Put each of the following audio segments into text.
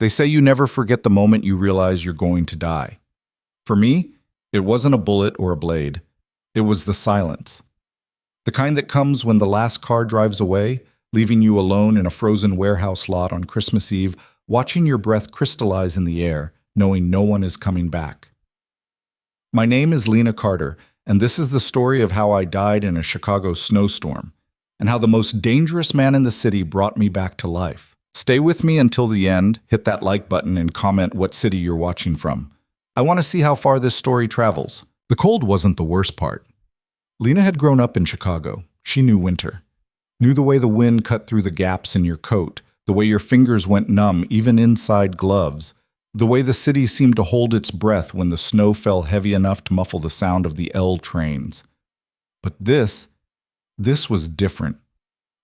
They say you never forget the moment you realize you're going to die. For me, it wasn't a bullet or a blade. It was the silence. The kind that comes when the last car drives away, leaving you alone in a frozen warehouse lot on Christmas Eve, watching your breath crystallize in the air, knowing no one is coming back. My name is Lena Carter, and this is the story of how I died in a Chicago snowstorm, and how the most dangerous man in the city brought me back to life. Stay with me until the end, hit that like button, and comment what city you're watching from. I want to see how far this story travels. The cold wasn't the worst part. Lena had grown up in Chicago. She knew winter. Knew the way the wind cut through the gaps in your coat, the way your fingers went numb even inside gloves, the way the city seemed to hold its breath when the snow fell heavy enough to muffle the sound of the L trains. But this was different.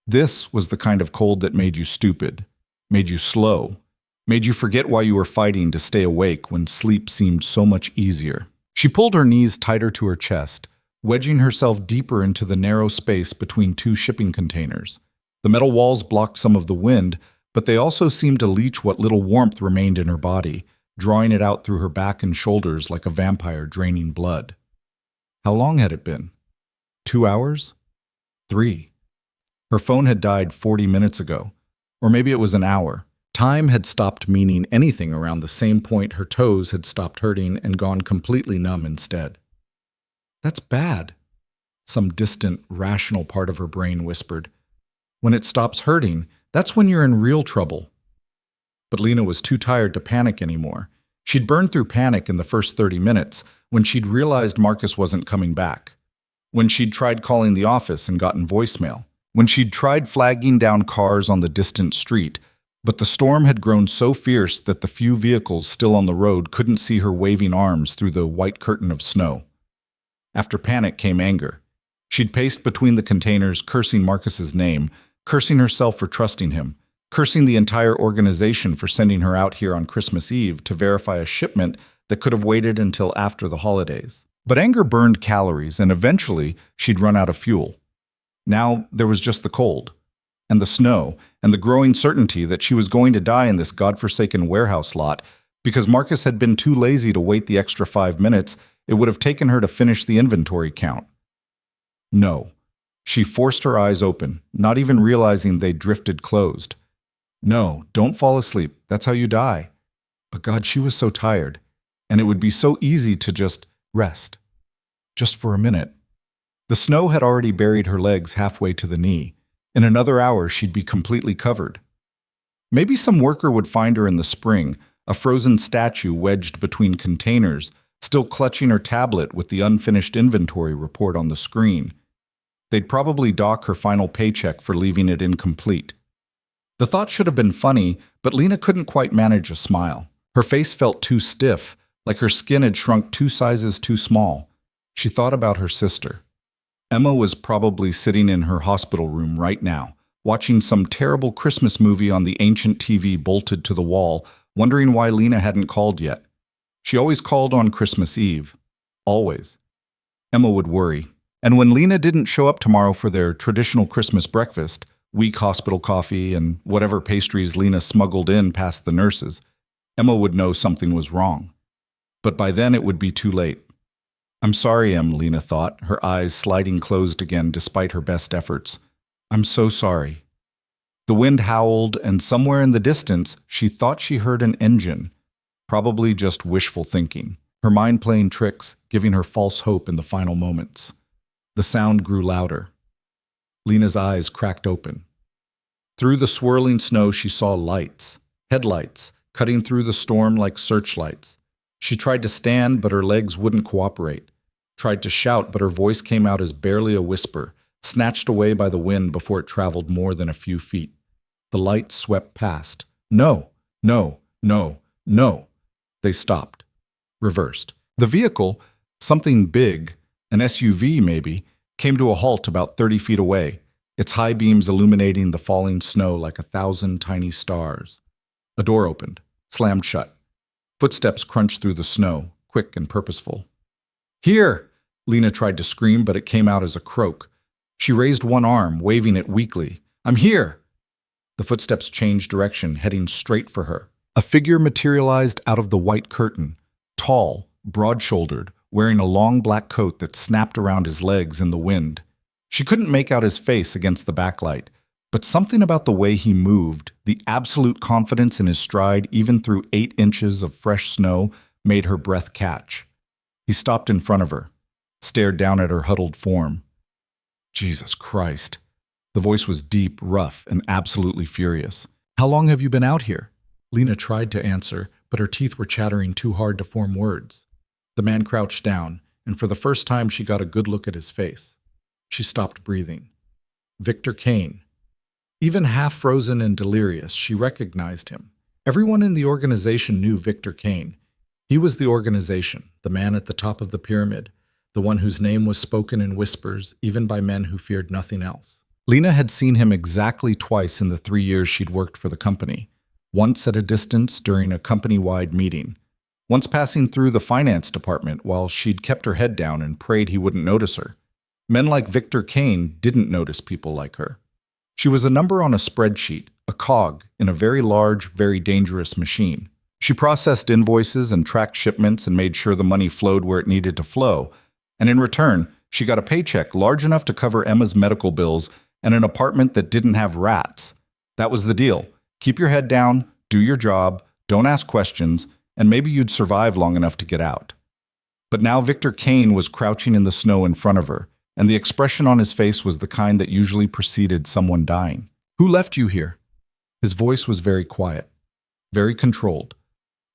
This was the kind of cold that made you stupid, made you slow, made you forget why you were fighting to stay awake when sleep seemed so much easier. She pulled her knees tighter to her chest, wedging herself deeper into the narrow space between two shipping containers. The metal walls blocked some of the wind, but they also seemed to leach what little warmth remained in her body, drawing it out through her back and shoulders like a vampire draining blood. How long had it been? 2 hours? 3. Her phone had died 40 minutes ago. Or maybe it was an hour. Time had stopped meaning anything around the same point her toes had stopped hurting and gone completely numb instead. That's bad, some distant, rational part of her brain whispered. When it stops hurting, that's when you're in real trouble. But Lena was too tired to panic anymore. She'd burned through panic in the first 30 minutes when she'd realized Marcus wasn't coming back. When she'd tried calling the office and gotten voicemail. When she'd tried flagging down cars on the distant street, but the storm had grown so fierce that the few vehicles still on the road couldn't see her waving arms through the white curtain of snow. After panic came anger. She'd paced between the containers, cursing Marcus's name, cursing herself for trusting him, cursing the entire organization for sending her out here on Christmas Eve to verify a shipment that could have waited until after the holidays. But anger burned calories, and eventually she'd run out of fuel. Now there was just the cold, and the snow, and the growing certainty that she was going to die in this godforsaken warehouse lot because Marcus had been too lazy to wait the extra 5 minutes it would have taken her to finish the inventory count. No. She forced her eyes open, not even realizing they'd drifted closed. No, don't fall asleep. That's how you die. But God, she was so tired, and it would be so easy to just rest. Just for a minute. The snow had already buried her legs halfway to the knee. In another hour, she'd be completely covered. Maybe some worker would find her in the spring, a frozen statue wedged between containers, still clutching her tablet with the unfinished inventory report on the screen. They'd probably dock her final paycheck for leaving it incomplete. The thought should have been funny, but Lena couldn't quite manage a smile. Her face felt too stiff, like her skin had shrunk 2 sizes too small. She thought about her sister. Emma was probably sitting in her hospital room right now, watching some terrible Christmas movie on the ancient TV bolted to the wall, wondering why Lena hadn't called yet. She always called on Christmas Eve. Always. Emma would worry. And when Lena didn't show up tomorrow for their traditional Christmas breakfast, weak hospital coffee and whatever pastries Lena smuggled in past the nurses, Emma would know something was wrong. But by then it would be too late. I'm sorry, Em, Lena thought, her eyes sliding closed again despite her best efforts. I'm so sorry. The wind howled, and somewhere in the distance, she thought she heard an engine. Probably just wishful thinking, her mind playing tricks, giving her false hope in the final moments. The sound grew louder. Lena's eyes cracked open. Through the swirling snow, she saw lights, headlights, cutting through the storm like searchlights. She tried to stand, but her legs wouldn't cooperate. Tried to shout, but her voice came out as barely a whisper, snatched away by the wind before it traveled more than a few feet. The lights swept past. No, no, no, no. They stopped. Reversed. The vehicle, something big, an SUV maybe, came to a halt about 30 feet away, its high beams illuminating the falling snow like 1,000 tiny stars. A door opened, slammed shut. Footsteps crunched through the snow, quick and purposeful. Here! Lena tried to scream, but it came out as a croak. She raised one arm, waving it weakly. I'm here! The footsteps changed direction, heading straight for her. A figure materialized out of the white curtain, tall, broad-shouldered, wearing a long black coat that snapped around his legs in the wind. She couldn't make out his face against the backlight, but something about the way he moved, the absolute confidence in his stride even through 8 inches of fresh snow, made her breath catch. He stopped in front of her, stared down at her huddled form. Jesus Christ. The voice was deep, rough, and absolutely furious. How long have you been out here? Lena tried to answer, but her teeth were chattering too hard to form words. The man crouched down, and for the first time she got a good look at his face. She stopped breathing. Victor Kane. Even half frozen and delirious, she recognized him. Everyone in the organization knew Victor Kane. He was the organization, the man at the top of the pyramid, the one whose name was spoken in whispers, even by men who feared nothing else. Lena had seen him exactly twice in the 3 years she'd worked for the company. Once at a distance during a company-wide meeting. Once passing through the finance department while she'd kept her head down and prayed he wouldn't notice her. Men like Victor Kane didn't notice people like her. She was a number on a spreadsheet, a cog in a very large, very dangerous machine. She processed invoices and tracked shipments and made sure the money flowed where it needed to flow. And in return, she got a paycheck large enough to cover Emma's medical bills and an apartment that didn't have rats. That was the deal. Keep your head down, do your job, don't ask questions, and maybe you'd survive long enough to get out. But now Victor Kane was crouching in the snow in front of her, and the expression on his face was the kind that usually preceded someone dying. Who left you here? His voice was very quiet, very controlled,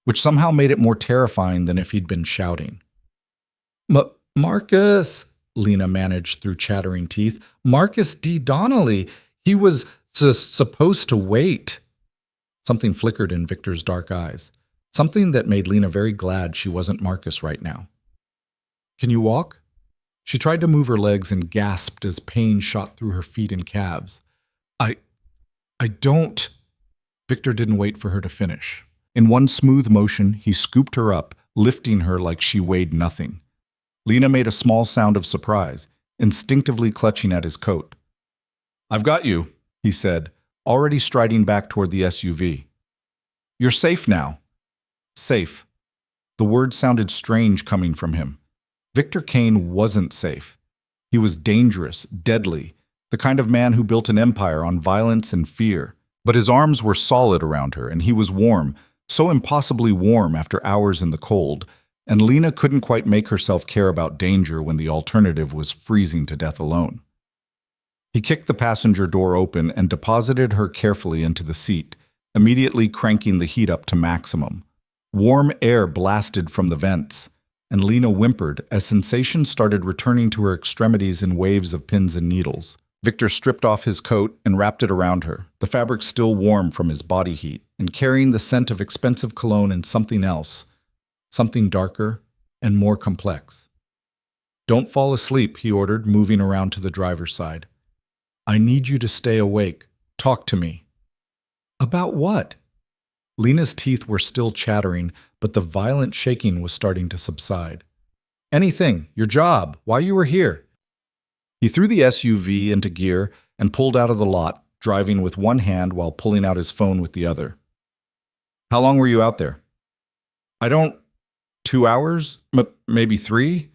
which somehow made it more terrifying than if he'd been shouting. Marcus, Lena managed through chattering teeth. Marcus D. Donnelly. He was supposed to wait. Something flickered in Victor's dark eyes, something that made Lena very glad she wasn't Marcus right now. Can you walk? She tried to move her legs and gasped as pain shot through her feet and calves. I don't. Victor didn't wait for her to finish. In one smooth motion, he scooped her up, lifting her like she weighed nothing. Lena made a small sound of surprise, instinctively clutching at his coat. I've got you, he said, already striding back toward the SUV. You're safe now. Safe. The word sounded strange coming from him. Victor Kane wasn't safe. He was dangerous, deadly, the kind of man who built an empire on violence and fear. But his arms were solid around her, and he was warm, so impossibly warm after hours in the cold, and Lena couldn't quite make herself care about danger when the alternative was freezing to death alone. He kicked the passenger door open and deposited her carefully into the seat, immediately cranking the heat up to maximum. Warm air blasted from the vents, and Lena whimpered as sensation started returning to her extremities in waves of pins and needles. Victor stripped off his coat and wrapped it around her, the fabric still warm from his body heat, and carrying the scent of expensive cologne and something else, something darker and more complex. Don't fall asleep, he ordered, moving around to the driver's side. I need you to stay awake. Talk to me. About what? Lena's teeth were still chattering, but the violent shaking was starting to subside. Anything. Your job. Why you were here. He threw the SUV into gear and pulled out of the lot, driving with one hand while pulling out his phone with the other. How long were you out there? 2 hours? Maybe 3?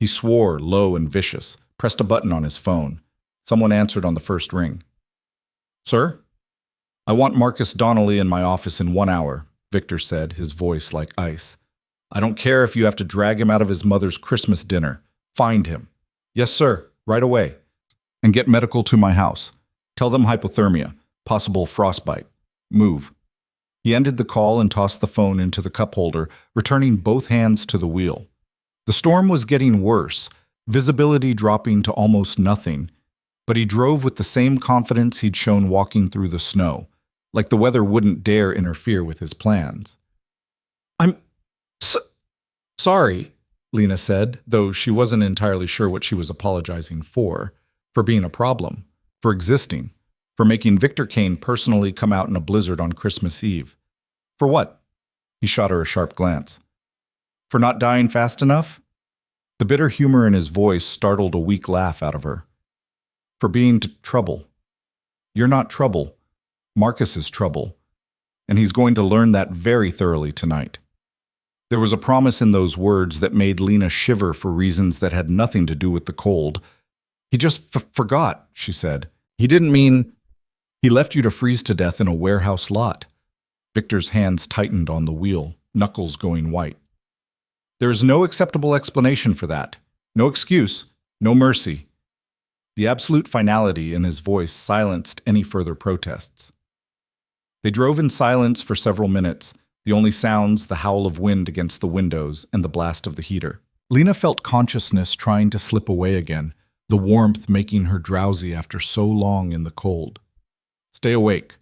He swore, low and vicious, pressed a button on his phone. Someone answered on the first ring. Sir? I want Marcus Donnelly in my office in 1 hour, Victor said, his voice like ice. I don't care if you have to drag him out of his mother's Christmas dinner. Find him. Yes, sir. Right away. And get medical to my house. Tell them hypothermia, possible frostbite. Move. He ended the call and tossed the phone into the cup holder, returning both hands to the wheel. The storm was getting worse, visibility dropping to almost nothing, but he drove with the same confidence he'd shown walking through the snow, like the weather wouldn't dare interfere with his plans. I'm sorry, Lena said, though she wasn't entirely sure what she was apologizing for being a problem, for existing, for making Victor Kane personally come out in a blizzard on Christmas Eve. For what? He shot her a sharp glance. For not dying fast enough? The bitter humor in his voice startled a weak laugh out of her. For being trouble. You're not trouble. Marcus is trouble. and he's going to learn that very thoroughly tonight. There was a promise in those words that made Lena shiver for reasons that had nothing to do with the cold. He just forgot, she said. He didn't mean he left you to freeze to death in a warehouse lot. Victor's hands tightened on the wheel, knuckles going white. There is no acceptable explanation for that. No excuse, no mercy. The absolute finality in his voice silenced any further protests. They drove in silence for several minutes, the only sounds the howl of wind against the windows and the blast of the heater. Lena felt consciousness trying to slip away again, the warmth making her drowsy after so long in the cold. Stay awake.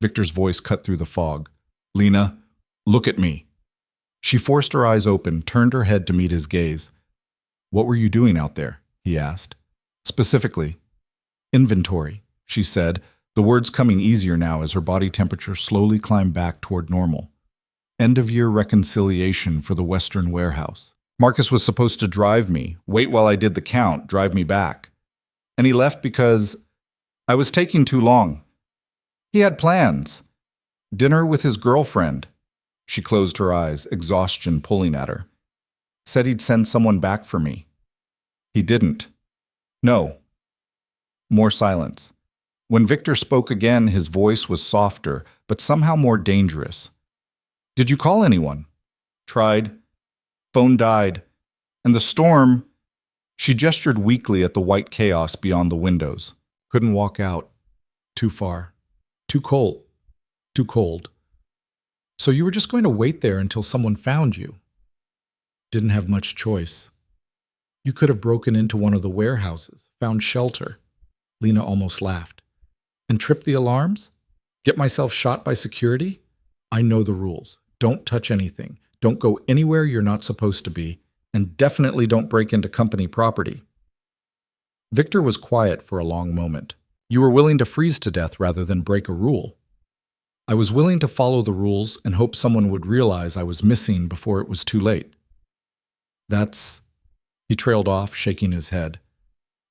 Victor's voice cut through the fog. Lena, look at me. She forced her eyes open, turned her head to meet his gaze. What were you doing out there? He asked. Specifically, inventory, she said, the words coming easier now as her body temperature slowly climbed back toward normal. End-of-year reconciliation for the Western warehouse. Marcus was supposed to drive me, wait while I did the count, drive me back. And he left because I was taking too long. He had plans. Dinner with his girlfriend. She closed her eyes, exhaustion pulling at her. Said he'd send someone back for me. He didn't. No. More silence. When Victor spoke again, his voice was softer, but somehow more dangerous. Did you call anyone? Tried. Phone died. And the storm... She gestured weakly at the white chaos beyond the windows. Couldn't walk out. Too far. Too cold. Too cold. So you were just going to wait there until someone found you? Didn't have much choice. You could have broken into one of the warehouses, found shelter. Lena almost laughed. And tripped the alarms? Get myself shot by security? I know the rules. Don't touch anything. Don't go anywhere you're not supposed to be. And definitely don't break into company property. Victor was quiet for a long moment. You were willing to freeze to death rather than break a rule. I was willing to follow the rules and hope someone would realize I was missing before it was too late. That's... He trailed off, shaking his head.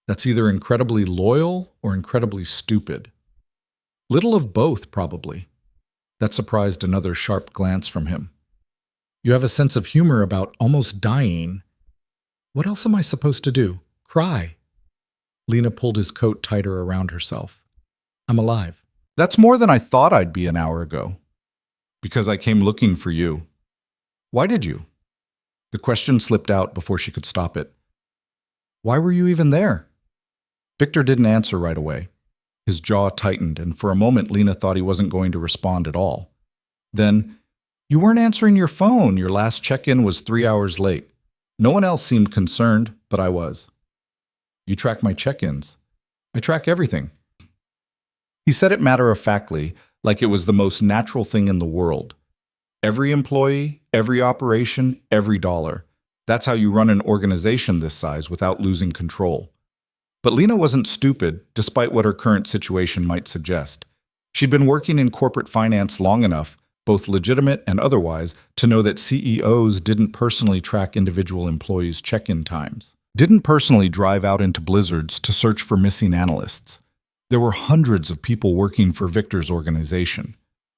That's either incredibly loyal or incredibly stupid. Little of both, probably. That surprised another sharp glance from him. You have a sense of humor about almost dying. What else am I supposed to do? Cry. Lena pulled his coat tighter around herself. I'm alive. That's more than I thought I'd be an hour ago. Because I came looking for you. Why did you? The question slipped out before she could stop it. Why were you even there? Victor didn't answer right away. His jaw tightened, and for a moment Lena thought he wasn't going to respond at all. Then, you weren't answering your phone. Your last check-in was 3 hours late. No one else seemed concerned, but I was. You track my check-ins. I track everything. He said it matter-of-factly, like it was the most natural thing in the world. Every employee, every operation, every dollar. That's how you run an organization this size without losing control. But Lena wasn't stupid, despite what her current situation might suggest. She'd been working in corporate finance long enough, both legitimate and otherwise, to know that CEOs didn't personally track individual employees' check-in times, didn't personally drive out into blizzards to search for missing analysts. There were hundreds of people working for Victor's organization.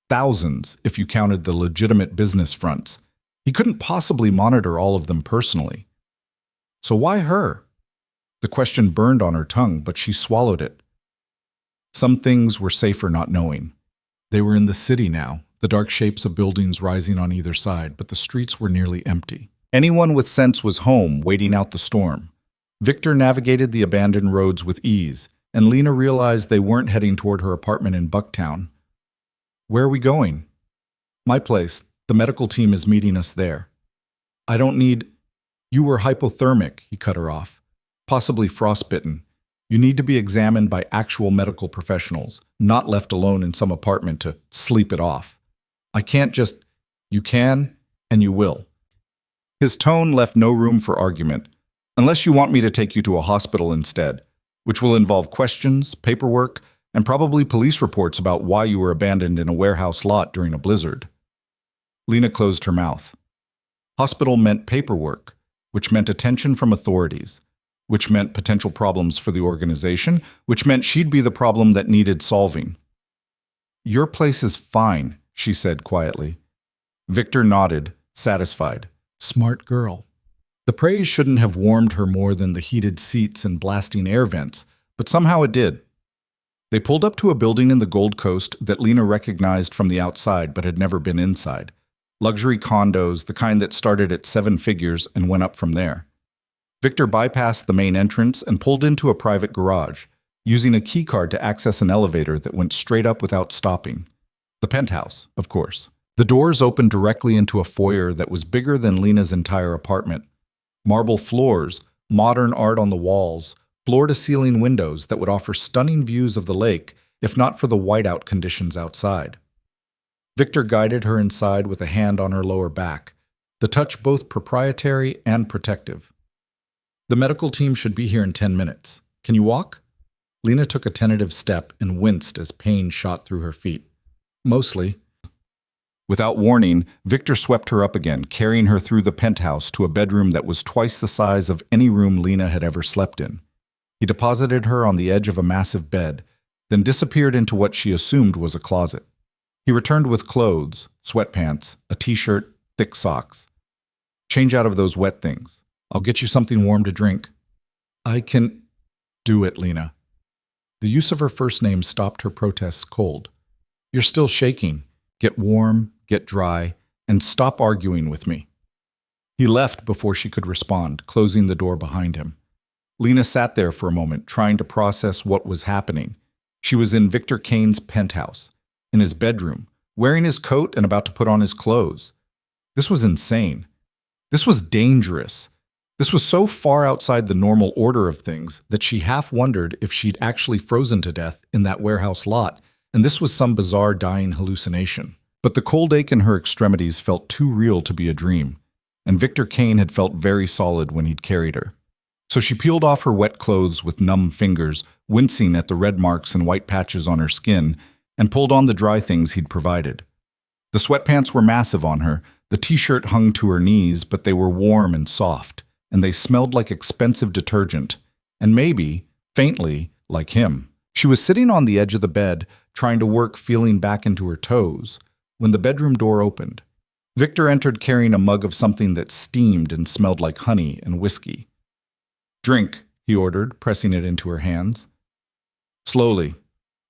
Thousands, if you counted the legitimate business fronts. He couldn't possibly monitor all of them personally. So why her? The question burned on her tongue, but she swallowed it. Some things were safer not knowing. They were in the city now, the dark shapes of buildings rising on either side, but the streets were nearly empty. Anyone with sense was home, waiting out the storm. Victor navigated the abandoned roads with ease, and Lena realized they weren't heading toward her apartment in Bucktown. Where are we going? My place. The medical team is meeting us there. I don't need... You were hypothermic, he cut her off. Possibly frostbitten. You need to be examined by actual medical professionals, not left alone in some apartment to sleep it off. I can't just... You can, and you will. His tone left no room for argument, unless you want me to take you to a hospital instead, which will involve questions, paperwork, and probably police reports about why you were abandoned in a warehouse lot during a blizzard. Lena closed her mouth. Hospital meant paperwork, which meant attention from authorities, which meant potential problems for the organization, which meant she'd be the problem that needed solving. Your place is fine, she said quietly. Victor nodded, satisfied. Smart girl. The praise shouldn't have warmed her more than the heated seats and blasting air vents, but somehow it did. They pulled up to a building in the Gold Coast that Lena recognized from the outside but had never been inside. Luxury condos, the kind that started at 7 figures and went up from there. Victor bypassed the main entrance and pulled into a private garage, using a keycard to access an elevator that went straight up without stopping. The penthouse, of course. The doors opened directly into a foyer that was bigger than Lena's entire apartment. Marble floors, modern art on the walls, floor-to-ceiling windows that would offer stunning views of the lake if not for the whiteout conditions outside. Victor guided her inside with a hand on her lower back, the touch both proprietary and protective. The medical team should be here in 10 minutes. Can you walk? Lena took a tentative step and winced as pain shot through her feet. Mostly. Without warning, Victor swept her up again, carrying her through the penthouse to a bedroom that was twice the size of any room Lena had ever slept in. He deposited her on the edge of a massive bed, then disappeared into what she assumed was a closet. He returned with clothes, sweatpants, a t-shirt, thick socks. Change out of those wet things. I'll get you something warm to drink. I can do it, Lena. The use of her first name stopped her protests cold. You're still shaking. Get warm, get dry, and stop arguing with me. He left before she could respond, closing the door behind him. Lena sat there for a moment, trying to process what was happening. She was in Victor Kane's penthouse, in his bedroom, wearing his coat and about to put on his clothes. This was insane. This was dangerous. This was so far outside the normal order of things that she half wondered if she'd actually frozen to death in that warehouse lot, and this was some bizarre dying hallucination. But the cold ache in her extremities felt too real to be a dream, and Victor Kane had felt very solid when he'd carried her. So she peeled off her wet clothes with numb fingers, wincing at the red marks and white patches on her skin, and pulled on the dry things he'd provided. The sweatpants were massive on her, the t-shirt hung to her knees, but they were warm and soft, and they smelled like expensive detergent, and maybe, faintly, like him. She was sitting on the edge of the bed, trying to work feeling back into her toes, when the bedroom door opened. Victor entered carrying a mug of something that steamed and smelled like honey and whiskey. Drink, he ordered, pressing it into her hands. Slowly.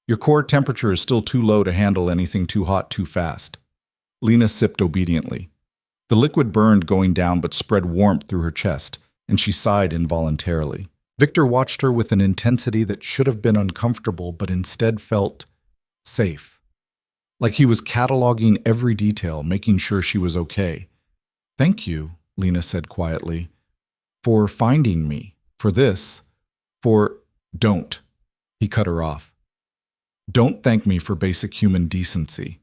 Your core temperature is still too low to handle anything too hot too fast. Lena sipped obediently. The liquid burned going down but spread warmth through her chest, and she sighed involuntarily. Victor watched her with an intensity that should have been uncomfortable but instead felt safe. Like he was cataloging every detail, making sure she was okay. Thank you, Lena said quietly, for finding me, for this, for... Don't. He cut her off. Don't thank me for basic human decency.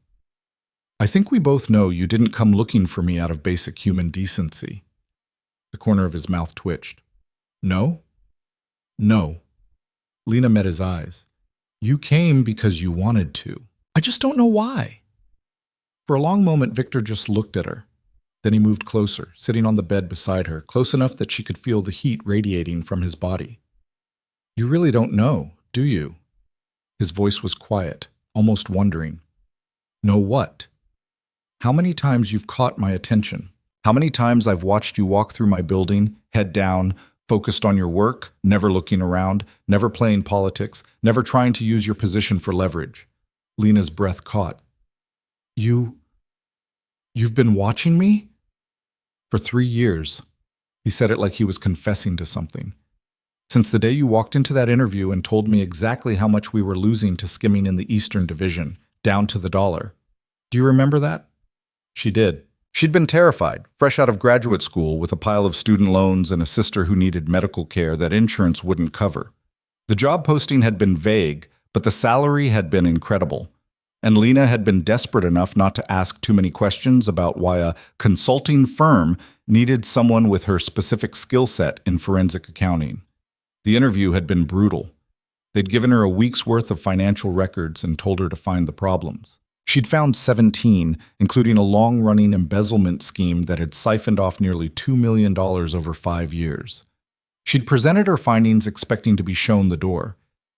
I think we both know you didn't come looking for me out of basic human decency. The corner of his mouth twitched. No? No. Lena met his eyes. You came because you wanted to. I just don't know why. For a long moment, Victor just looked at her. Then he moved closer, sitting on the bed beside her, close enough that she could feel the heat radiating from his body. You really don't know, do you? His voice was quiet, almost wondering. Know what? How many times you've caught my attention? How many times I've watched you walk through my building, head down, focused on your work, never looking around, never playing politics, never trying to use your position for leverage. Lena's breath caught. You've been watching me? For 3 years. He said it like he was confessing to something. Since the day you walked into that interview and told me exactly how much we were losing to skimming in the Eastern Division, down to the dollar. Do you remember that? She did. She'd been terrified, fresh out of graduate school with a pile of student loans and a sister who needed medical care that insurance wouldn't cover. The job posting had been vague, but the salary had been incredible. And Lena had been desperate enough not to ask too many questions about why a consulting firm needed someone with her specific skill set in forensic accounting. The interview had been brutal. They'd given her a week's worth of financial records and told her to find the problems. She'd found 17, including a long-running embezzlement scheme that had siphoned off nearly $2 million over 5 years. She'd presented her findings expecting to be shown the door.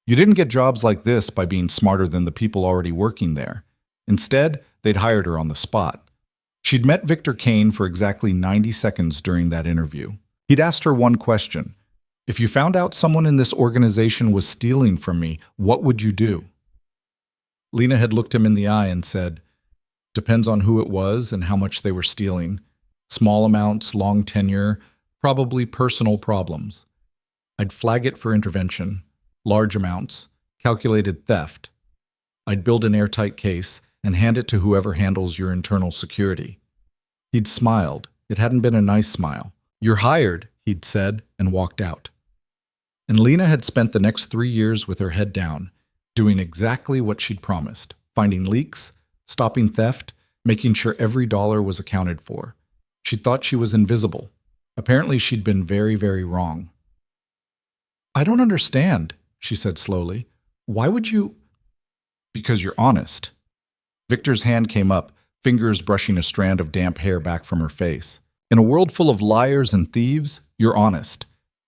You didn't get jobs like this by being smarter than the people already working there. Instead, they'd hired her on the spot. She'd met Victor Kane for exactly 90 seconds during that interview. He'd asked her one question. If you found out someone in this organization was stealing from me, what would you do? Lena had looked him in the eye and said, depends on who it was and how much they were stealing. Small amounts, long tenure, probably personal problems. I'd flag it for intervention. Large amounts, calculated theft. I'd build an airtight case and hand it to whoever handles your internal security. He'd smiled. It hadn't been a nice smile. You're hired, he'd said, and walked out. And Lena had spent the next 3 years with her head down, doing exactly what she'd promised, finding leaks, stopping theft, making sure every dollar was accounted for. She thought she was invisible. Apparently she'd been very, very wrong. I don't understand, she said slowly. Why would you? Because you're honest. Victor's hand came up, fingers brushing a strand of damp hair back from her face. In a world full of liars and thieves, you're honest.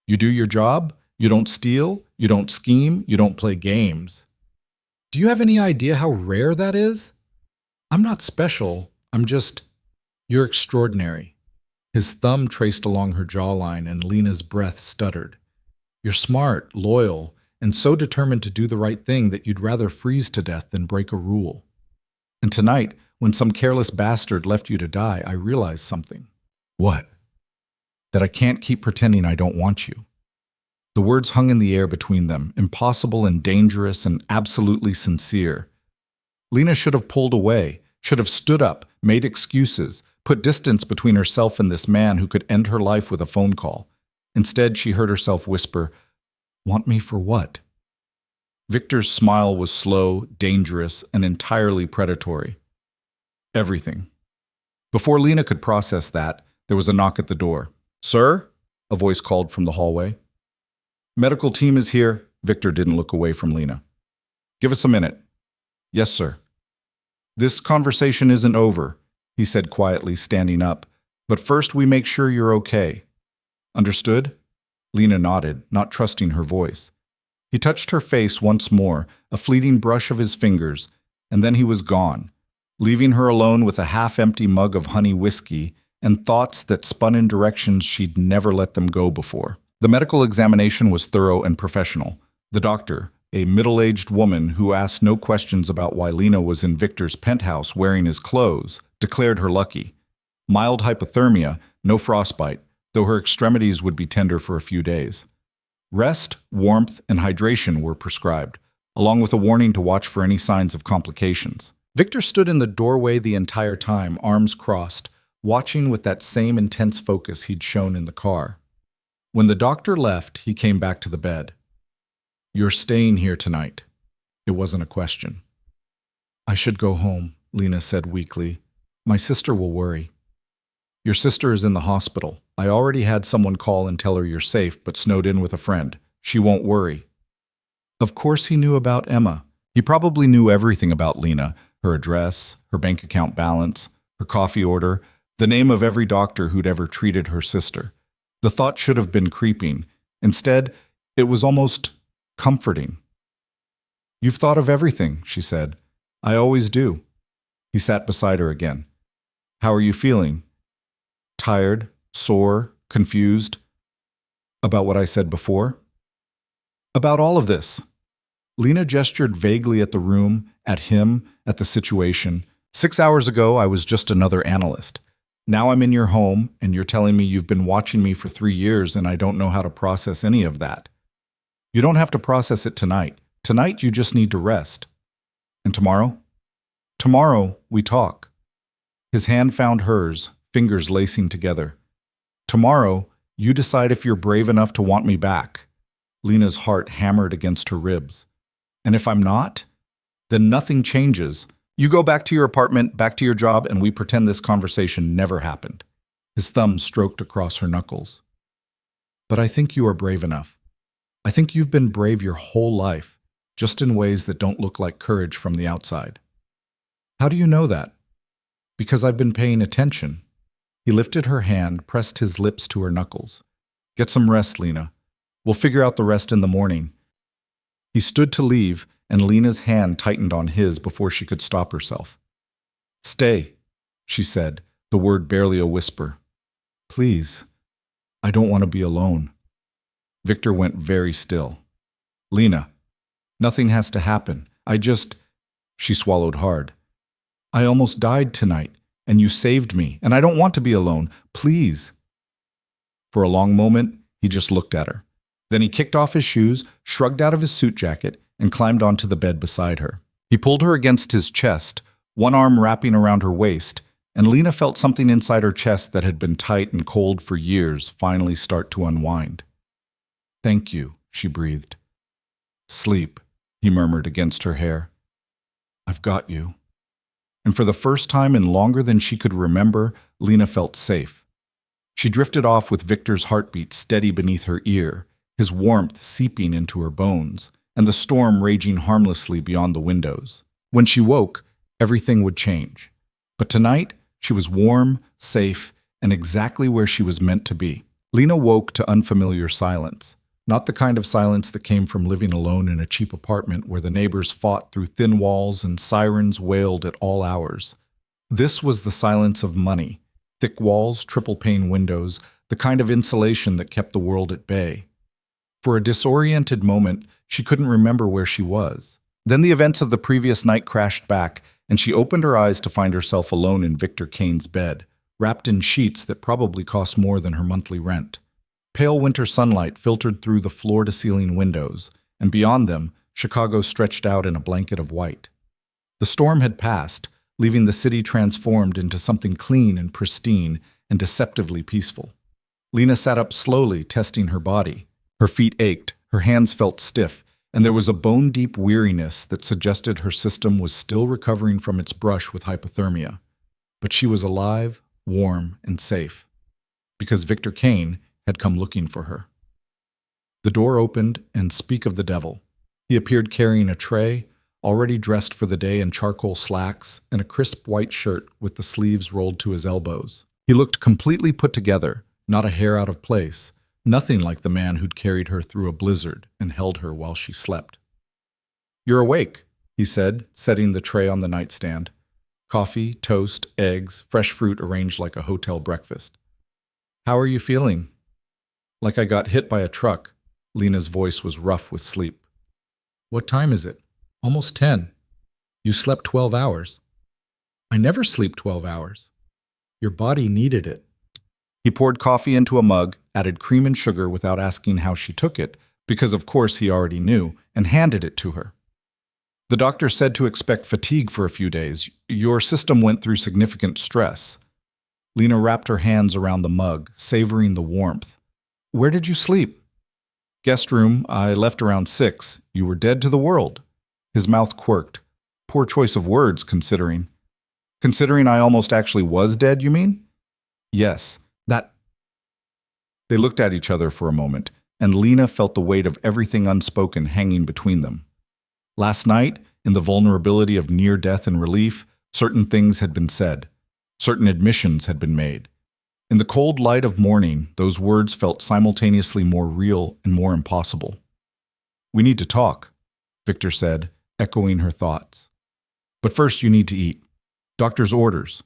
You do your job, you don't steal, you don't scheme, you don't play games. Do you have any idea how rare that is? I'm not special, you're extraordinary. His thumb traced along her jawline and Lena's breath stuttered. You're smart, loyal, and so determined to do the right thing that you'd rather freeze to death than break a rule. And tonight, when some careless bastard left you to die, I realized something. What? That I can't keep pretending I don't want you. The words hung in the air between them, impossible and dangerous and absolutely sincere. Lena should have pulled away, should have stood up, made excuses, put distance between herself and this man who could end her life with a phone call. Instead, she heard herself whisper, "Want me for what?" Victor's smile was slow, dangerous, and entirely predatory. Everything. Before Lena could process that, there was a knock at the door. "Sir?" a voice called from the hallway. "Medical team is here." Victor didn't look away from Lena. "Give us a minute." "Yes, sir." "This conversation isn't over," he said quietly, standing up. "But first we make sure you're okay." "Understood?" Lena nodded, not trusting her voice. He touched her face once more, a fleeting brush of his fingers, and then he was gone, leaving her alone with a half-empty mug of honey whiskey and thoughts that spun in directions she'd never let them go before. The medical examination was thorough and professional. The doctor, a middle-aged woman who asked no questions about why Lena was in Victor's penthouse wearing his clothes, declared her lucky. Mild hypothermia, no frostbite, though her extremities would be tender for a few days. Rest, warmth, and hydration were prescribed, along with a warning to watch for any signs of complications. Victor stood in the doorway the entire time, arms crossed, watching with that same intense focus he'd shown in the car. When the doctor left, he came back to the bed. "You're staying here tonight." It wasn't a question. "I should go home," Lena said weakly. "My sister will worry." "Your sister is in the hospital. I already had someone call and tell her you're safe, but snowed in with a friend. She won't worry." Of course he knew about Emma. He probably knew everything about Lena, her address, her bank account balance, her coffee order, the name of every doctor who'd ever treated her sister. The thought should have been creeping. Instead, it was almost comforting. "You've thought of everything," she said. "I always do." He sat beside her again. "How are you feeling?" "Tired, sore, confused." "About what I said before?" "About all of this." Lena gestured vaguely at the room, at him, at the situation. 6 hours ago, I was just another analyst. Now I'm in your home, and you're telling me you've been watching me for 3 years and I don't know how to process any of that. You don't have to process it tonight. Tonight, you just need to rest. And tomorrow? Tomorrow, we talk. His hand found hers, fingers lacing together. Tomorrow, you decide if you're brave enough to want me back. Lena's heart hammered against her ribs. And if I'm not, then nothing changes. You go back to your apartment, back to your job, and we pretend this conversation never happened. His thumb stroked across her knuckles. But I think you are brave enough. I think you've been brave your whole life, just in ways that don't look like courage from the outside. How do you know that? Because I've been paying attention. He lifted her hand, pressed his lips to her knuckles. Get some rest, Lena. We'll figure out the rest in the morning. He stood to leave, and Lena's hand tightened on his before she could stop herself. Stay, she said, the word barely a whisper. Please, I don't want to be alone. Victor went very still. Lena, nothing has to happen. She swallowed hard. I almost died tonight, and you saved me, and I don't want to be alone. Please. For a long moment, he just looked at her. Then he kicked off his shoes, shrugged out of his suit jacket, and climbed onto the bed beside her. He pulled her against his chest, one arm wrapping around her waist, and Lena felt something inside her chest that had been tight and cold for years finally start to unwind. Thank you, she breathed. Sleep, he murmured against her hair. I've got you. And for the first time in longer than she could remember, Lena felt safe. She drifted off with Victor's heartbeat steady beneath her ear, his warmth seeping into her bones, and the storm raging harmlessly beyond the windows. When she woke, everything would change. But tonight, she was warm, safe, and exactly where she was meant to be. Lena woke to unfamiliar silence. Not the kind of silence that came from living alone in a cheap apartment where the neighbors fought through thin walls and sirens wailed at all hours. This was the silence of money. Thick walls, triple-pane windows, the kind of insulation that kept the world at bay. For a disoriented moment, she couldn't remember where she was. Then the events of the previous night crashed back, and she opened her eyes to find herself alone in Victor Kane's bed, wrapped in sheets that probably cost more than her monthly rent. Pale winter sunlight filtered through the floor-to-ceiling windows, and beyond them, Chicago stretched out in a blanket of white. The storm had passed, leaving the city transformed into something clean and pristine and deceptively peaceful. Lena sat up slowly, testing her body. Her feet ached, her hands felt stiff, and there was a bone-deep weariness that suggested her system was still recovering from its brush with hypothermia. But she was alive, warm, and safe. Because Victor Kane had come looking for her. The door opened, and speak of the devil. He appeared carrying a tray, already dressed for the day in charcoal slacks and a crisp white shirt with the sleeves rolled to his elbows. He looked completely put together, not a hair out of place, nothing like the man who'd carried her through a blizzard and held her while she slept. You're awake, he said, setting the tray on the nightstand. Coffee, toast, eggs, fresh fruit arranged like a hotel breakfast. How are you feeling? Like I got hit by a truck. Lena's voice was rough with sleep. What time is it? Almost 10. You slept 12 hours. I never sleep 12 hours. Your body needed it. He poured coffee into a mug, added cream and sugar without asking how she took it, because of course he already knew, and handed it to her. The doctor said to expect fatigue for a few days. Your system went through significant stress. Lena wrapped her hands around the mug, savoring the warmth. Where did you sleep? Guest room. I left around 6. You were dead to the world. His mouth quirked. Poor choice of words, considering. Considering I almost actually was dead, you mean? Yes, that. They looked at each other for a moment, and Lena felt the weight of everything unspoken hanging between them. Last night, in the vulnerability of near death and relief, certain things had been said. Certain admissions had been made. In the cold light of morning, those words felt simultaneously more real and more impossible. We need to talk, Victor said, echoing her thoughts. But first you need to eat. Doctor's orders.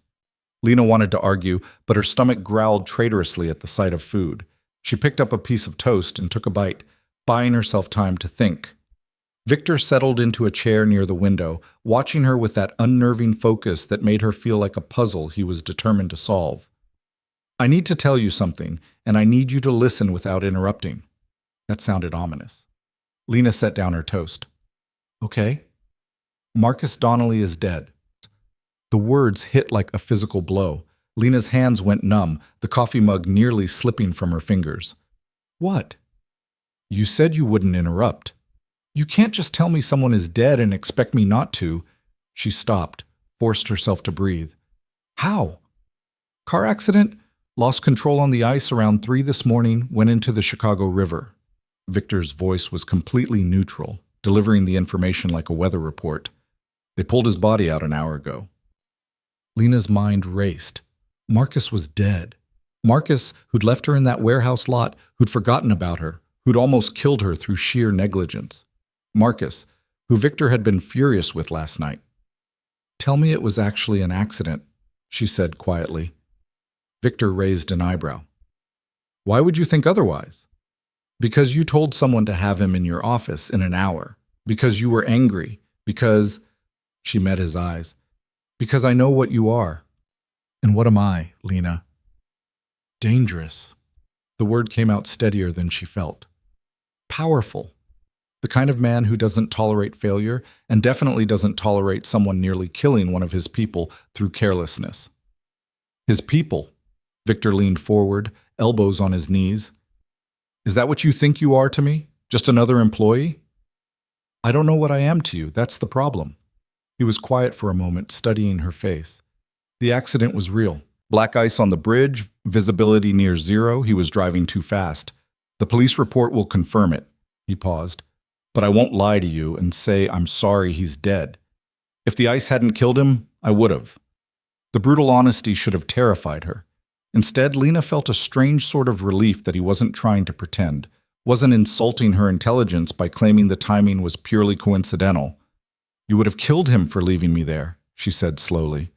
Lena wanted to argue, but her stomach growled traitorously at the sight of food. She picked up a piece of toast and took a bite, buying herself time to think. Victor settled into a chair near the window, watching her with that unnerving focus that made her feel like a puzzle he was determined to solve. I need to tell you something, and I need you to listen without interrupting. That sounded ominous. Lena set down her toast. Okay. Marcus Donnelly is dead. The words hit like a physical blow. Lena's hands went numb, the coffee mug nearly slipping from her fingers. What? You said you wouldn't interrupt. You can't just tell me someone is dead and expect me not to. She stopped, forced herself to breathe. How? Car accident? Lost control on the ice around 3 this morning, went into the Chicago River. Victor's voice was completely neutral, delivering the information like a weather report. They pulled his body out an hour ago. Lena's mind raced. Marcus was dead. Marcus, who'd left her in that warehouse lot, who'd forgotten about her, who'd almost killed her through sheer negligence. Marcus, who Victor had been furious with last night. Tell me it was actually an accident, she said quietly. Victor raised an eyebrow. Why would you think otherwise? Because you told someone to have him in your office in an hour. Because you were angry. Because, she met his eyes, because I know what you are. And what am I, Lena? Dangerous. The word came out steadier than she felt. Powerful. The kind of man who doesn't tolerate failure and definitely doesn't tolerate someone nearly killing one of his people through carelessness. His people. Victor leaned forward, elbows on his knees. Is that what you think you are to me? Just another employee? I don't know what I am to you. That's the problem. He was quiet for a moment, studying her face. The accident was real. Black ice on the bridge, visibility near zero. He was driving too fast. The police report will confirm it. He paused. But I won't lie to you and say I'm sorry he's dead. If the ice hadn't killed him, I would have. The brutal honesty should have terrified her. Instead, Lena felt a strange sort of relief that he wasn't trying to pretend, wasn't insulting her intelligence by claiming the timing was purely coincidental. You would have killed him for leaving me there, she said slowly.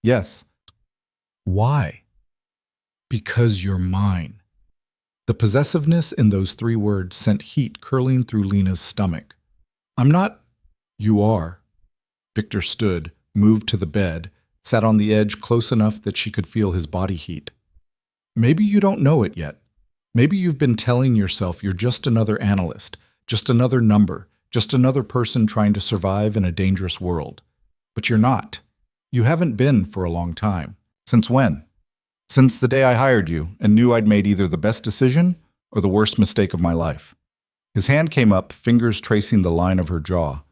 Yes. Why? Because you're mine. The possessiveness in those 3 words sent heat curling through Lena's stomach. I'm not. You are. Victor stood, moved to the bed, sat on the edge close enough that she could feel his body heat. Maybe you don't know it yet. Maybe you've been telling yourself you're just another analyst, just another number, just another person trying to survive in a dangerous world. But you're not. You haven't been for a long time. Since when? Since the day I hired you and knew I'd made either the best decision or the worst mistake of my life. His hand came up, fingers tracing the line of her jaw.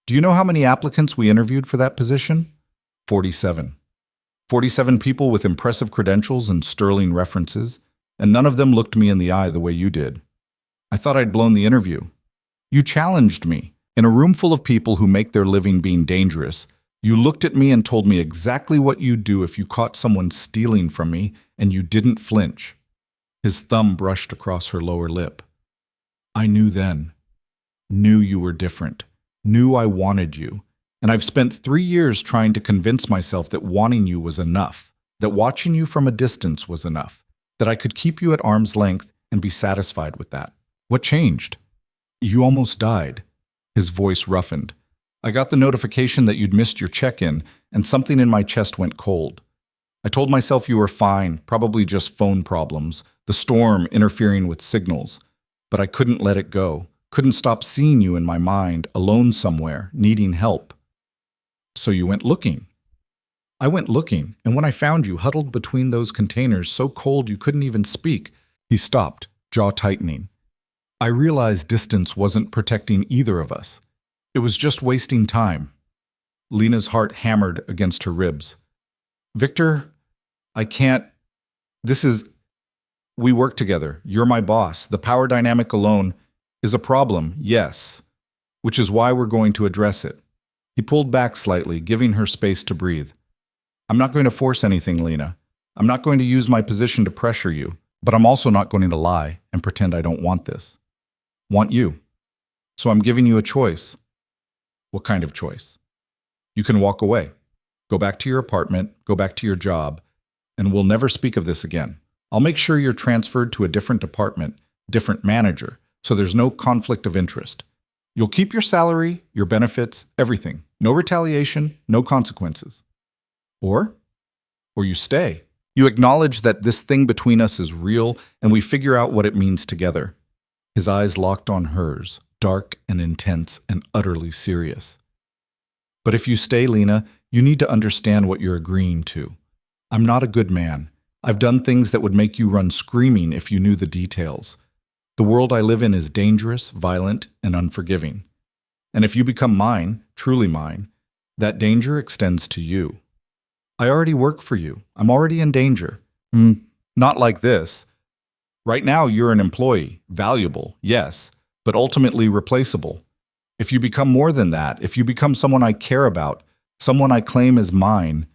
Do you know how many applicants we interviewed for that position? 47. 47 people with impressive credentials and sterling references, and none of them looked me in the eye the way you did. I thought I'd blown the interview. You challenged me. In a room full of people who make their living being dangerous, you looked at me and told me exactly what you'd do if you caught someone stealing from me, and you didn't flinch. His thumb brushed across her lower lip. I knew then. Knew you were different. Knew I wanted you. And I've spent 3 years trying to convince myself that wanting you was enough, that watching you from a distance was enough, that I could keep you at arm's length and be satisfied with that. What changed? You almost died. His voice roughened. I got the notification that you'd missed your check-in, and something in my chest went cold. I told myself you were fine, probably just phone problems, the storm interfering with signals. But I couldn't let it go, couldn't stop seeing you in my mind, alone somewhere, needing help. So you went looking. I went looking, and when I found you huddled between those containers, so cold you couldn't even speak, he stopped, jaw tightening. I realized distance wasn't protecting either of us. It was just wasting time. Lena's heart hammered against her ribs. Victor, I can't. We work together. You're my boss. The power dynamic alone is a problem, yes, which is why we're going to address it. He pulled back slightly, giving her space to breathe. I'm not going to force anything, Lena. I'm not going to use my position to pressure you, but I'm also not going to lie and pretend I don't want this. Want you. So I'm giving you a choice. What kind of choice? You can walk away. Go back to your apartment, go back to your job, and we'll never speak of this again. I'll make sure you're transferred to a different department, different manager, so there's no conflict of interest. You'll keep your salary, your benefits, everything. No retaliation, no consequences. Or you stay. You acknowledge that this thing between us is real, and we figure out what it means together. His eyes locked on hers, dark and intense and utterly serious. But if you stay, Lena, you need to understand what you're agreeing to. I'm not a good man. I've done things that would make you run screaming if you knew the details. The world I live in is dangerous, violent, and unforgiving. And if you become mine, truly mine, that danger extends to you. I already work for you. I'm already in danger. Not like this. Right now, you're an employee, valuable, yes, but ultimately replaceable. If you become more than that, if you become someone I care about, someone I claim as mine,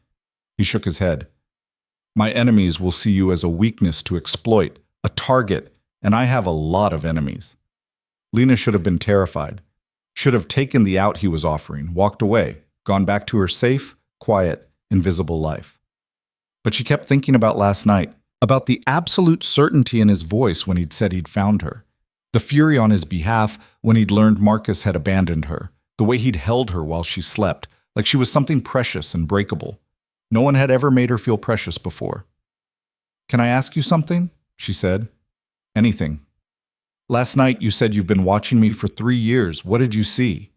he shook his head. My enemies will see you as a weakness to exploit, a target, and I have a lot of enemies. Lena should have been terrified, should have taken the out he was offering, walked away, gone back to her safe, quiet, invisible life. But she kept thinking about last night, about the absolute certainty in his voice when he'd said he'd found her, the fury on his behalf when he'd learned Marcus had abandoned her, the way he'd held her while she slept, like she was something precious and breakable. No one had ever made her feel precious before. "Can I ask you something?" she said. "Anything." "Last night you said you've been watching me for 3 years. What did you see?"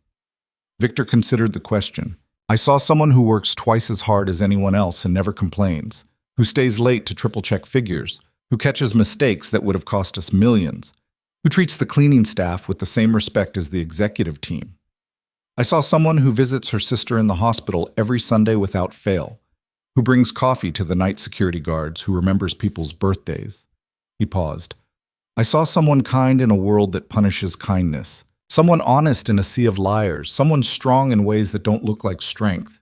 Victor considered the question. "I saw someone who works twice as hard as anyone else and never complains, who stays late to triple-check figures, who catches mistakes that would have cost us millions, who treats the cleaning staff with the same respect as the executive team. I saw someone who visits her sister in the hospital every Sunday without fail, who brings coffee to the night security guards, who remembers people's birthdays." He paused. "I saw someone kind in a world that punishes kindness, someone honest in a sea of liars, someone strong in ways that don't look like strength.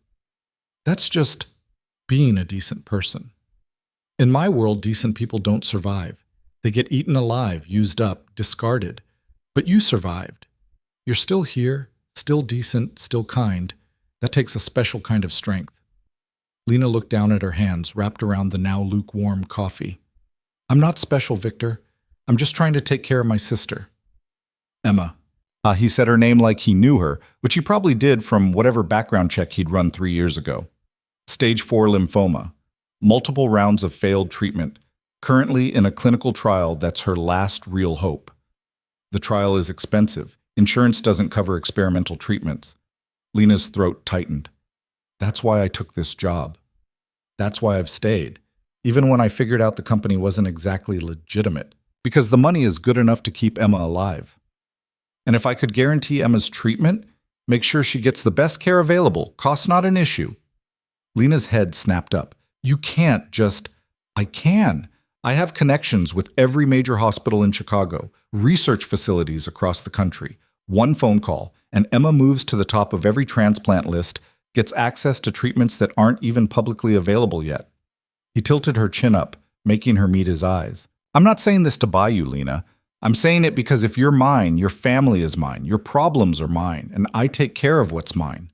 That's just being a decent person. In my world, decent people don't survive. They get eaten alive, used up, discarded. But you survived. You're still here, still decent, still kind. That takes a special kind of strength." Lena looked down at her hands, wrapped around the now lukewarm coffee. "I'm not special, Victor. I'm just trying to take care of my sister." "Emma." He said her name like he knew her, which he probably did from whatever background check he'd run 3 years ago. Stage 4 lymphoma. Multiple rounds of failed treatment. Currently in a clinical trial that's her last real hope. The trial is expensive. Insurance doesn't cover experimental treatments. Lena's throat tightened. "That's why I took this job. That's why I've stayed, even when I figured out the company wasn't exactly legitimate, because the money is good enough to keep Emma alive. And if I could guarantee Emma's treatment, make sure she gets the best care available, cost not an issue." Lena's head snapped up. "You can't just—" "I can. I have connections with every major hospital in Chicago, research facilities across the country. One phone call, and Emma moves to the top of every transplant list, gets access to treatments that aren't even publicly available yet." He tilted her chin up, making her meet his eyes. "I'm not saying this to buy you, Lena. I'm saying it because if you're mine, your family is mine, your problems are mine, and I take care of what's mine."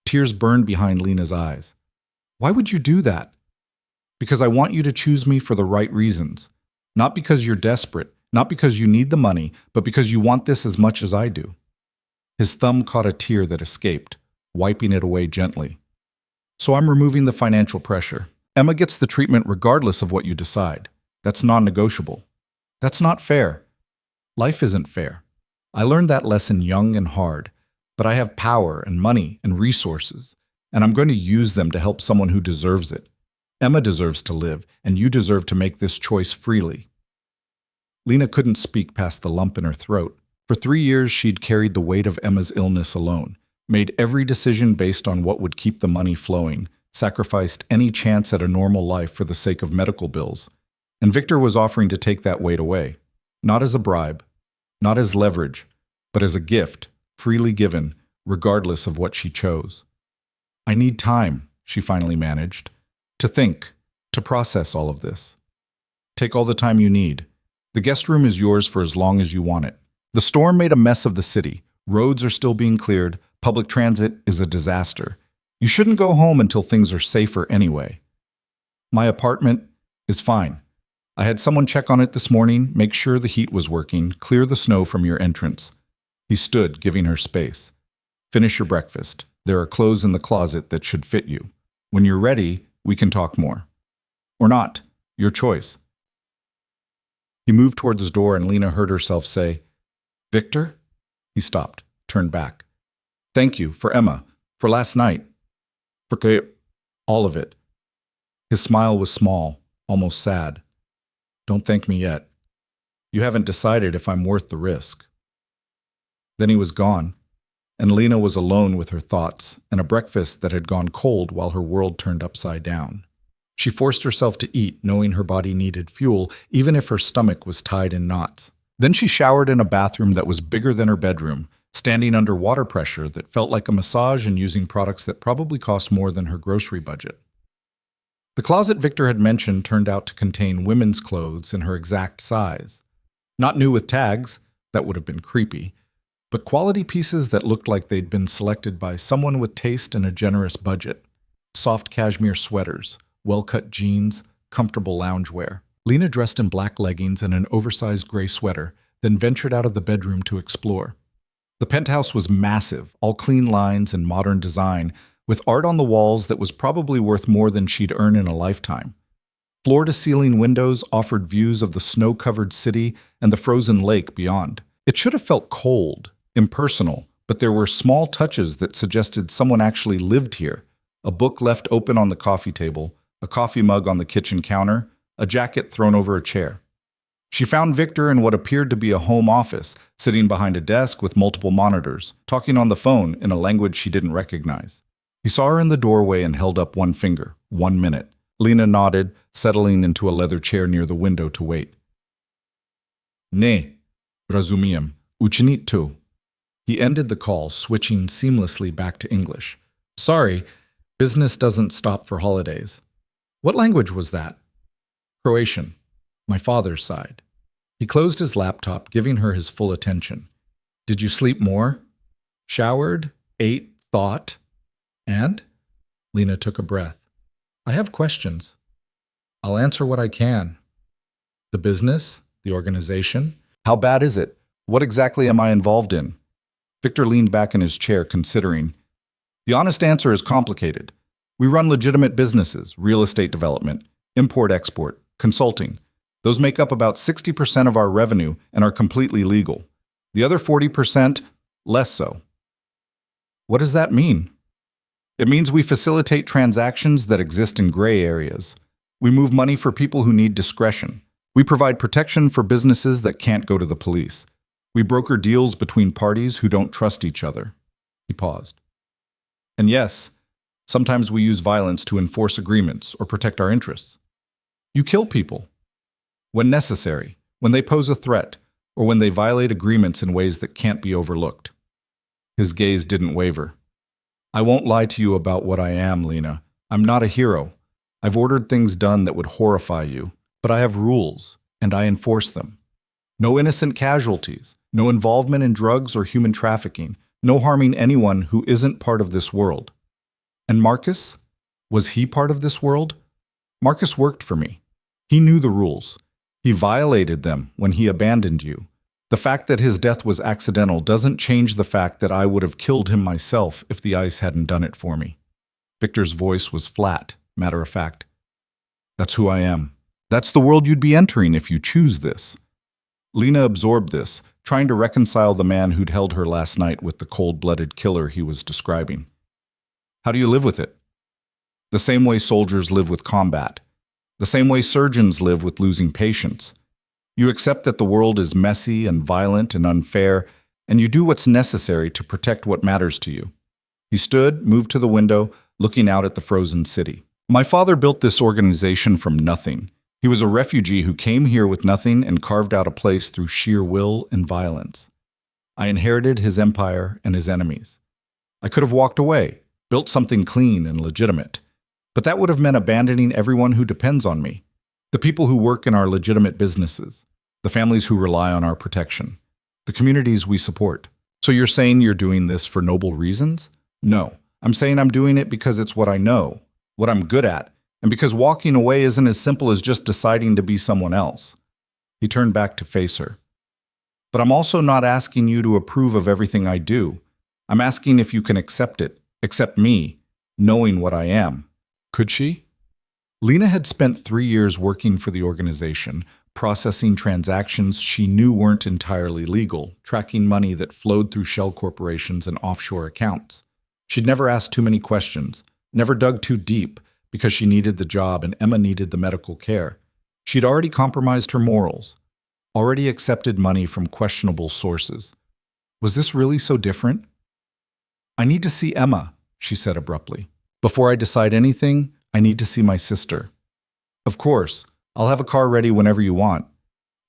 Tears burned behind Lena's eyes. "Why would you do that?" "Because I want you to choose me for the right reasons. Not because you're desperate, not because you need the money, but because you want this as much as I do." His thumb caught a tear that escaped, wiping it away gently. "So I'm removing the financial pressure. Emma gets the treatment regardless of what you decide. That's non-negotiable. That's not fair. Life isn't fair. I learned that lesson young and hard, but I have power and money and resources, and I'm going to use them to help someone who deserves it. Emma deserves to live, and you deserve to make this choice freely." Lena couldn't speak past the lump in her throat. For 3 years, she'd carried the weight of Emma's illness alone, made every decision based on what would keep the money flowing, sacrificed any chance at a normal life for the sake of medical bills. And Victor was offering to take that weight away, not as a bribe, not as leverage, but as a gift, freely given, regardless of what she chose. "I need time," she finally managed, "to think, to process all of this. Take all the time you need. The guest room is yours for as long as you want it. The storm made a mess of the city. Roads are still being cleared. Public transit is a disaster. You shouldn't go home until things are safer anyway. My apartment is fine. I had someone check on it this morning, make sure the heat was working, clear the snow from your entrance." He stood, giving her space. "Finish your breakfast. There are clothes in the closet that should fit you. When you're ready, we can talk more. Or not. Your choice." He moved toward the door and Lena heard herself say, "Victor?" He stopped, turned back. "Thank you, for Emma, for last night, for all of it." His smile was small, almost sad. "Don't thank me yet. You haven't decided if I'm worth the risk." Then he was gone, and Lena was alone with her thoughts and a breakfast that had gone cold while her world turned upside down. She forced herself to eat, knowing her body needed fuel, even if her stomach was tied in knots. Then she showered in a bathroom that was bigger than her bedroom, standing under water pressure that felt like a massage and using products that probably cost more than her grocery budget. The closet Victor had mentioned turned out to contain women's clothes in her exact size. Not new with tags, that would have been creepy, but quality pieces that looked like they'd been selected by someone with taste and a generous budget. Soft cashmere sweaters, well-cut jeans, comfortable loungewear. Lena dressed in black leggings and an oversized gray sweater, then ventured out of the bedroom to explore. The penthouse was massive, all clean lines and modern design, with art on the walls that was probably worth more than she'd earn in a lifetime. Floor-to-ceiling windows offered views of the snow-covered city and the frozen lake beyond. It should have felt cold, impersonal, but there were small touches that suggested someone actually lived here. A book left open on the coffee table, a coffee mug on the kitchen counter, a jacket thrown over a chair. She found Victor in what appeared to be a home office, sitting behind a desk with multiple monitors, talking on the phone in a language she didn't recognize. He saw her in the doorway and held up one finger. 1 minute. Lena nodded, settling into a leather chair near the window to wait. Ne, rozumiem, učinit tu. He ended the call, switching seamlessly back to English. Sorry, business doesn't stop for holidays. What language was that? Croatian, my father's side. He closed his laptop, giving her his full attention. Did you sleep more? Showered? Ate? Thought? And? Lena took a breath. I have questions. I'll answer what I can. The business? The organization? How bad is it? What exactly am I involved in? Victor leaned back in his chair, considering. The honest answer is complicated. We run legitimate businesses, real estate development, import-export, consulting. Those make up about 60% of our revenue and are completely legal. The other 40%, less so. What does that mean? It means we facilitate transactions that exist in gray areas. We move money for people who need discretion. We provide protection for businesses that can't go to the police. We broker deals between parties who don't trust each other. He paused. And yes, sometimes we use violence to enforce agreements or protect our interests. You kill people. When necessary, when they pose a threat, or when they violate agreements in ways that can't be overlooked. His gaze didn't waver. I won't lie to you about what I am, Lena. I'm not a hero. I've ordered things done that would horrify you, but I have rules, and I enforce them. No innocent casualties, no involvement in drugs or human trafficking, no harming anyone who isn't part of this world. And Marcus? Was he part of this world? Marcus worked for me. He knew the rules. He violated them when he abandoned you. The fact that his death was accidental doesn't change the fact that I would have killed him myself if the ice hadn't done it for me. Victor's voice was flat, matter of fact. That's who I am. That's the world you'd be entering if you choose this. Lena absorbed this, trying to reconcile the man who'd held her last night with the cold-blooded killer he was describing. How do you live with it? The same way soldiers live with combat. The same way surgeons live with losing patients. You accept that the world is messy and violent and unfair, and you do what's necessary to protect what matters to you. He stood, moved to the window, looking out at the frozen city. My father built this organization from nothing. He was a refugee who came here with nothing and carved out a place through sheer will and violence. I inherited his empire and his enemies. I could have walked away, built something clean and legitimate. But that would have meant abandoning everyone who depends on me. The people who work in our legitimate businesses, the families who rely on our protection, the communities we support. So you're saying you're doing this for noble reasons? No, I'm saying I'm doing it because it's what I know, what I'm good at, and because walking away isn't as simple as just deciding to be someone else. He turned back to face her. But I'm also not asking you to approve of everything I do. I'm asking if you can accept it, accept me, knowing what I am. Could she? Lena had spent 3 years working for the organization, processing transactions she knew weren't entirely legal, tracking money that flowed through shell corporations and offshore accounts. She'd never asked too many questions, never dug too deep, because she needed the job and Emma needed the medical care. She'd already compromised her morals, already accepted money from questionable sources. Was this really so different? I need to see Emma, she said abruptly. Before I decide anything, I need to see my sister. Of course, I'll have a car ready whenever you want.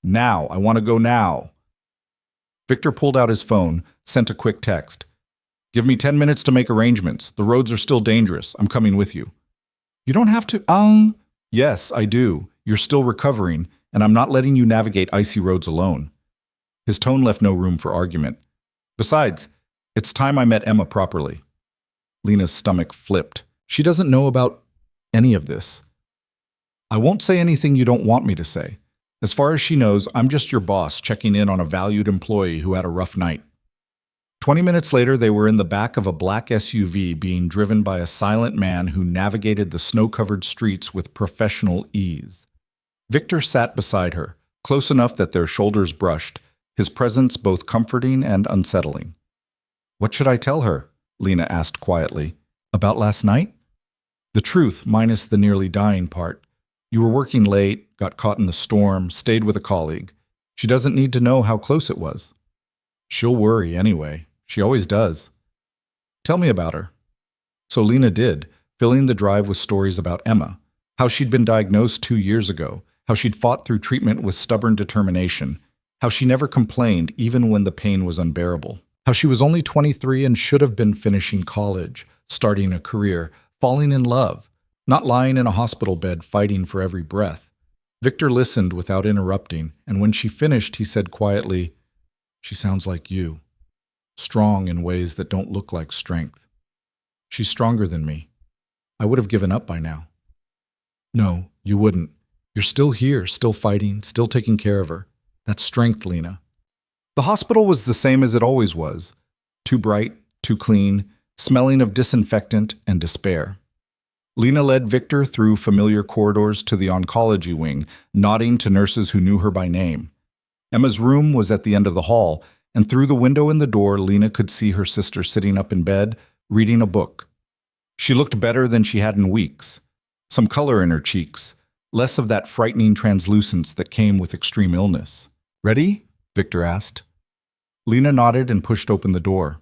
Now, I want to go now. Victor pulled out his phone, sent a quick text. Give me 10 minutes to make arrangements. The roads are still dangerous. I'm coming with you. You don't have to, Yes, I do. You're still recovering, and I'm not letting you navigate icy roads alone. His tone left no room for argument. Besides, it's time I met Emma properly. Lena's stomach flipped. She doesn't know about any of this. I won't say anything you don't want me to say. As far as she knows, I'm just your boss checking in on a valued employee who had a rough night. 20 minutes later, they were in the back of a black SUV being driven by a silent man who navigated the snow-covered streets with professional ease. Victor sat beside her, close enough that their shoulders brushed, his presence both comforting and unsettling. "What should I tell her?" Lena asked quietly. "About last night?" "The truth, minus the nearly dying part. You were working late, got caught in the storm, stayed with a colleague. She doesn't need to know how close it was." "She'll worry anyway. She always does." "Tell me about her." So Lena did, filling the drive with stories about Emma, how she'd been diagnosed 2 years ago, how she'd fought through treatment with stubborn determination, how she never complained even when the pain was unbearable, how she was only 23 and should have been finishing college, starting a career, falling in love, not lying in a hospital bed fighting for every breath. Victor listened without interrupting, and when she finished, he said quietly, "She sounds like you. Strong in ways that don't look like strength. She's stronger than me. I would have given up by now." "No, you wouldn't. You're still here, still fighting, still taking care of her. That's strength, Lena." The hospital was the same as it always was. Too bright, too clean, smelling of disinfectant and despair. Lena led Victor through familiar corridors to the oncology wing, nodding to nurses who knew her by name. Emma's room was at the end of the hall, and through the window in the door, Lena could see her sister sitting up in bed, reading a book. She looked better than she had in weeks. Some color in her cheeks, less of that frightening translucence that came with extreme illness. "Ready?" Victor asked. Lena nodded and pushed open the door.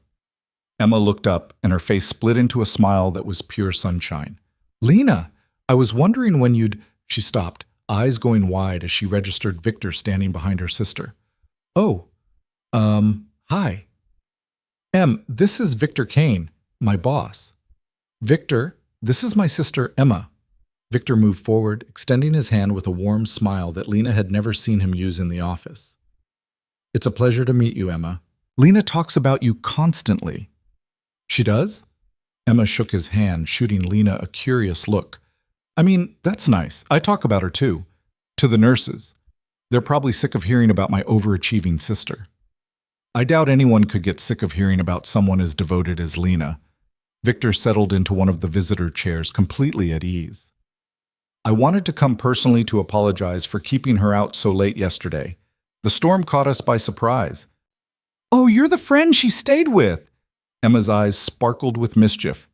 Emma looked up, and her face split into a smile that was pure sunshine. "Lena, I was wondering when you'd—" She stopped, eyes going wide as she registered Victor standing behind her sister. "Oh, hi. This is Victor Kane, my boss. Victor, this is my sister, Emma." Victor moved forward, extending his hand with a warm smile that Lena had never seen him use in the office. "It's a pleasure to meet you, Emma. Lena talks about you constantly." "She does?" Emma shook his hand, shooting Lena a curious look. "I mean, that's nice. I talk about her too. To the nurses. They're probably sick of hearing about my overachieving sister." "I doubt anyone could get sick of hearing about someone as devoted as Lena." Victor settled into one of the visitor chairs, completely at ease. "I wanted to come personally to apologize for keeping her out so late yesterday. The storm caught us by surprise." "Oh, you're the friend she stayed with!" Emma's eyes sparkled with mischief.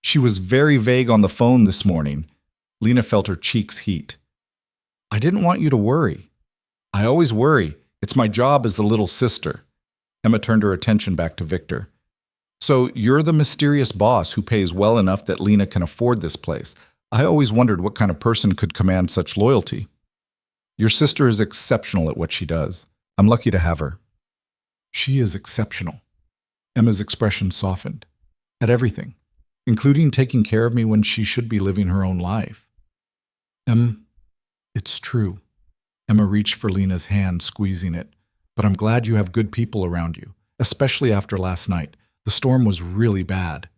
"She was very vague on the phone this morning." Lena felt her cheeks heat. "I didn't want you to worry." "I always worry. It's my job as the little sister." Emma turned her attention back to Victor. "So you're the mysterious boss who pays well enough that Lena can afford this place. I always wondered what kind of person could command such loyalty." "Your sister is exceptional at what she does. I'm lucky to have her." "She is exceptional." Emma's expression softened. "At everything, including taking care of me when she should be living her own life." It's true." Emma reached for Lena's hand, squeezing it. "But I'm glad you have good people around you, especially after last night. The storm was really bad."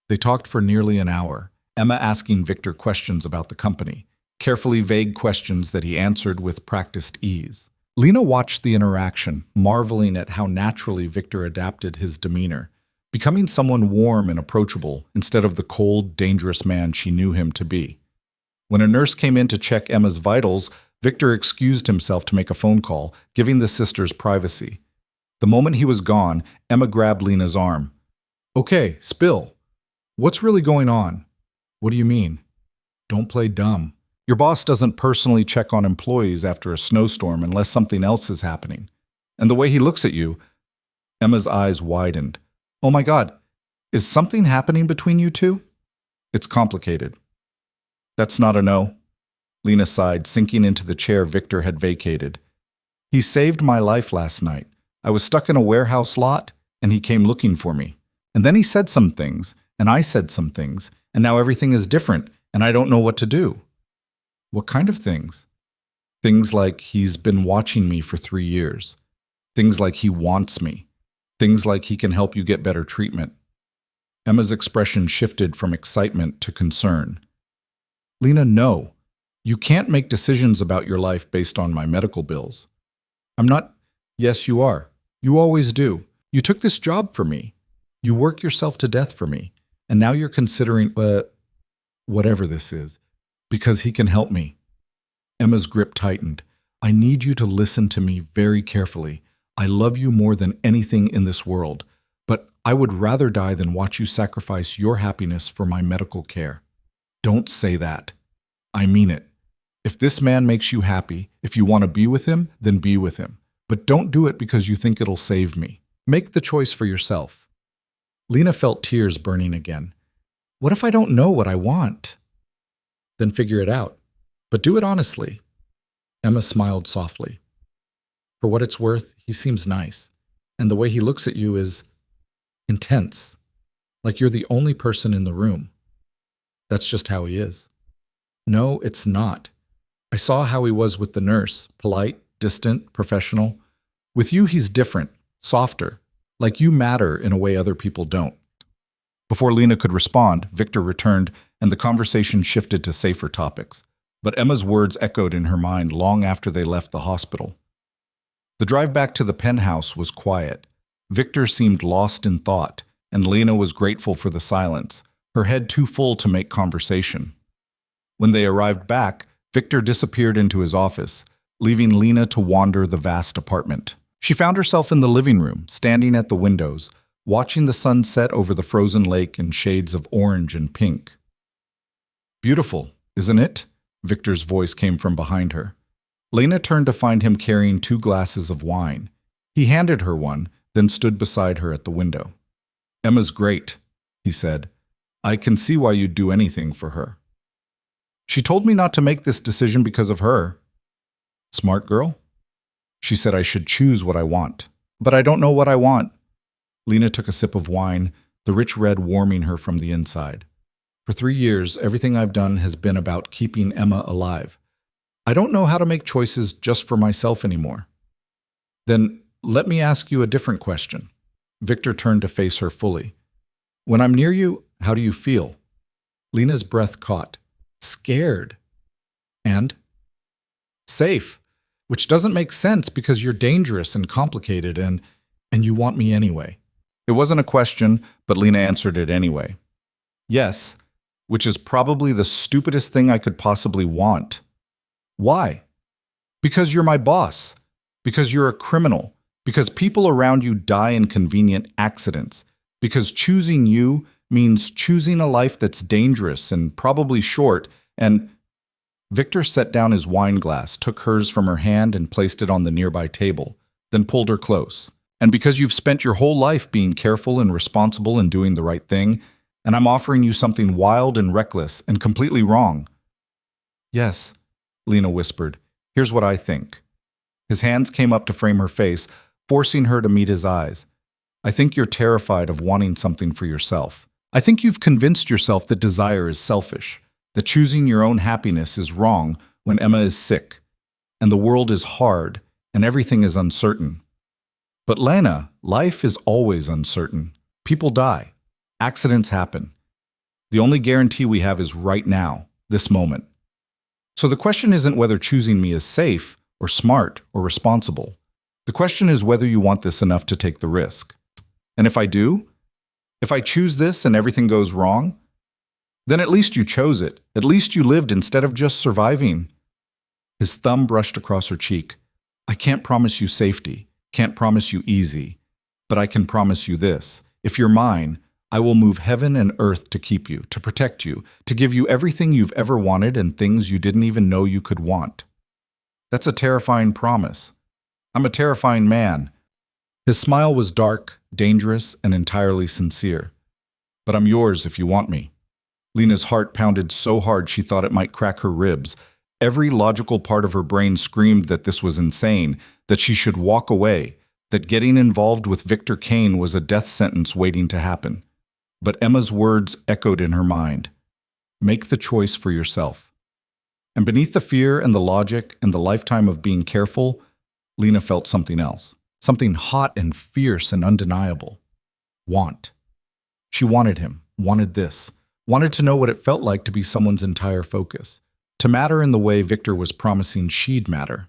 They talked for nearly an hour, Emma asking Victor questions about the company, carefully vague questions that he answered with practiced ease. Lena watched the interaction, marveling at how naturally Victor adapted his demeanor, becoming someone warm and approachable instead of the cold, dangerous man she knew him to be. When a nurse came in to check Emma's vitals, Victor excused himself to make a phone call, giving the sisters privacy. The moment he was gone, Emma grabbed Lena's arm. "Okay, spill. What's really going on?" "What do you mean?" "Don't play dumb. Your boss doesn't personally check on employees after a snowstorm unless something else is happening. And the way he looks at you..." Emma's eyes widened. "Oh my God, is something happening between you two?" "It's complicated." "That's not a no." Lena sighed, sinking into the chair Victor had vacated. "He saved my life last night. I was stuck in a warehouse lot, and he came looking for me. And then he said some things, and I said some things, and now everything is different, and I don't know what to do." "What kind of things?" "Things like he's been watching me for 3 years. Things like he wants me. Things like he can help you get better treatment. Emma's expression shifted from excitement to concern. Lena, no. You can't make decisions about your life based on my medical bills. I'm not. Yes, you are. You always do. You took this job for me. You work yourself to death for me. And now you're considering, whatever this is, because he can help me. Emma's grip tightened. I need you to listen to me very carefully. I love you more than anything in this world, but I would rather die than watch you sacrifice your happiness for my medical care. Don't say that. I mean it. If this man makes you happy, if you want to be with him, then be with him. But don't do it because you think it'll save me. Make the choice for yourself. Lena felt tears burning again. What if I don't know what I want? Then figure it out. But do it honestly. Emma smiled softly. For what it's worth, he seems nice. And the way he looks at you is intense. Like you're the only person in the room. That's just how he is. No, it's not. I saw how he was with the nurse. Polite, distant, professional. With you, he's different, softer. Like you matter in a way other people don't. Before Lena could respond, Victor returned, and the conversation shifted to safer topics. But Emma's words echoed in her mind long after they left the hospital. The drive back to the penthouse was quiet. Victor seemed lost in thought, and Lena was grateful for the silence, her head too full to make conversation. When they arrived back, Victor disappeared into his office, leaving Lena to wander the vast apartment. She found herself in the living room, standing at the windows, watching the sun set over the frozen lake in shades of orange and pink. Beautiful, isn't it? Victor's voice came from behind her. Lena turned to find him carrying 2 glasses of wine. He handed her one, then stood beside her at the window. Emma's great, he said. I can see why you'd do anything for her. She told me not to make this decision because of her. Smart girl? She said I should choose what I want. But I don't know what I want. Lena took a sip of wine, the rich red warming her from the inside. For 3 years, everything I've done has been about keeping Emma alive. I don't know how to make choices just for myself anymore. Then let me ask you a different question. Victor turned to face her fully. When I'm near you, how do you feel? Lena's breath caught. Scared. And? Safe. Which doesn't make sense because you're dangerous and complicated and you want me anyway. It wasn't a question, but Lena answered it anyway. Yes, which is probably the stupidest thing I could possibly want. Why? Because you're my boss. Because you're a criminal. Because people around you die in convenient accidents. Because choosing you means choosing a life that's dangerous and probably short, and Victor set down his wine glass, took hers from her hand and placed it on the nearby table, then pulled her close. And because you've spent your whole life being careful and responsible and doing the right thing, and I'm offering you something wild and reckless and completely wrong. Yes, Lena whispered. Here's what I think. His hands came up to frame her face, forcing her to meet his eyes. I think you're terrified of wanting something for yourself. I think you've convinced yourself that desire is selfish, that choosing your own happiness is wrong when Emma is sick, and the world is hard, and everything is uncertain. But Lena, life is always uncertain. People die. Accidents happen. The only guarantee we have is right now, this moment. So the question isn't whether choosing me is safe, or smart, or responsible. The question is whether you want this enough to take the risk. And if I do, if I choose this and everything goes wrong, then at least you chose it. At least you lived instead of just surviving. His thumb brushed across her cheek. I can't promise you safety, can't promise you easy, but I can promise you this. If you're mine, I will move heaven and earth to keep you, to protect you, to give you everything you've ever wanted and things you didn't even know you could want. That's a terrifying promise. I'm a terrifying man. His smile was dark, dangerous, and entirely sincere. But I'm yours if you want me. Lena's heart pounded so hard she thought it might crack her ribs. Every logical part of her brain screamed that this was insane, that she should walk away, that getting involved with Victor Kane was a death sentence waiting to happen. But Emma's words echoed in her mind. Make the choice for yourself. And beneath the fear and the logic and the lifetime of being careful, Lena felt something else. something hot and fierce and undeniable. Want. She wanted him, wanted this, wanted to know what it felt like to be someone's entire focus, to matter in the way Victor was promising she'd matter.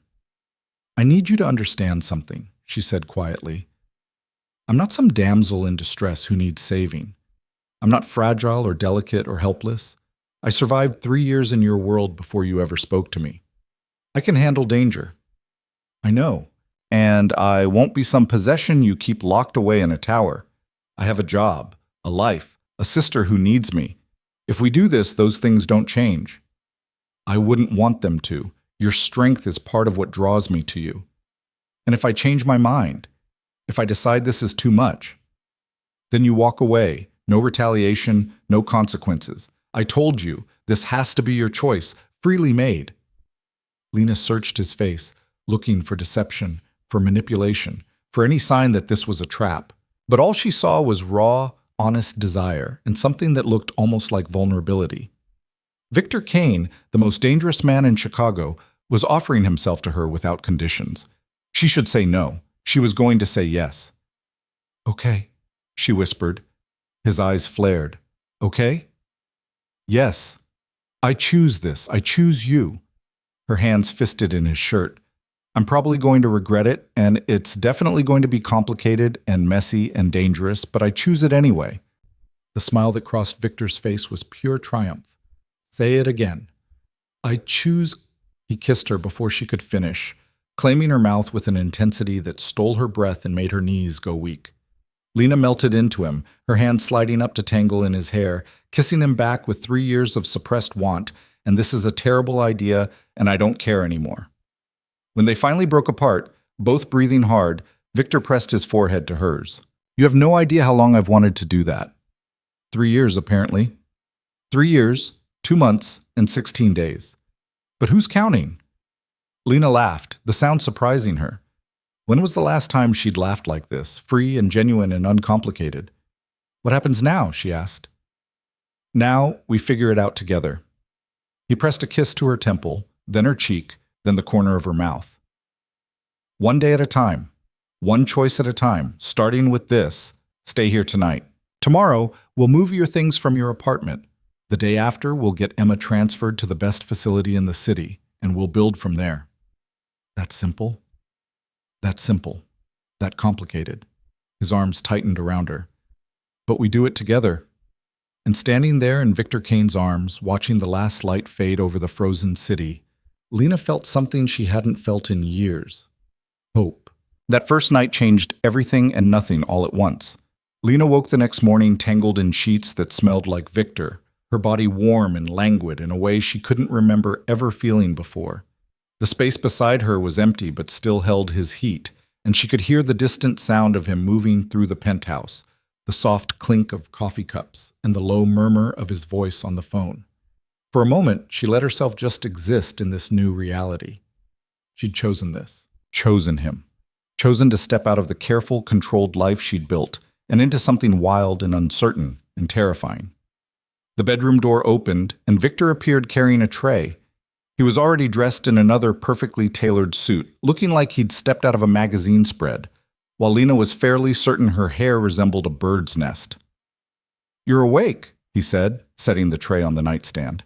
I need you to understand something, she said quietly. I'm not some damsel in distress who needs saving. I'm not fragile or delicate or helpless. I survived 3 years in your world before you ever spoke to me. I can handle danger. I know. And I won't be some possession you keep locked away in a tower. I have a job, a life, a sister who needs me. If we do this, those things don't change. I wouldn't want them to. Your strength is part of what draws me to you. And if I change my mind, if I decide this is too much, then you walk away. No retaliation, no consequences. I told you, this has to be your choice, freely made. Lena searched his face, looking for deception, for manipulation, for any sign that this was a trap. But all she saw was raw, honest desire, and something that looked almost like vulnerability. Victor Kane, the most dangerous man in Chicago, was offering himself to her without conditions. She should say no. She was going to say yes. Okay, she whispered. His eyes flared. Okay? Yes. I choose this. I choose you. Her hands fisted in his shirt. I'm probably going to regret it, and it's definitely going to be complicated and messy and dangerous, but I choose it anyway. The smile that crossed Victor's face was pure triumph. Say it again. I choose. He kissed her before she could finish, claiming her mouth with an intensity that stole her breath and made her knees go weak. Lena melted into him, her hand sliding up to tangle in his hair, kissing him back with 3 years of suppressed want, and this is a terrible idea, and I don't care anymore. When they finally broke apart, both breathing hard, Victor pressed his forehead to hers. You have no idea how long I've wanted to do that. 3 years, apparently. 3 years, 2 months, and 16 days. But who's counting? Lena laughed, the sound surprising her. When was the last time she'd laughed like this, free and genuine and uncomplicated? What happens now? She asked. Now we figure it out together. He pressed a kiss to her temple, then her cheek, then the corner of her mouth. One day at a time, one choice at a time, starting with this, stay here tonight. Tomorrow, we'll move your things from your apartment. The day after, we'll get Emma transferred to the best facility in the city, and we'll build from there. That simple? That simple. That complicated. His arms tightened around her. But we do it together. And standing there in Victor Kane's arms, watching the last light fade over the frozen city, Lena felt something she hadn't felt in years. Hope. That first night changed everything and nothing all at once. Lena woke the next morning tangled in sheets that smelled like Victor, her body warm and languid in a way she couldn't remember ever feeling before. The space beside her was empty but still held his heat, and she could hear the distant sound of him moving through the penthouse, the soft clink of coffee cups, and the low murmur of his voice on the phone. For a moment, she let herself just exist in this new reality. She'd chosen this, chosen him, chosen to step out of the careful, controlled life she'd built and into something wild and uncertain and terrifying. The bedroom door opened, and Victor appeared carrying a tray. He was already dressed in another perfectly tailored suit, looking like he'd stepped out of a magazine spread, while Lena was fairly certain her hair resembled a bird's nest. You're awake, he said, setting the tray on the nightstand.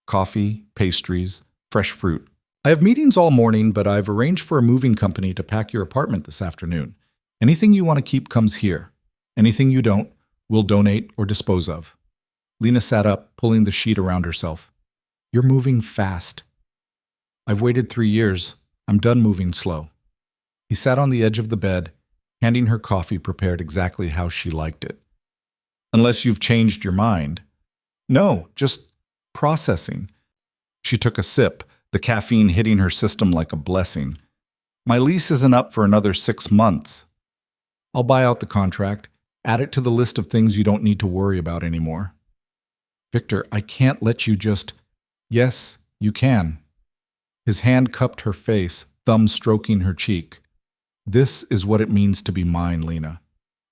Coffee, pastries, fresh fruit. I have meetings all morning, but I've arranged for a moving company to pack your apartment this afternoon. Anything you want to keep comes here. Anything you don't, we'll donate or dispose of. Lena sat up, pulling the sheet around herself. You're moving fast. I've waited 3 years. I'm done moving slow. He sat on the edge of the bed, handing her coffee prepared exactly how she liked it. Unless you've changed your mind. No, just processing. She took a sip, the caffeine hitting her system like a blessing. My lease isn't up for another 6 months. I'll buy out the contract, add it to the list of things you don't need to worry about anymore. Victor, I can't let you just... Yes, you can. His hand cupped her face, thumb stroking her cheek. This is what it means to be mine, Lena.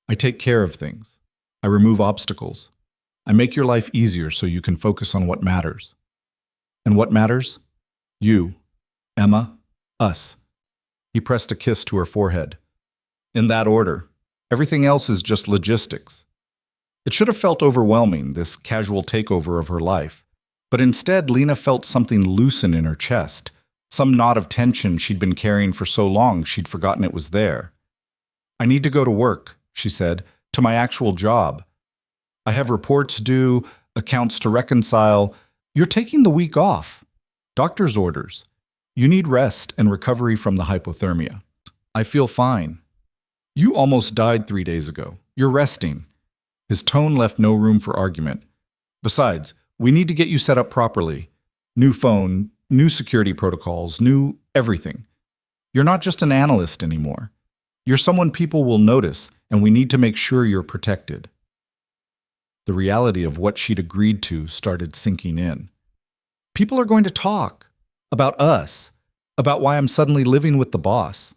I take care of things. I remove obstacles. I make your life easier so you can focus on what matters. And what matters? You, Emma, us. He pressed a kiss to her forehead. In that order. Everything else is just logistics. It should have felt overwhelming, this casual takeover of her life. But instead, Lena felt something loosen in her chest, some knot of tension she'd been carrying for so long she'd forgotten it was there. I need to go to work, she said, to my actual job. I have reports due, accounts to reconcile. You're taking the week off. Doctor's orders. You need rest and recovery from the hypothermia. I feel fine. You almost died 3 days ago. You're resting. His tone left no room for argument. Besides, we need to get you set up properly. New phone, new security protocols, new everything. You're not just an analyst anymore. You're someone people will notice, and we need to make sure you're protected. The reality of what she'd agreed to started sinking in. People are going to talk about us, about why I'm suddenly living with the boss.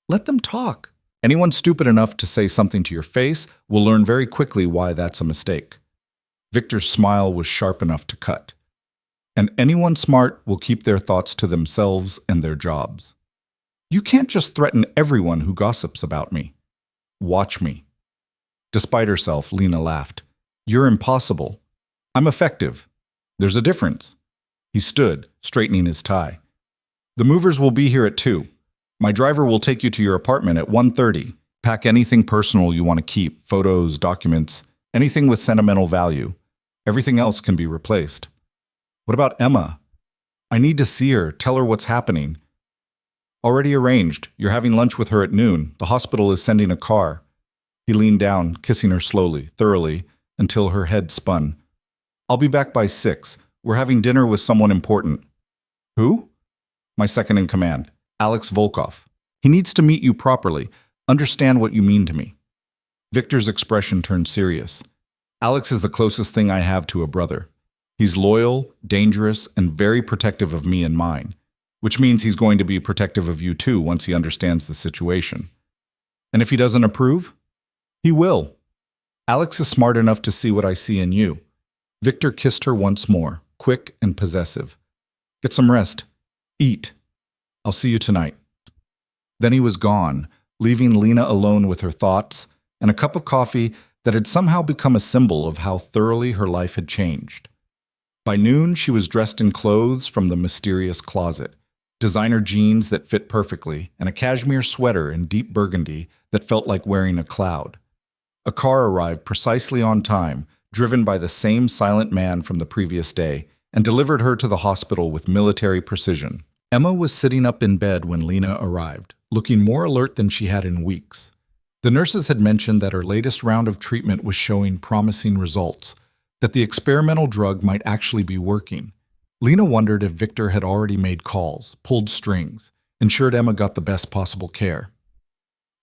Let them talk. Anyone stupid enough to say something to your face will learn very quickly why that's a mistake. Victor's smile was sharp enough to cut. And anyone smart will keep their thoughts to themselves and their jobs. You can't just threaten everyone who gossips about me. Watch me. Despite herself, Lena laughed. You're impossible. I'm effective. There's a difference. He stood, straightening his tie. The movers will be here at 2. My driver will take you to your apartment at 1:30. Pack anything personal you want to keep, photos, documents, anything with sentimental value. Everything else can be replaced. What about Emma? I need to see her, tell her what's happening. Already arranged. You're having lunch with her at noon. The hospital is sending a car. He leaned down, kissing her slowly, thoroughly, until her head spun. I'll be back by 6. We're having dinner with someone important. Who? My second in command, Alex Volkov. He needs to meet you properly, understand what you mean to me. Victor's expression turned serious. Alex is the closest thing I have to a brother. He's loyal, dangerous, and very protective of me and mine, which means he's going to be protective of you too once he understands the situation. And if he doesn't approve? He will. Alex is smart enough to see what I see in you. Victor kissed her once more, quick and possessive. Get some rest. Eat. I'll see you tonight. Then he was gone, leaving Lena alone with her thoughts and a cup of coffee that had somehow become a symbol of how thoroughly her life had changed. By noon, she was dressed in clothes from the mysterious closet, designer jeans that fit perfectly, and a cashmere sweater in deep burgundy that felt like wearing a cloud. A car arrived precisely on time, driven by the same silent man from the previous day, and delivered her to the hospital with military precision. Emma was sitting up in bed when Lena arrived, looking more alert than she had in weeks. The nurses had mentioned that her latest round of treatment was showing promising results, that the experimental drug might actually be working. Lena wondered if Victor had already made calls, pulled strings, ensured Emma got the best possible care.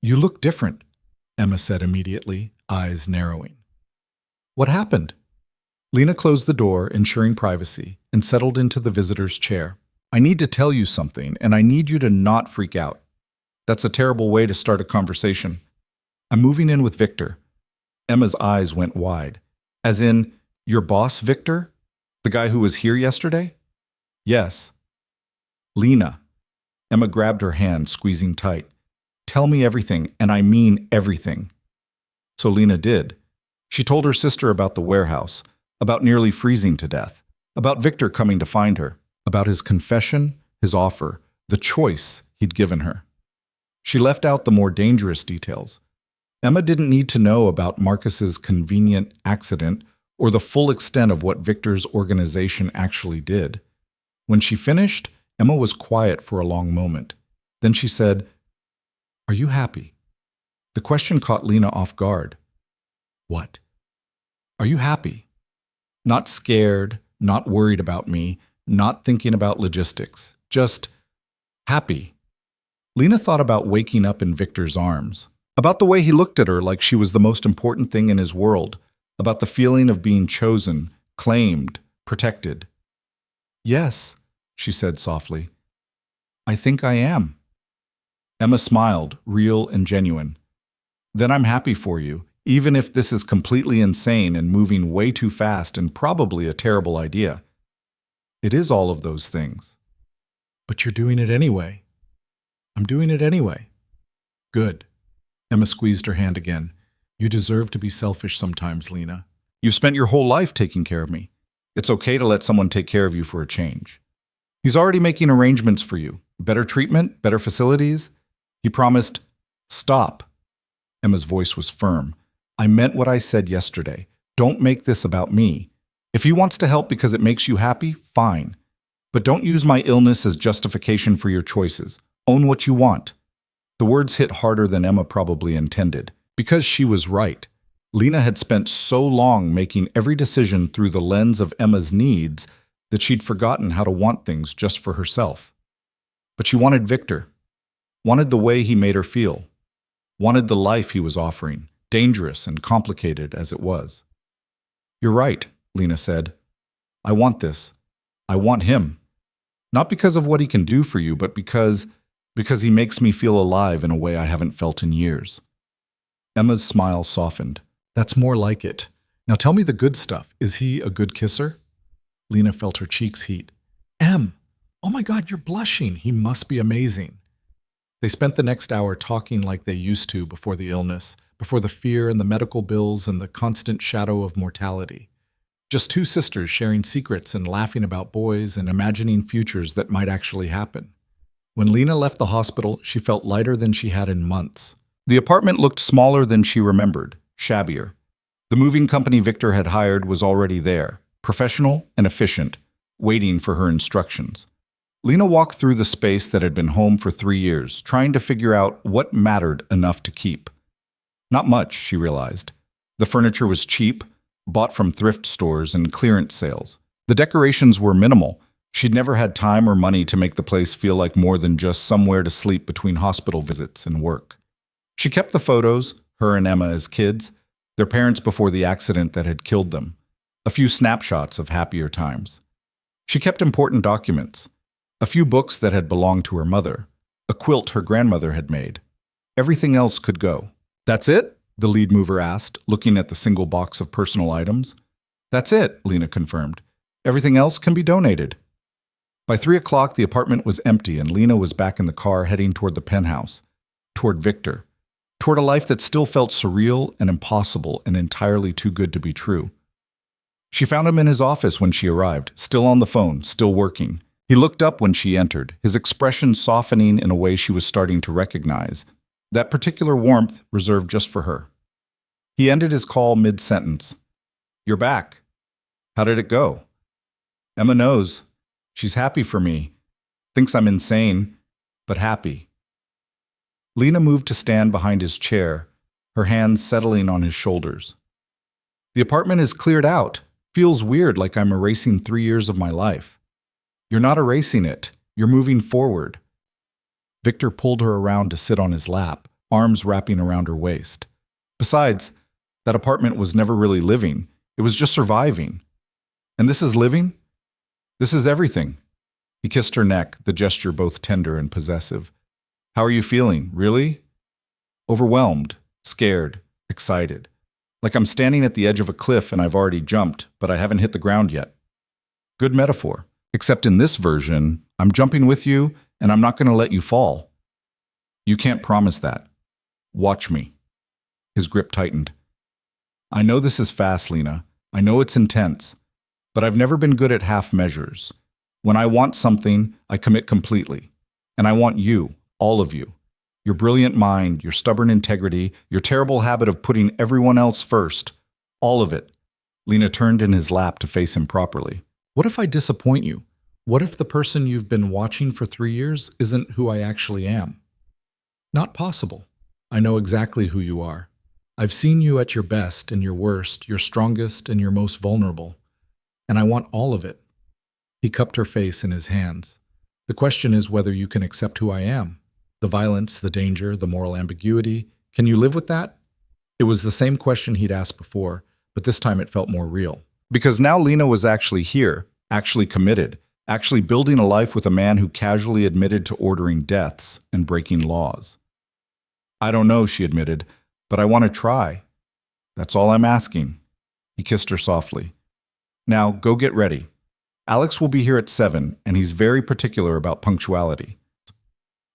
You look different, Emma said immediately, eyes narrowing. What happened? Lena closed the door, ensuring privacy, and settled into the visitor's chair. I need to tell you something, and I need you to not freak out. That's a terrible way to start a conversation. I'm moving in with Victor. Emma's eyes went wide. As in, your boss, Victor? The guy who was here yesterday? Yes. Lena. Emma grabbed her hand, squeezing tight. Tell me everything, and I mean everything. So Lena did. She told her sister about the warehouse, about nearly freezing to death, about Victor coming to find her, about his confession, his offer, the choice he'd given her. She left out the more dangerous details. Emma didn't need to know about Marcus's convenient accident or the full extent of what Victor's organization actually did. When she finished, Emma was quiet for a long moment. Then she said, Are you happy? The question caught Lena off guard. What? Are you happy? Not scared, not worried about me, not thinking about logistics, just happy. Lena thought about waking up in Victor's arms, about the way he looked at her like she was the most important thing in his world, about the feeling of being chosen, claimed, protected. Yes, she said softly. I think I am. Emma smiled, real and genuine. Then I'm happy for you, even if this is completely insane and moving way too fast and probably a terrible idea. It is all of those things. But you're doing it anyway. I'm doing it anyway. Good. Emma squeezed her hand again. You deserve to be selfish sometimes, Lena. You've spent your whole life taking care of me. It's okay to let someone take care of you for a change. He's already making arrangements for you. Better treatment, better facilities. He promised, stop. Emma's voice was firm. I meant what I said yesterday. Don't make this about me. If he wants to help because it makes you happy, fine. But don't use my illness as justification for your choices. Own what you want. The words hit harder than Emma probably intended, because she was right. Lena had spent so long making every decision through the lens of Emma's needs that she'd forgotten how to want things just for herself. But she wanted Victor, wanted the way he made her feel, wanted the life he was offering, dangerous and complicated as it was. You're right, Lena said. I want this. I want him. Not because of what he can do for you, but because he makes me feel alive in a way I haven't felt in years. Emma's smile softened. That's more like it. Now tell me the good stuff. Is he a good kisser? Lena felt her cheeks heat. Em, oh my God, you're blushing. He must be amazing. They spent the next hour talking like they used to before the illness, before the fear and the medical bills and the constant shadow of mortality. Just two sisters sharing secrets and laughing about boys and imagining futures that might actually happen. When Lena left the hospital, she felt lighter than she had in months. The apartment looked smaller than she remembered, shabbier. The moving company Victor had hired was already there, professional and efficient, waiting for her instructions. Lena walked through the space that had been home for 3 years, trying to figure out what mattered enough to keep. Not much, she realized. The furniture was cheap, bought from thrift stores and clearance sales. The decorations were minimal. She'd never had time or money to make the place feel like more than just somewhere to sleep between hospital visits and work. She kept the photos, her and Emma as kids, their parents before the accident that had killed them, a few snapshots of happier times. She kept important documents, a few books that had belonged to her mother, a quilt her grandmother had made. Everything else could go. That's it? The lead mover asked, looking at the single box of personal items. That's it, Lena confirmed. Everything else can be donated. By 3 o'clock, the apartment was empty and Lena was back in the car heading toward the penthouse, toward Victor, toward a life that still felt surreal and impossible and entirely too good to be true. She found him in his office when she arrived, still on the phone, still working. He looked up when she entered, his expression softening in a way she was starting to recognize, that particular warmth reserved just for her. He ended his call mid-sentence. You're back. How did it go? Emma knows. She's happy for me. Thinks I'm insane, but happy. Lena moved to stand behind his chair, her hands settling on his shoulders. The apartment is cleared out. Feels weird, like I'm erasing 3 years of my life. You're not erasing it. You're moving forward. Victor pulled her around to sit on his lap, arms wrapping around her waist. Besides, that apartment was never really living. It was just surviving. And this is living? This is everything. He kissed her neck, the gesture both tender and possessive. How are you feeling? Really? Overwhelmed, scared, excited. Like I'm standing at the edge of a cliff and I've already jumped, but I haven't hit the ground yet. Good metaphor. Except in this version, I'm jumping with you and I'm not going to let you fall. You can't promise that. Watch me. His grip tightened. I know this is fast, Lena. I know it's intense. But I've never been good at half measures. When I want something, I commit completely. And I want you, all of you. Your brilliant mind, your stubborn integrity, your terrible habit of putting everyone else first. All of it. Lena turned in his lap to face him properly. What if I disappoint you? What if the person you've been watching for 3 years isn't who I actually am? Not possible. I know exactly who you are. I've seen you at your best and your worst, your strongest and your most vulnerable. And I want all of it. He cupped her face in his hands. The question is whether you can accept who I am. The violence, the danger, the moral ambiguity. Can you live with that? It was the same question he'd asked before, but this time it felt more real. Because now Lena was actually here, actually committed, actually building a life with a man who casually admitted to ordering deaths and breaking laws. I don't know, she admitted, but I want to try. That's all I'm asking. He kissed her softly. Now, go get ready. Alex will be here at 7, and he's very particular about punctuality.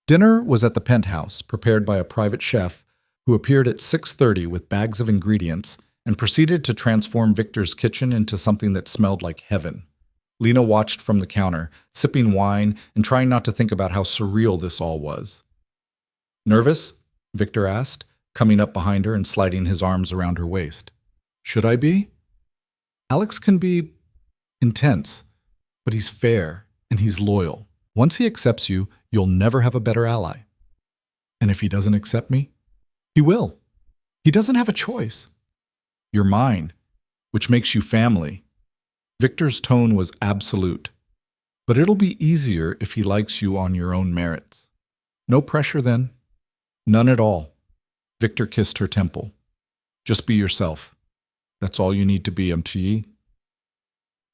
Dinner was at the penthouse, prepared by a private chef, who appeared at 6:30 with bags of ingredients and proceeded to transform Victor's kitchen into something that smelled like heaven. Lena watched from the counter, sipping wine and trying not to think about how surreal this all was. "Nervous?" Victor asked, coming up behind her and sliding his arms around her waist. "Should I be?" Alex can be intense, but he's fair and he's loyal. Once he accepts you, you'll never have a better ally. And if he doesn't accept me, he will. He doesn't have a choice. You're mine, which makes you family. Victor's tone was absolute. But it'll be easier if he likes you on your own merits. No pressure then. None at all. Victor kissed her temple. Just be yourself. That's all you need to be, MTE.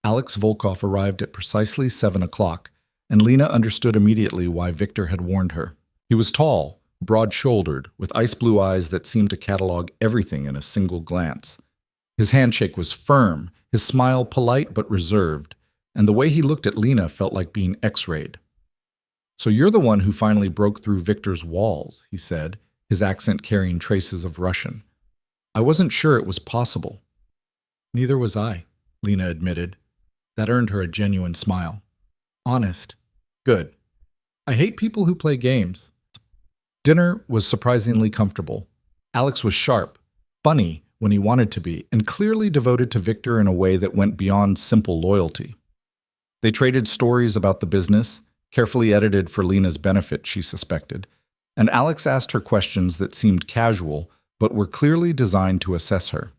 Alex Volkov arrived at precisely 7 o'clock, and Lena understood immediately why Victor had warned her. He was tall, broad-shouldered, with ice-blue eyes that seemed to catalog everything in a single glance. His handshake was firm, his smile polite but reserved, and the way he looked at Lena felt like being X-rayed. "So you're the one who finally broke through Victor's walls," he said, his accent carrying traces of Russian. "I wasn't sure it was possible." "Neither was I," Lena admitted. That earned her a genuine smile. "Honest. Good. I hate people who play games." Dinner was surprisingly comfortable. Alex was sharp, funny when he wanted to be, and clearly devoted to Victor in a way that went beyond simple loyalty. They traded stories about the business, carefully edited for Lena's benefit, she suspected, and Alex asked her questions that seemed casual but were clearly designed to assess her.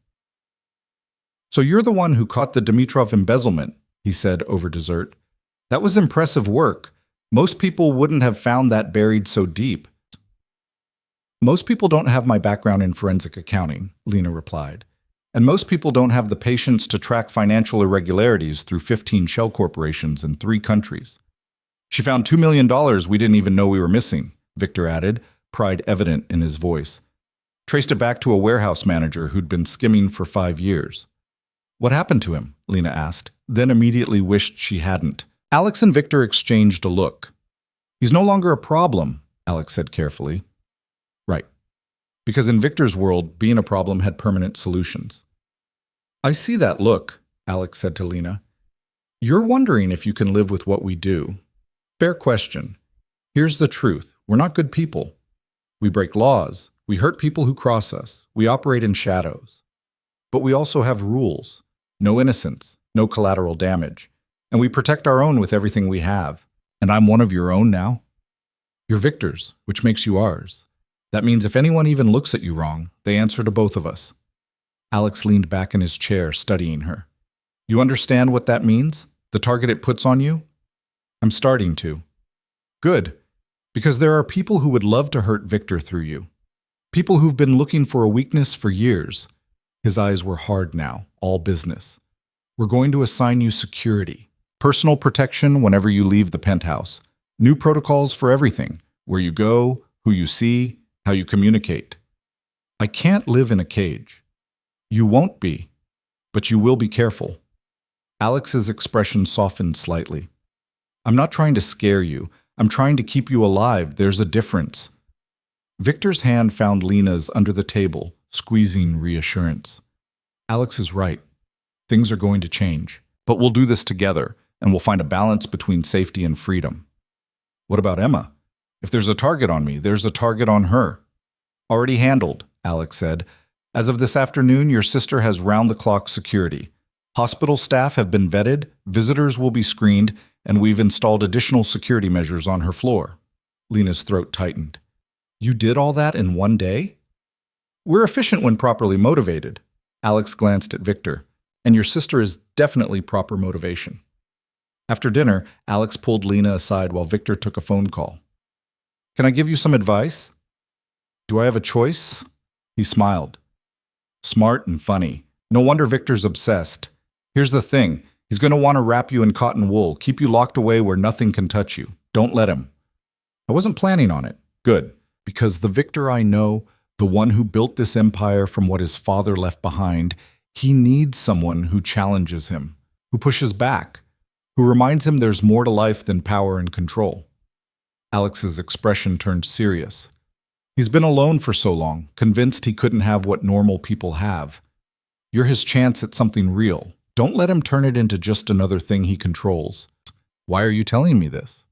"So you're the one who caught the Dimitrov embezzlement," he said over dessert. "That was impressive work. Most people wouldn't have found that buried so deep." "Most people don't have my background in forensic accounting," Lena replied. "And most people don't have the patience to track financial irregularities through 15 shell corporations in 3 countries. She found $2 million we didn't even know we were missing," Victor added, pride evident in his voice. "Traced it back to a warehouse manager who'd been skimming for 5 years. "What happened to him?" Lena asked, then immediately wished she hadn't. Alex and Victor exchanged a look. "He's no longer a problem," Alex said carefully. "Right. Because in Victor's world, being a problem had permanent solutions." "I see that look," Alex said to Lena. "You're wondering if you can live with what we do. Fair question. Here's the truth. We're not good people. We break laws. We hurt people who cross us. We operate in shadows. But we also have rules. No innocence, no collateral damage. And we protect our own with everything we have. And I'm one of your own now. You're Victor's, which makes you ours. That means if anyone even looks at you wrong, they answer to both of us." Alex leaned back in his chair, studying her. "You understand what that means? The target it puts on you?" "I'm starting to." "Good. Because there are people who would love to hurt Victor through you. People who've been looking for a weakness for years." His eyes were hard now, all business. "We're going to assign you security. Personal protection whenever you leave the penthouse. New protocols for everything. Where you go, who you see, how you communicate. I can't live in a cage. You won't be, but you will be careful." Alex's expression softened slightly. "I'm not trying to scare you. I'm trying to keep you alive. There's a difference." Victor's hand found Lena's under the table, squeezing reassurance. "Alex is right. Things are going to change. But we'll do this together, and we'll find a balance between safety and freedom." "What about Emma? If there's a target on me, there's a target on her." "Already handled," Alex said. "As of this afternoon, your sister has round-the-clock security. Hospital staff have been vetted, visitors will be screened, and we've installed additional security measures on her floor." Lena's throat tightened. "You did all that in one day?" "We're efficient when properly motivated." Alex glanced at Victor. "And your sister is definitely proper motivation." After dinner, Alex pulled Lena aside while Victor took a phone call. "Can I give you some advice?" "Do I have a choice?" He smiled. "Smart and funny. No wonder Victor's obsessed. Here's the thing. He's going to want to wrap you in cotton wool, keep you locked away where nothing can touch you. Don't let him." "I wasn't planning on it." "Good. Because the Victor I know, the one who built this empire from what his father left behind, he needs someone who challenges him, who pushes back, who reminds him there's more to life than power and control." Alex's expression turned serious. He's been alone for so long, convinced he couldn't have what normal people have. You're his chance at something real. Don't let him turn it into just another thing he controls. Why are you telling me this?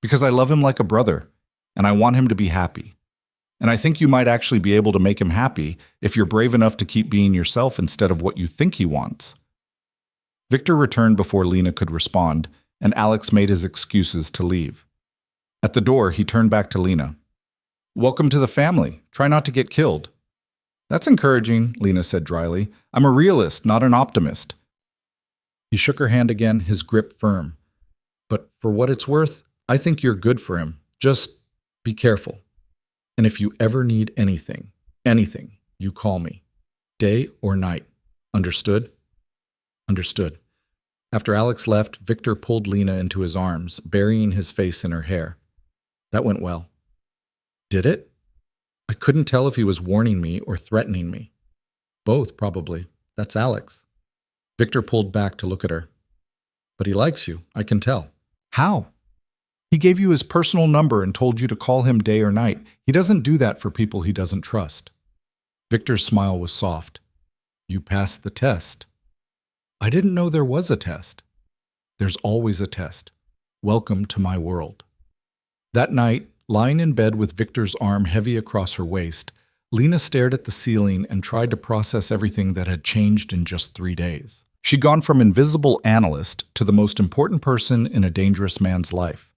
Because I love him like a brother, and I want him to be happy. And I think you might actually be able to make him happy if you're brave enough to keep being yourself instead of what you think he wants. Victor returned before Lena could respond, and Alex made his excuses to leave. At the door, he turned back to Lena. "Welcome to the family. Try not to get killed." "That's encouraging," Lena said dryly. "I'm a realist, not an optimist." He shook her hand again, his grip firm. "But for what it's worth, I think you're good for him. Just be careful. And if you ever need anything, you call me. Day or night. Understood?" "Understood." After Alex left, Victor pulled Lena into his arms, burying his face in her hair. "That went well." "Did it?" "I couldn't tell if he was warning me or threatening me." "Both, probably. That's Alex." Victor pulled back to look at her. "But he likes you, I can tell." "How?" "He gave you his personal number and told you to call him day or night. He doesn't do that for people he doesn't trust." Victor's smile was soft. "You passed the test." "I didn't know there was a test." "There's always a test. Welcome to my world." That night, lying in bed with Victor's arm heavy across her waist, Lena stared at the ceiling and tried to process everything that had changed in just 3 days. She'd gone from invisible analyst to the most important person in a dangerous man's life.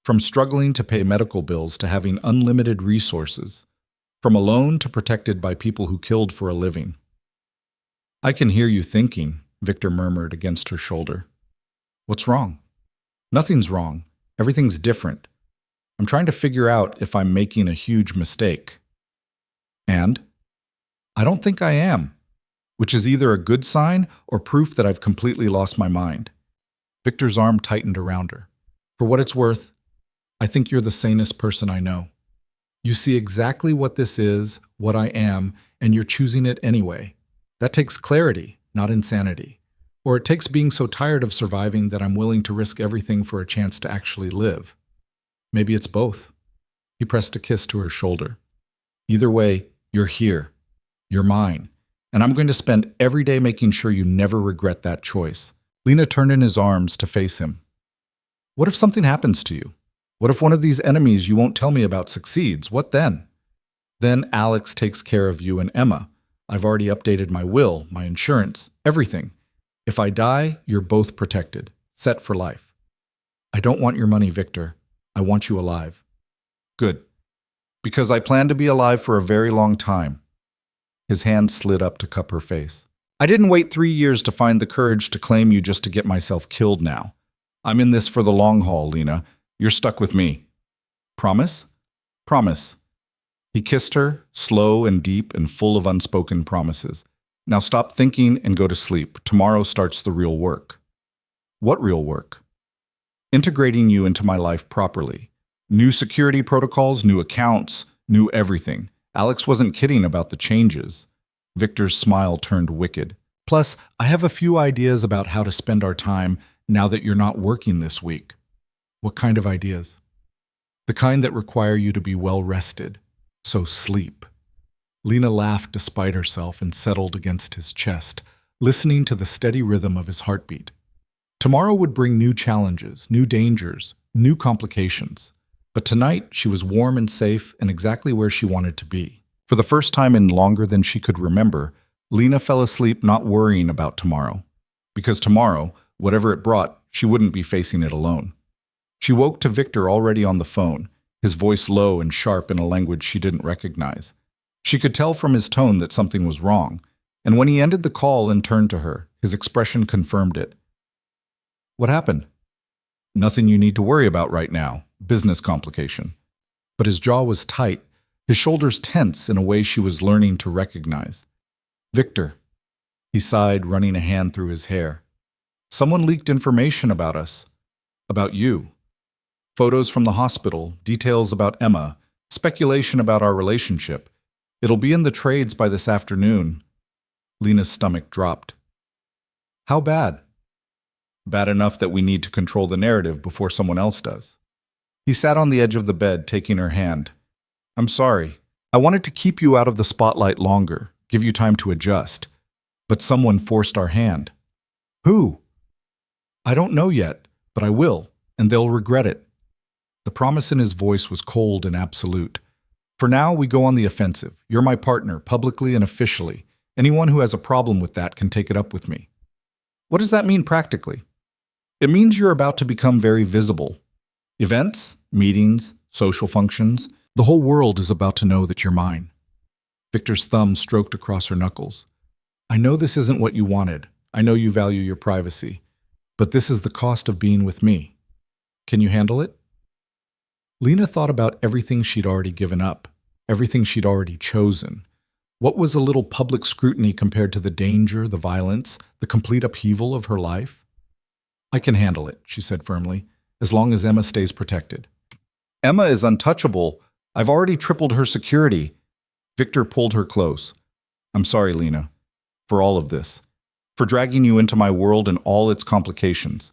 From struggling to pay medical bills to having unlimited resources. From alone to protected by people who killed for a living. "I can hear you thinking," Victor murmured against her shoulder. "What's wrong?" "Nothing's wrong. Everything's different. I'm trying to figure out if I'm making a huge mistake." "And?" "I don't think I am, which is either a good sign or proof that I've completely lost my mind." Victor's arm tightened around her. "For what it's worth, I think you're the sanest person I know. You see exactly what this is, what I am, and you're choosing it anyway. That takes clarity, not insanity. Or it takes being so tired of surviving that I'm willing to risk everything for a chance to actually live. Maybe it's both." He pressed a kiss to her shoulder. "Either way, you're here. You're mine. And I'm going to spend every day making sure you never regret that choice." Lena turned in his arms to face him. "What if something happens to you? What if one of these enemies you won't tell me about succeeds? What then?" "Then Alex takes care of you and Emma. I've already updated my will, my insurance, everything. If I die, you're both protected, set for life." "I don't want your money, Victor. I want you alive." "Good. Because I plan to be alive for a very long time." His hand slid up to cup her face. "I didn't wait 3 years to find the courage to claim you just to get myself killed now. I'm in this for the long haul, Lena. You're stuck with me. Promise?" "Promise." He kissed her, slow and deep and full of unspoken promises. "Now stop thinking and go to sleep. Tomorrow starts the real work." "What real work?" "Integrating you into my life properly. New security protocols, new accounts, new everything." Alex wasn't kidding about the changes. Victor's smile turned wicked. "Plus, I have a few ideas about how to spend our time now that you're not working this week." "What kind of ideas?" "The kind that require you to be well rested. So sleep." Lena laughed despite herself and settled against his chest, listening to the steady rhythm of his heartbeat. Tomorrow would bring new challenges, new dangers, new complications. But tonight, she was warm and safe and exactly where she wanted to be. For the first time in longer than she could remember, Lena fell asleep not worrying about tomorrow. Because tomorrow, whatever it brought, she wouldn't be facing it alone. She woke to Victor already on the phone, his voice low and sharp in a language she didn't recognize. She could tell from his tone that something was wrong, and when he ended the call and turned to her, his expression confirmed it. "What happened?" "Nothing you need to worry about right now. Business complication." But his jaw was tight, his shoulders tense in a way she was learning to recognize. "Victor," he sighed, running a hand through his hair. "Someone leaked information about us. About you. Photos from the hospital, details about Emma, speculation about our relationship. It'll be in the trades by this afternoon." Lena's stomach dropped. "How bad?" "Bad enough that we need to control the narrative before someone else does." He sat on the edge of the bed, taking her hand. "I'm sorry. I wanted to keep you out of the spotlight longer, give you time to adjust. But someone forced our hand. Who? I don't know yet, but I will, and they'll regret it. The promise in his voice was cold and absolute. For now, we go on the offensive. You're my partner, publicly and officially. Anyone who has a problem with that can take it up with me. What does that mean practically? It means you're about to become very visible. Events, meetings, social functions, the whole world is about to know that you're mine. Victor's thumb stroked across her knuckles. I know this isn't what you wanted. I know you value your privacy. But this is the cost of being with me. Can you handle it? Lena thought about everything she'd already given up, everything she'd already chosen. What was a little public scrutiny compared to the danger, the violence, the complete upheaval of her life? I can handle it, she said firmly, as long as Emma stays protected. Emma is untouchable. I've already tripled her security. Victor pulled her close. I'm sorry, Lena, for all of this, for dragging you into my world and all its complications.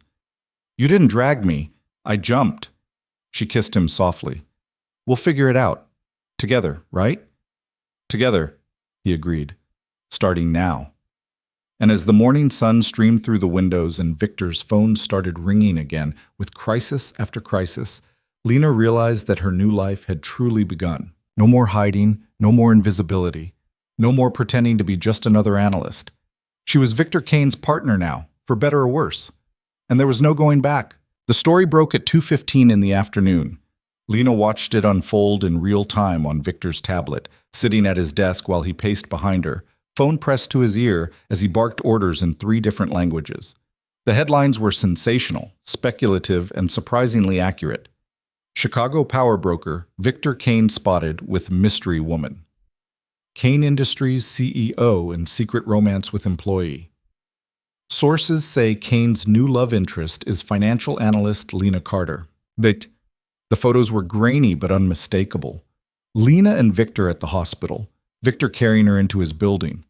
You didn't drag me. I jumped. She kissed him softly. We'll figure it out. Together, right? Together, he agreed, starting now. And as the morning sun streamed through the windows and Victor's phone started ringing again with crisis after crisis, Lena realized that her new life had truly begun. No more hiding, no more invisibility, no more pretending to be just another analyst. She was Victor Kane's partner now, for better or worse. And there was no going back. The story broke at 2:15 in the afternoon. Lena watched it unfold in real time on Victor's tablet, sitting at his desk while he paced behind her, phone pressed to his ear as he barked orders in 3 different languages. The headlines were sensational, speculative, and surprisingly accurate. Chicago power broker Victor Kane spotted with mystery woman. Kane Industries CEO in secret romance with employee. Sources say Kane's new love interest is financial analyst Lena Carter. But the photos were grainy but unmistakable. Lena and Victor at the hospital, Victor carrying her into his building.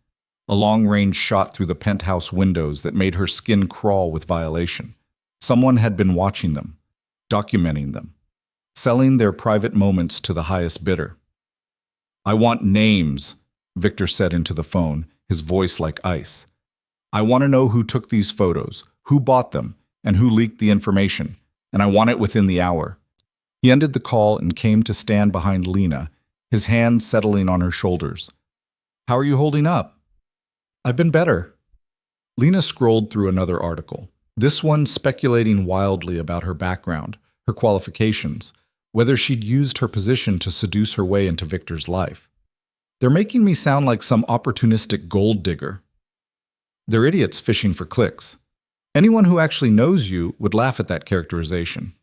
A long-range shot through the penthouse windows that made her skin crawl with violation. Someone had been watching them, documenting them, selling their private moments to the highest bidder. I want names, Victor said into the phone, his voice like ice. I want to know who took these photos, who bought them, and who leaked the information, and I want it within the hour. He ended the call and came to stand behind Lena, his hands settling on her shoulders. How are you holding up? I've been better. Lena scrolled through another article, this one speculating wildly about her background, her qualifications, whether she'd used her position to seduce her way into Victor's life. They're making me sound like some opportunistic gold digger. They're idiots fishing for clicks. Anyone who actually knows you would laugh at that characterization.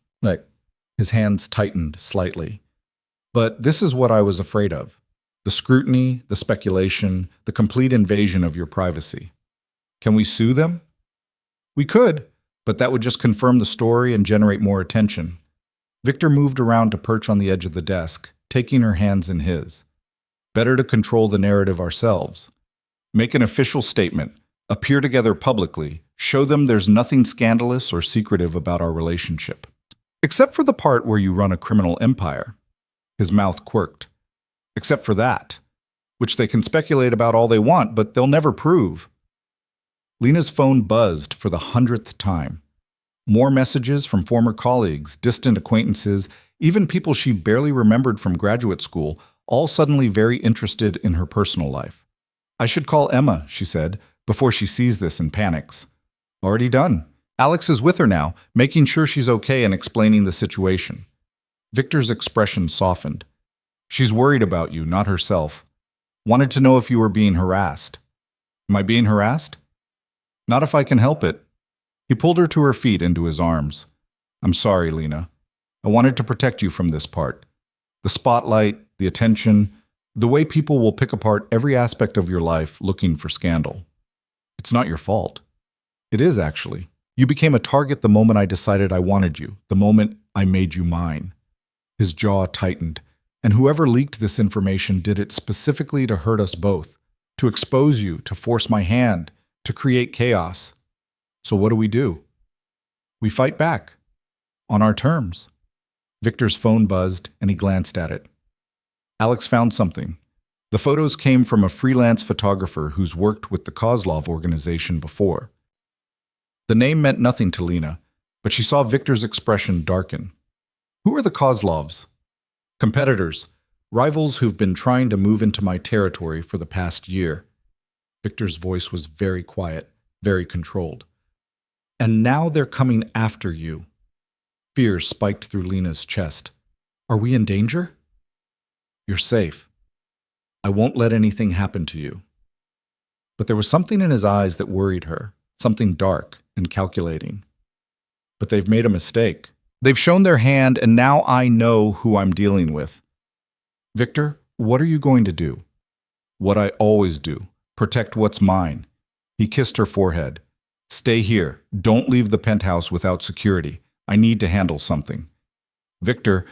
His hands tightened slightly. But this is what I was afraid of. The scrutiny, the speculation, the complete invasion of your privacy. Can we sue them? We could, but that would just confirm the story and generate more attention. Victor moved around to perch on the edge of the desk, taking her hands in his. Better to control the narrative ourselves. Make an official statement. Appear together publicly. Show them there's nothing scandalous or secretive about our relationship. Except for the part where you run a criminal empire. His mouth quirked. Except for that, which they can speculate about all they want, but they'll never prove. Lena's phone buzzed for the 100th time. More messages from former colleagues, distant acquaintances, even people she barely remembered from graduate school, all suddenly very interested in her personal life. I should call Emma, she said, before she sees this and panics. Already done. Alex is with her now, making sure she's okay and explaining the situation. Victor's expression softened. She's worried about you, not herself. Wanted to know if you were being harassed. Am I being harassed? Not if I can help it. He pulled her to her feet into his arms. I'm sorry, Lena. I wanted to protect you from this part. The spotlight, the attention, the way people will pick apart every aspect of your life looking for scandal. It's not your fault. It is, actually. You became a target the moment I decided I wanted you, the moment I made you mine. His jaw tightened, and whoever leaked this information did it specifically to hurt us both, to expose you, to force my hand, to create chaos. So what do? We fight back. On our terms. Victor's phone buzzed, and he glanced at it. Alex found something. The photos came from a freelance photographer who's worked with the Kozlov organization before. The name meant nothing to Lena, but she saw Victor's expression darken. Who are the Kozlovs? Competitors, rivals who've been trying to move into my territory for the past year. Victor's voice was very quiet, very controlled. And now they're coming after you. Fear spiked through Lena's chest. Are we in danger? You're safe. I won't let anything happen to you. But there was something in his eyes that worried her, something dark and calculating. But they've made a mistake. They've shown their hand, and now I know who I'm dealing with. Victor, what are you going to do? What I always do. Protect what's mine. He kissed her forehead. Stay here. Don't leave the penthouse without security. I need to handle something. Victor,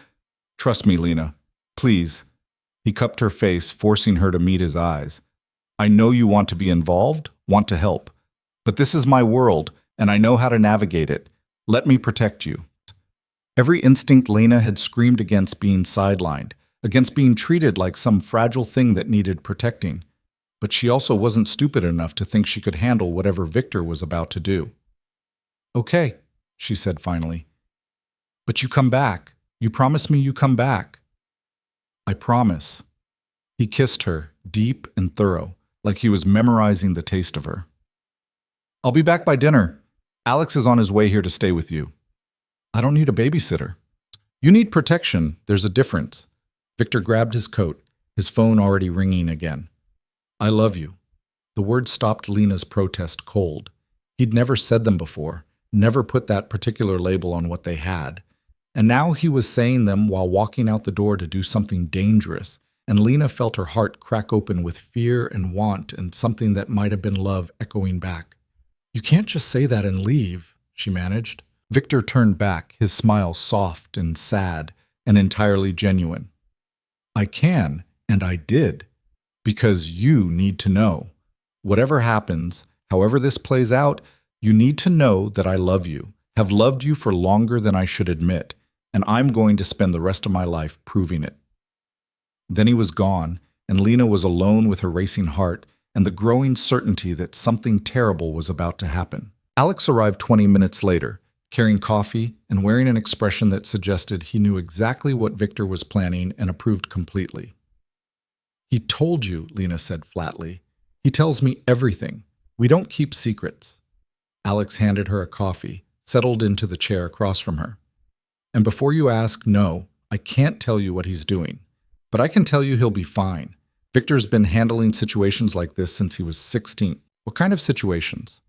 trust me, Lena. Please. He cupped her face, forcing her to meet his eyes. I know you want to be involved, want to help. But this is my world, and I know how to navigate it. Let me protect you. Every instinct Lena had screamed against being sidelined, against being treated like some fragile thing that needed protecting. But she also wasn't stupid enough to think she could handle whatever Victor was about to do. Okay, she said finally. But you come back. You promise me you come back. I promise. He kissed her, deep and thorough, like he was memorizing the taste of her. I'll be back by dinner. Alex is on his way here to stay with you. I don't need a babysitter. You need protection. There's a difference. Victor grabbed his coat, his phone already ringing again. I love you. The words stopped Lena's protest cold. He'd never said them before, never put that particular label on what they had. And now he was saying them while walking out the door to do something dangerous, and Lena felt her heart crack open with fear and want and something that might have been love echoing back. You can't just say that and leave, she managed. Victor turned back, his smile soft and sad and entirely genuine. I can, and I did, because you need to know. Whatever happens, however this plays out, you need to know that I love you, have loved you for longer than I should admit, and I'm going to spend the rest of my life proving it. Then he was gone, and Lena was alone with her racing heart and the growing certainty that something terrible was about to happen. Alex arrived 20 minutes later, carrying coffee and wearing an expression that suggested he knew exactly what Victor was planning and approved completely. He told you, Lena said flatly. He tells me everything. We don't keep secrets. Alex handed her a coffee, settled into the chair across from her. And before you ask, no, I can't tell you what he's doing. But I can tell you he'll be fine. Victor's been handling situations like this since he was 16. What kind of situations?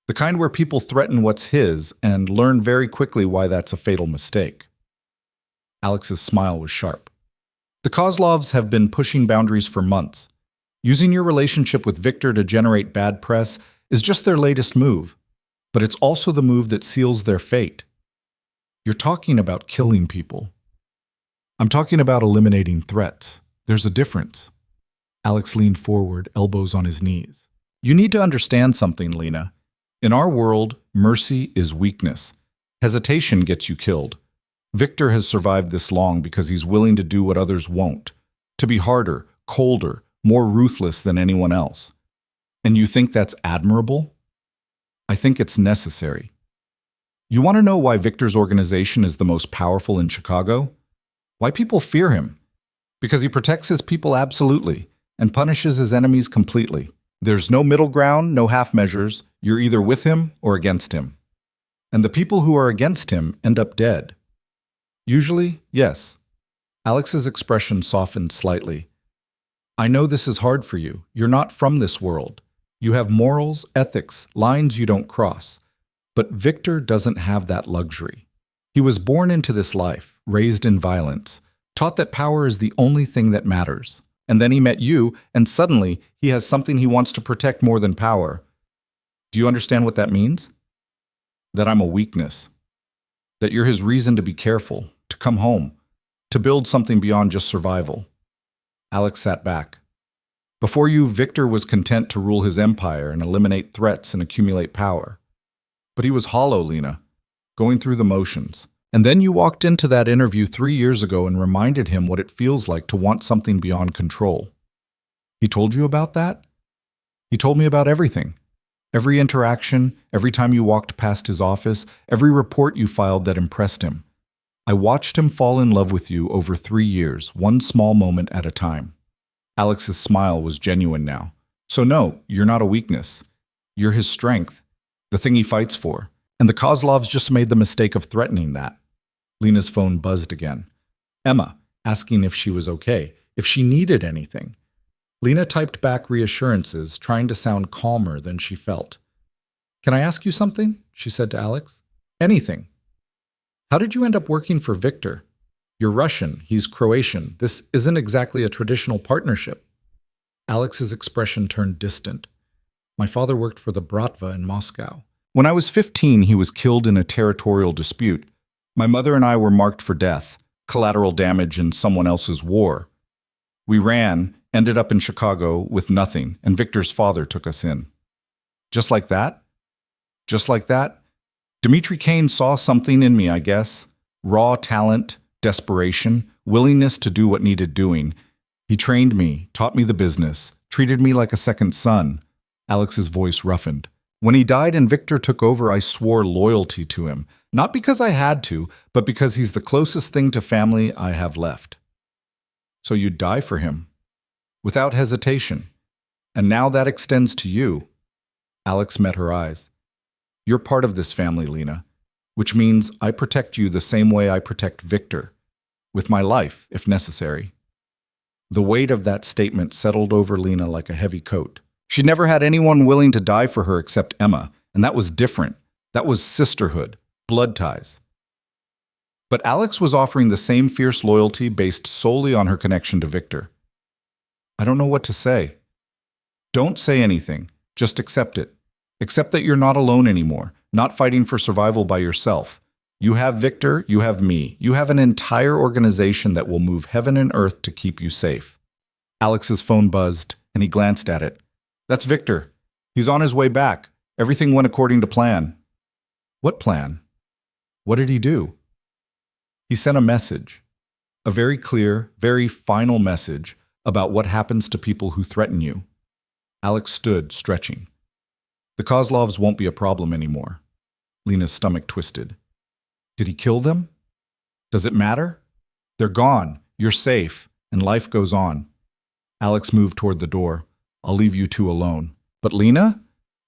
The kind where people threaten what's his and learn very quickly why that's a fatal mistake. Alex's smile was sharp. The Kozlovs have been pushing boundaries for months. Using your relationship with Victor to generate bad press is just their latest move. But it's also the move that seals their fate. You're talking about killing people. I'm talking about eliminating threats. There's a difference. Alex leaned forward, elbows on his knees. You need to understand something, Lena. In our world, mercy is weakness. Hesitation gets you killed. Victor has survived this long because he's willing to do what others won't, to be harder, colder, more ruthless than anyone else. And you think that's admirable? I think it's necessary. You want to know why Victor's organization is the most powerful in Chicago? Why people fear him? Because he protects his people absolutely and punishes his enemies completely. There's no middle ground, no half measures. You're either with him or against him. And the people who are against him end up dead. Usually, yes. Alex's expression softened slightly. I know this is hard for you. You're not from this world. You have morals, ethics, lines you don't cross. But Victor doesn't have that luxury. He was born into this life, raised in violence, taught that power is the only thing that matters. And then he met you, and suddenly he has something he wants to protect more than power. Do you understand what that means? That I'm a weakness. That you're his reason to be careful, to come home, to build something beyond just survival. Alex sat back. Before you, Victor was content to rule his empire and eliminate threats and accumulate power. But he was hollow, Lena, going through the motions, And then you walked into that interview 3 years ago and reminded him what it feels like to want something beyond control. He told you about that? He told me about everything. Every interaction, every time you walked past his office, every report you filed that impressed him. I watched him fall in love with you over 3 years, one small moment at a time. Alex's smile was genuine now. So no, you're not a weakness. You're his strength, the thing he fights for. And the Kozlovs just made the mistake of threatening that. Lena's phone buzzed again. Emma, asking if she was okay, if she needed anything. Lena typed back reassurances, trying to sound calmer than she felt. Can I ask you something? She said to Alex. Anything. How did you end up working for Victor? You're Russian, he's Croatian. This isn't exactly a traditional partnership. Alex's expression turned distant. My father worked for the Bratva in Moscow. When I was 15, he was killed in a territorial dispute. My mother and I were marked for death, collateral damage in someone else's war. We ran, ended up in Chicago with nothing, and Victor's father took us in. Just like that? Just like that? Dmitri Kane saw something in me, I guess. Raw talent, desperation, willingness to do what needed doing. He trained me, taught me the business, treated me like a second son. Alex's voice roughened. When he died and Victor took over, I swore loyalty to him. Not because I had to, but because he's the closest thing to family I have left. So you'd die for him? Without hesitation. And now that extends to you. Alex met her eyes. You're part of this family, Lena, which means I protect you the same way I protect Victor, with my life, if necessary. The weight of that statement settled over Lena like a heavy coat. She'd never had anyone willing to die for her except Emma, and that was different. That was sisterhood, blood ties. But Alex was offering the same fierce loyalty based solely on her connection to Victor. I don't know what to say. Don't say anything. Just accept it. Accept that you're not alone anymore, not fighting for survival by yourself. You have Victor, you have me. You have an entire organization that will move heaven and earth to keep you safe. Alex's phone buzzed, and he glanced at it. That's Victor. He's on his way back. Everything went according to plan. What plan? What did he do? He sent a message. A very clear, very final message about what happens to people who threaten you. Alex stood, stretching. The Kozlovs won't be a problem anymore. Lena's stomach twisted. Did he kill them? Does it matter? They're gone. You're safe, and life goes on. Alex moved toward the door. I'll leave you two alone. But Lena?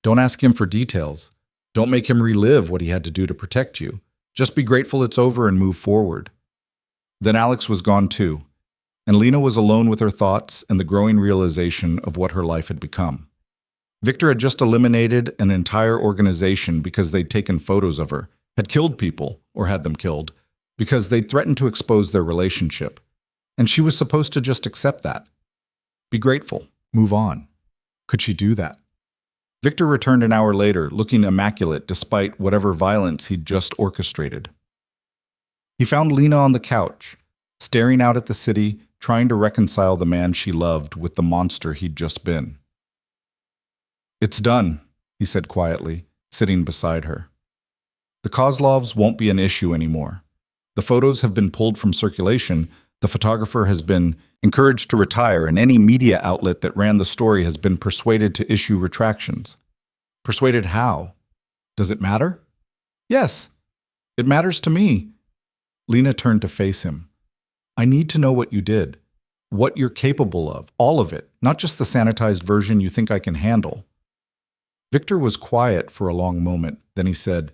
Don't ask him for details. Don't make him relive what he had to do to protect you. Just be grateful it's over and move forward. Then Alex was gone too, and Lena was alone with her thoughts and the growing realization of what her life had become. Victor had just eliminated an entire organization because they'd taken photos of her, had killed people, or had them killed, because they'd threatened to expose their relationship. And she was supposed to just accept that. Be grateful. Move on. Could she do that? Victor returned an hour later, looking immaculate despite whatever violence he'd just orchestrated. He found Lena on the couch, staring out at the city, trying to reconcile the man she loved with the monster he'd just been. It's done, he said quietly, sitting beside her. The Kozlovs won't be an issue anymore. The photos have been pulled from circulation. The photographer has been encouraged to retire, and any media outlet that ran the story has been persuaded to issue retractions. Persuaded how? Does it matter? Yes, it matters to me. Lena turned to face him. I need to know what you did, what you're capable of, all of it, not just the sanitized version you think I can handle. Victor was quiet for a long moment. Then he said,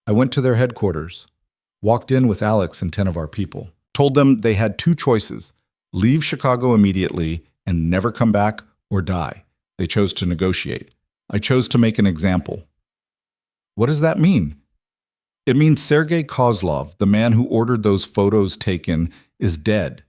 I went to their headquarters, walked in with Alex and 10 of our people, told them they had two choices, leave Chicago immediately and never come back or die. They chose to negotiate. I chose to make an example. What does that mean? It means Sergei Kozlov, the man who ordered those photos taken, is dead,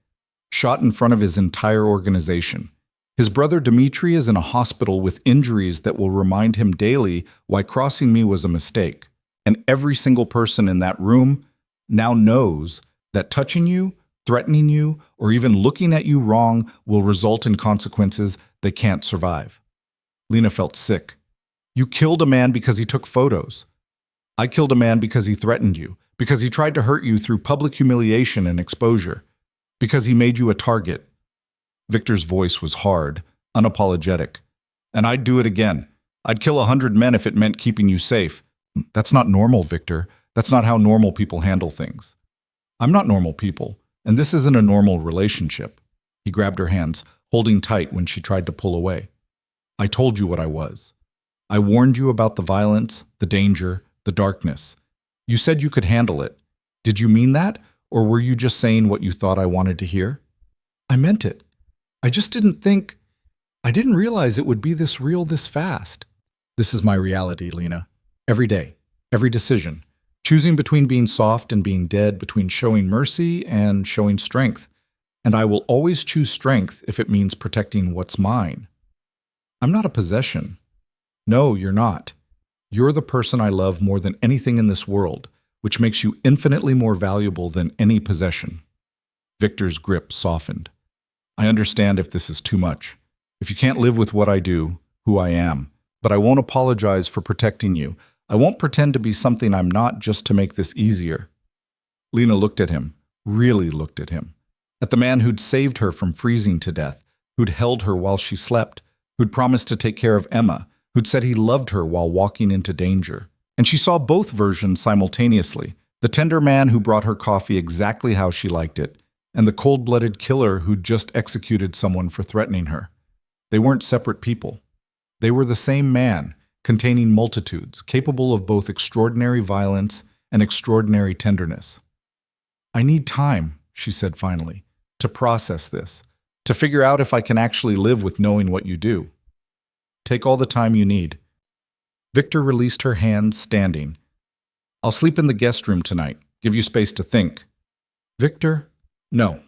shot in front of his entire organization. His brother Dmitri is in a hospital with injuries that will remind him daily why crossing me was a mistake. And every single person in that room now knows that touching you, threatening you, or even looking at you wrong will result in consequences they can't survive. Lena felt sick. You killed a man because he took photos. I killed a man because he threatened you, because he tried to hurt you through public humiliation and exposure, because he made you a target. Victor's voice was hard, unapologetic. And I'd do it again. I'd kill 100 men if it meant keeping you safe. That's not normal, Victor. That's not how normal people handle things. I'm not normal people, and this isn't a normal relationship. He grabbed her hands, holding tight when she tried to pull away. I told you what I was. I warned you about the violence, the danger, the darkness. You said you could handle it. Did you mean that, or were you just saying what you thought I wanted to hear? I meant it. I didn't realize it would be this real this fast. This is my reality, Lena. Every day, every decision. Choosing between being soft and being dead, between showing mercy and showing strength. And I will always choose strength if it means protecting what's mine. I'm not a possession. No, you're not. You're the person I love more than anything in this world, which makes you infinitely more valuable than any possession. Victor's grip softened. I understand if this is too much. If you can't live with what I do, who I am, but I won't apologize for protecting you. I won't pretend to be something I'm not just to make this easier. Lena looked at him, really looked at him. At the man who'd saved her from freezing to death, who'd held her while she slept, who'd promised to take care of Emma, who'd said he loved her while walking into danger. And she saw both versions simultaneously, the tender man who brought her coffee exactly how she liked it, and the cold-blooded killer who'd just executed someone for threatening her. They weren't separate people. They were the same man, containing multitudes, capable of both extraordinary violence and extraordinary tenderness. I need time, she said finally, to process this, to figure out if I can actually live with knowing what you do. Take all the time you need. Victor released her hand, standing. I'll sleep in the guest room tonight, give you space to think. Victor, no.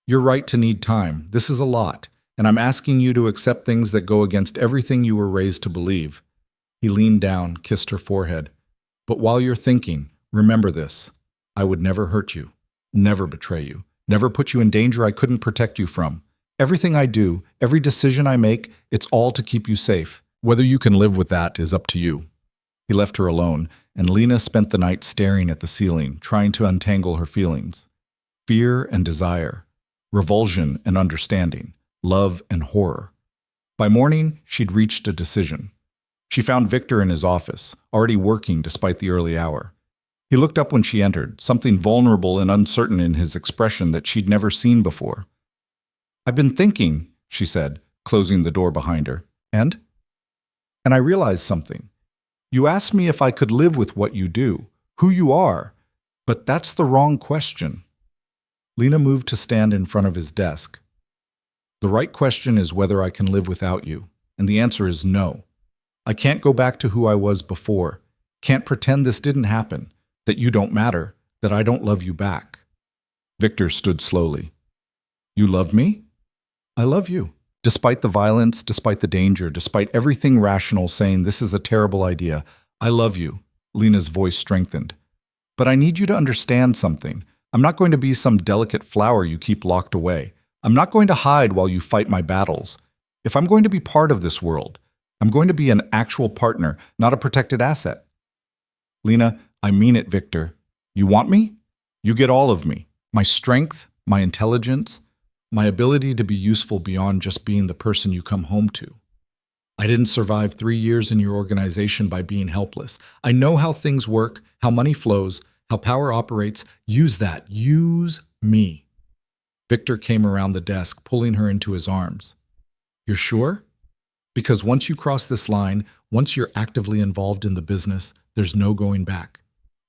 You're right to need time. This is a lot, and I'm asking you to accept things that go against everything you were raised to believe. He leaned down, kissed her forehead. But while you're thinking, remember this. I would never hurt you, never betray you, never put you in danger I couldn't protect you from. Everything I do, every decision I make, it's all to keep you safe. Whether you can live with that is up to you. He left her alone, and Lena spent the night staring at the ceiling, trying to untangle her feelings. Fear and desire, revulsion and understanding, love and horror. By morning, she'd reached a decision. She found Victor in his office, already working despite the early hour. He looked up when she entered, something vulnerable and uncertain in his expression that she'd never seen before. I've been thinking, she said, closing the door behind her. And I realized something. You asked me if I could live with what you do, who you are, but that's the wrong question. Lena moved to stand in front of his desk. The right question is whether I can live without you, and the answer is no. I can't go back to who I was before, can't pretend this didn't happen, that you don't matter, that I don't love you back. Victor stood slowly. You love me? I love you. Despite the violence, despite the danger, despite everything rational saying this is a terrible idea, I love you. Lena's voice strengthened. But I need you to understand something. I'm not going to be some delicate flower you keep locked away. I'm not going to hide while you fight my battles. If I'm going to be part of this world, I'm going to be an actual partner, not a protected asset. Lena, I mean it, Victor. You want me? You get all of me. My strength, my intelligence, my ability to be useful beyond just being the person you come home to. I didn't survive 3 years in your organization by being helpless. I know how things work, how money flows, how power operates. Use that. Use me. Victor came around the desk, pulling her into his arms. You're sure? Because once you cross this line, once you're actively involved in the business, there's no going back.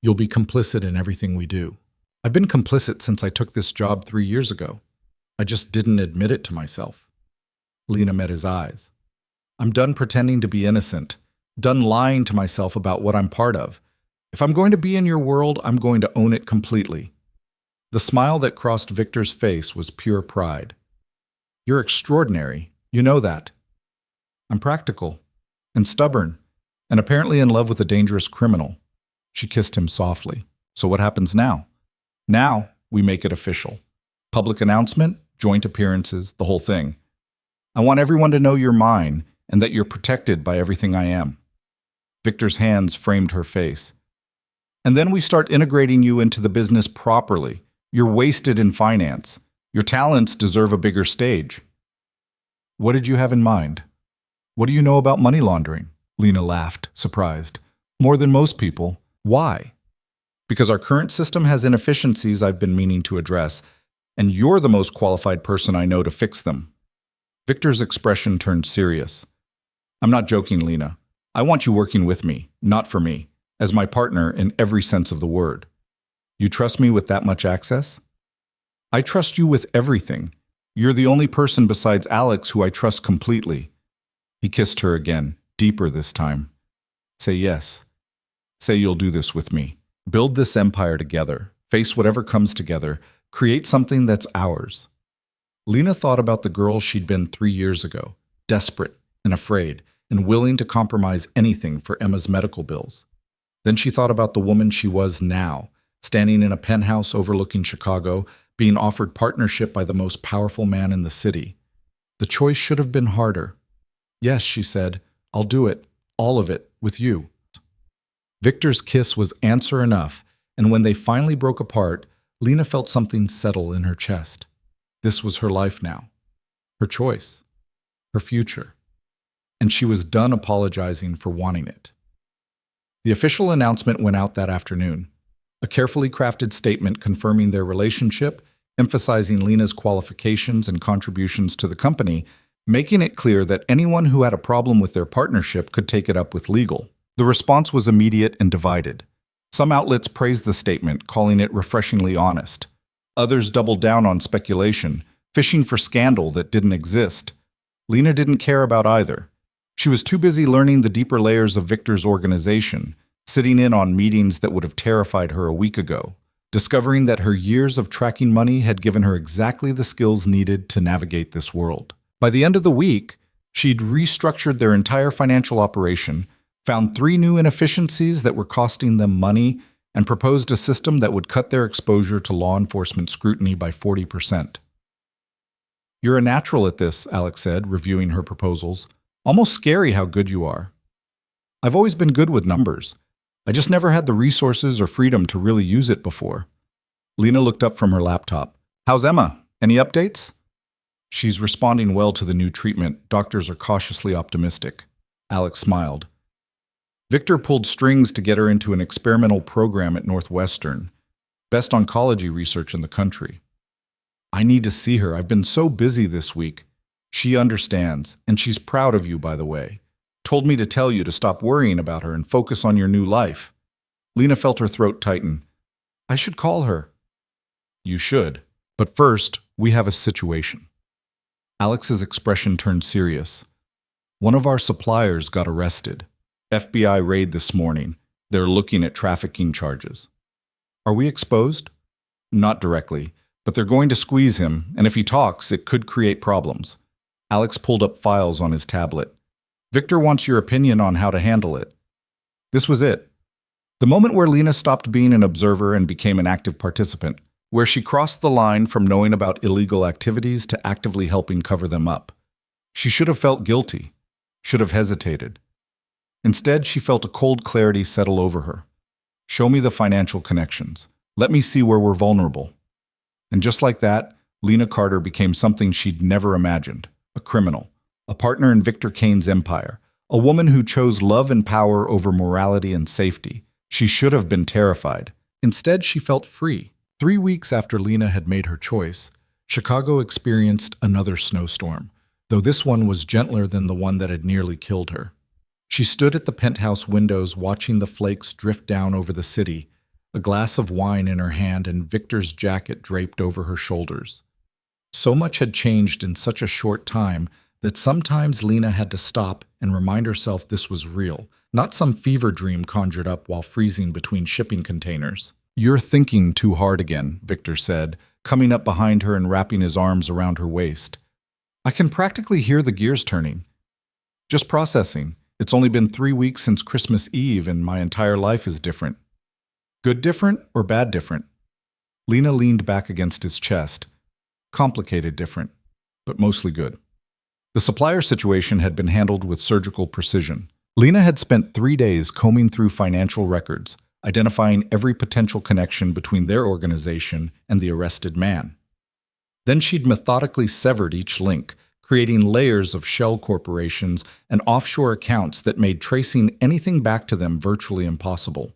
You'll be complicit in everything we do. I've been complicit since I took this job 3 years ago. I just didn't admit it to myself. Lena met his eyes. I'm done pretending to be innocent, done lying to myself about what I'm part of. If I'm going to be in your world, I'm going to own it completely. The smile that crossed Victor's face was pure pride. You're extraordinary. You know that. I'm practical and stubborn and apparently in love with a dangerous criminal. She kissed him softly. So what happens now? Now we make it official. Public announcement, joint appearances, the whole thing. I want everyone to know you're mine and that you're protected by everything I am. Victor's hands framed her face. And then we start integrating you into the business properly. You're wasted in finance. Your talents deserve a bigger stage. What did you have in mind? What do you know about money laundering? Lena laughed, surprised. More than most people. Why? Because our current system has inefficiencies I've been meaning to address, and you're the most qualified person I know to fix them. Victor's expression turned serious. I'm not joking, Lena. I want you working with me, not for me, as my partner in every sense of the word. You trust me with that much access? I trust you with everything. You're the only person besides Alex who I trust completely. He kissed her again, deeper this time. Say yes. Say you'll do this with me. Build this empire together. Face whatever comes together. Create something that's ours. Lena thought about the girl she'd been 3 years ago, desperate and afraid, and willing to compromise anything for Emma's medical bills. Then she thought about the woman she was now, standing in a penthouse overlooking Chicago, being offered partnership by the most powerful man in the city. The choice should have been harder. Yes, she said, I'll do it, all of it, with you. Victor's kiss was answer enough, and when they finally broke apart, Lena felt something settle in her chest. This was her life now, her choice, her future, and she was done apologizing for wanting it. The official announcement went out that afternoon, a carefully crafted statement confirming their relationship, emphasizing Lena's qualifications and contributions to the company, making it clear that anyone who had a problem with their partnership could take it up with legal. The response was immediate and divided. Some outlets praised the statement, calling it refreshingly honest. Others doubled down on speculation, fishing for scandal that didn't exist. Lena didn't care about either. She was too busy learning the deeper layers of Victor's organization, sitting in on meetings that would have terrified her a week ago, discovering that her years of tracking money had given her exactly the skills needed to navigate this world. By the end of the week, she'd restructured their entire financial operation, found 3 new inefficiencies that were costing them money, and proposed a system that would cut their exposure to law enforcement scrutiny by 40%. You're a natural at this, Alex said, reviewing her proposals. Almost scary how good you are. I've always been good with numbers. I just never had the resources or freedom to really use it before. Lena looked up from her laptop. How's Emma? Any updates? She's responding well to the new treatment. Doctors are cautiously optimistic. Alex smiled. Victor pulled strings to get her into an experimental program at Northwestern, best oncology research in the country. I need to see her. I've been so busy this week. She understands, and she's proud of you, by the way. Told me to tell you to stop worrying about her and focus on your new life. Lena felt her throat tighten. I should call her. You should. But first, we have a situation. Alex's expression turned serious. One of our suppliers got arrested. FBI raid this morning. They're looking at trafficking charges. Are we exposed? Not directly, but they're going to squeeze him, and if he talks, it could create problems. Alex pulled up files on his tablet. Victor wants your opinion on how to handle it. This was it. The moment where Lena stopped being an observer and became an active participant, where she crossed the line from knowing about illegal activities to actively helping cover them up. She should have felt guilty, should have hesitated. Instead, she felt a cold clarity settle over her. Show me the financial connections. Let me see where we're vulnerable. And just like that, Lena Carter became something she'd never imagined. A criminal, a partner in Victor Kane's empire, a woman who chose love and power over morality and safety. She should have been terrified. Instead, she felt free. 3 weeks after Lena had made her choice, Chicago experienced another snowstorm, though this one was gentler than the one that had nearly killed her. She stood at the penthouse windows watching the flakes drift down over the city, a glass of wine in her hand and Victor's jacket draped over her shoulders. So much had changed in such a short time that sometimes Lena had to stop and remind herself this was real, not some fever dream conjured up while freezing between shipping containers. You're thinking too hard again, Victor said, coming up behind her and wrapping his arms around her waist. I can practically hear the gears turning. Just processing. It's only been 3 weeks since Christmas Eve and my entire life is different. Good different or bad different? Lena leaned back against his chest. Complicated different, but mostly good. The supplier situation had been handled with surgical precision. Lena had spent 3 days combing through financial records, identifying every potential connection between their organization and the arrested man. Then she'd methodically severed each link, creating layers of shell corporations and offshore accounts that made tracing anything back to them virtually impossible.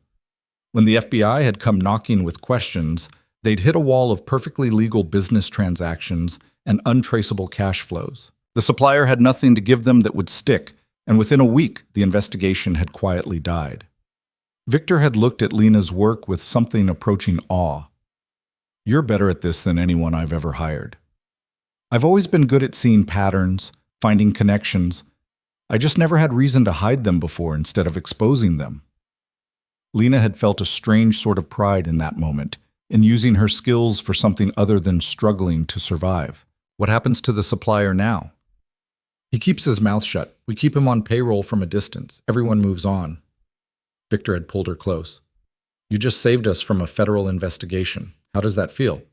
When the FBI had come knocking with questions, they'd hit a wall of perfectly legal business transactions and untraceable cash flows. The supplier had nothing to give them that would stick, and within a week, the investigation had quietly died. Victor had looked at Lena's work with something approaching awe. "You're better at this than anyone I've ever hired. I've always been good at seeing patterns, finding connections. I just never had reason to hide them before instead of exposing them." Lena had felt a strange sort of pride in that moment, in using her skills for something other than struggling to survive. "What happens to the supplier now?" "He keeps his mouth shut. We keep him on payroll from a distance. Everyone moves on." Victor had pulled her close. "You just saved us from a federal investigation. How does that feel?"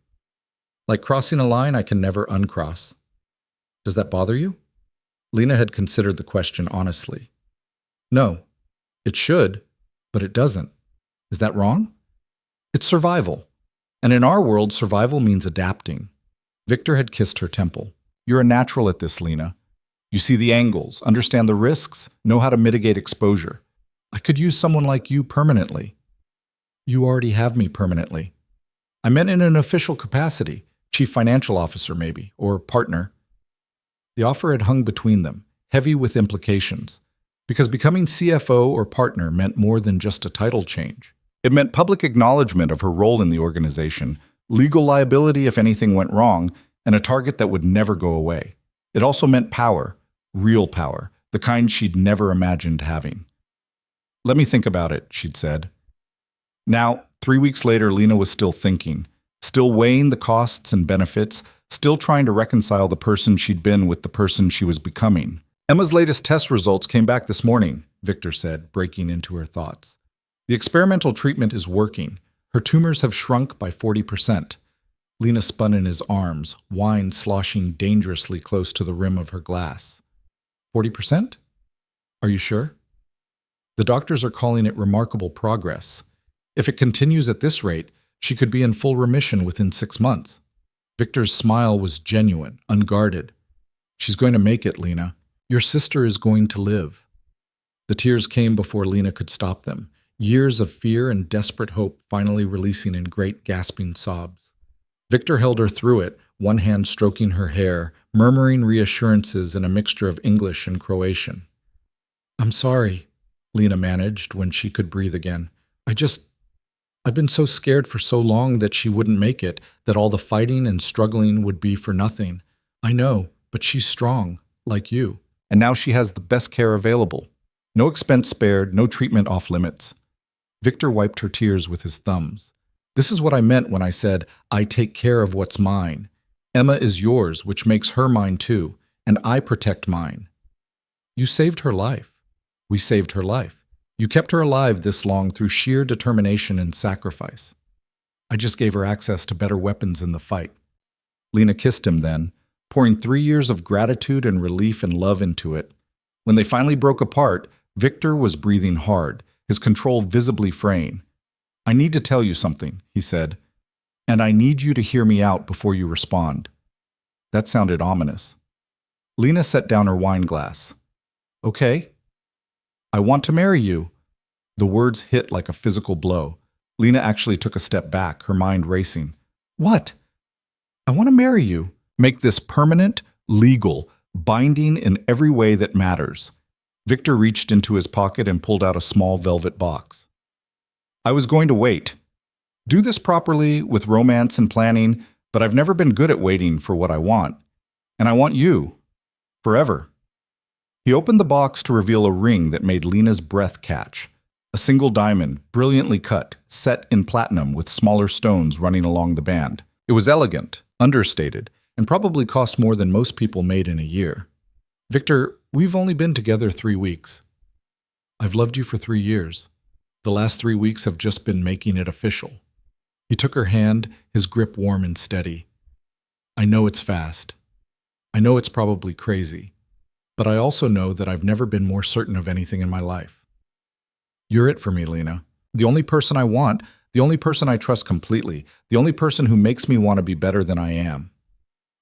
"Like crossing a line I can never uncross." "Does that bother you?" Lena had considered the question honestly. "No. It should, but it doesn't. Is that wrong?" "It's survival. And in our world, survival means adapting." Victor had kissed her temple. "You're a natural at this, Lena. You see the angles, understand the risks, know how to mitigate exposure. I could use someone like you permanently." "You already have me permanently." "I meant in an official capacity, chief financial officer maybe, or partner." The offer had hung between them, heavy with implications, because becoming CFO or partner meant more than just a title change. It meant public acknowledgement of her role in the organization, legal liability if anything went wrong, and a target that would never go away. It also meant power, real power, the kind she'd never imagined having. "Let me think about it," she'd said. Now, 3 weeks later, Lena was still thinking, still weighing the costs and benefits, still trying to reconcile the person she'd been with the person she was becoming. "Emma's latest test results came back this morning," Victor said, breaking into her thoughts. "The experimental treatment is working. Her tumors have shrunk by 40%. Lena spun in his arms, wine sloshing dangerously close to the rim of her glass. 40%? Are you sure? The doctors are calling it remarkable progress. If it continues at this rate, she could be in full remission within 6 months. Victor's smile was genuine, unguarded. "She's going to make it, Lena. Your sister is going to live." The tears came before Lena could stop them, years of fear and desperate hope finally releasing in great gasping sobs. Victor held her through it, one hand stroking her hair, murmuring reassurances in a mixture of English and Croatian. "I'm sorry," Lena managed when she could breathe again. I've been so scared for so long that she wouldn't make it, that all the fighting and struggling would be for nothing. I know, but she's strong, like you. And now she has the best care available. No expense spared, no treatment off limits." Victor wiped her tears with his thumbs. "This is what I meant when I said, I take care of what's mine. Emma is yours, which makes her mine too, and I protect mine. You saved her life. We saved her life. You kept her alive this long through sheer determination and sacrifice. I just gave her access to better weapons in the fight." Lena kissed him then, pouring 3 years of gratitude and relief and love into it. When they finally broke apart, Victor was breathing hard, his control visibly fraying. "I need to tell you something," he said, "and I need you to hear me out before you respond." That sounded ominous. Lena set down her wine glass. "Okay. I want to marry you." The words hit like a physical blow. Lena actually took a step back, her mind racing. "What?" "I want to marry you. Make this permanent, legal, binding in every way that matters." Victor reached into his pocket and pulled out a small velvet box. "I was going to wait. Do this properly, with romance and planning, but I've never been good at waiting for what I want. And I want you. Forever." He opened the box to reveal a ring that made Lena's breath catch. A single diamond, brilliantly cut, set in platinum with smaller stones running along the band. It was elegant, understated, and probably cost more than most people made in a year. "Victor, we've only been together 3 weeks. I've loved you for 3 years. The last 3 weeks have just been making it official." He took her hand, his grip warm and steady. "I know it's fast. I know it's probably crazy. But I also know that I've never been more certain of anything in my life. You're it for me, Lena. The only person I want, the only person I trust completely, the only person who makes me want to be better than I am.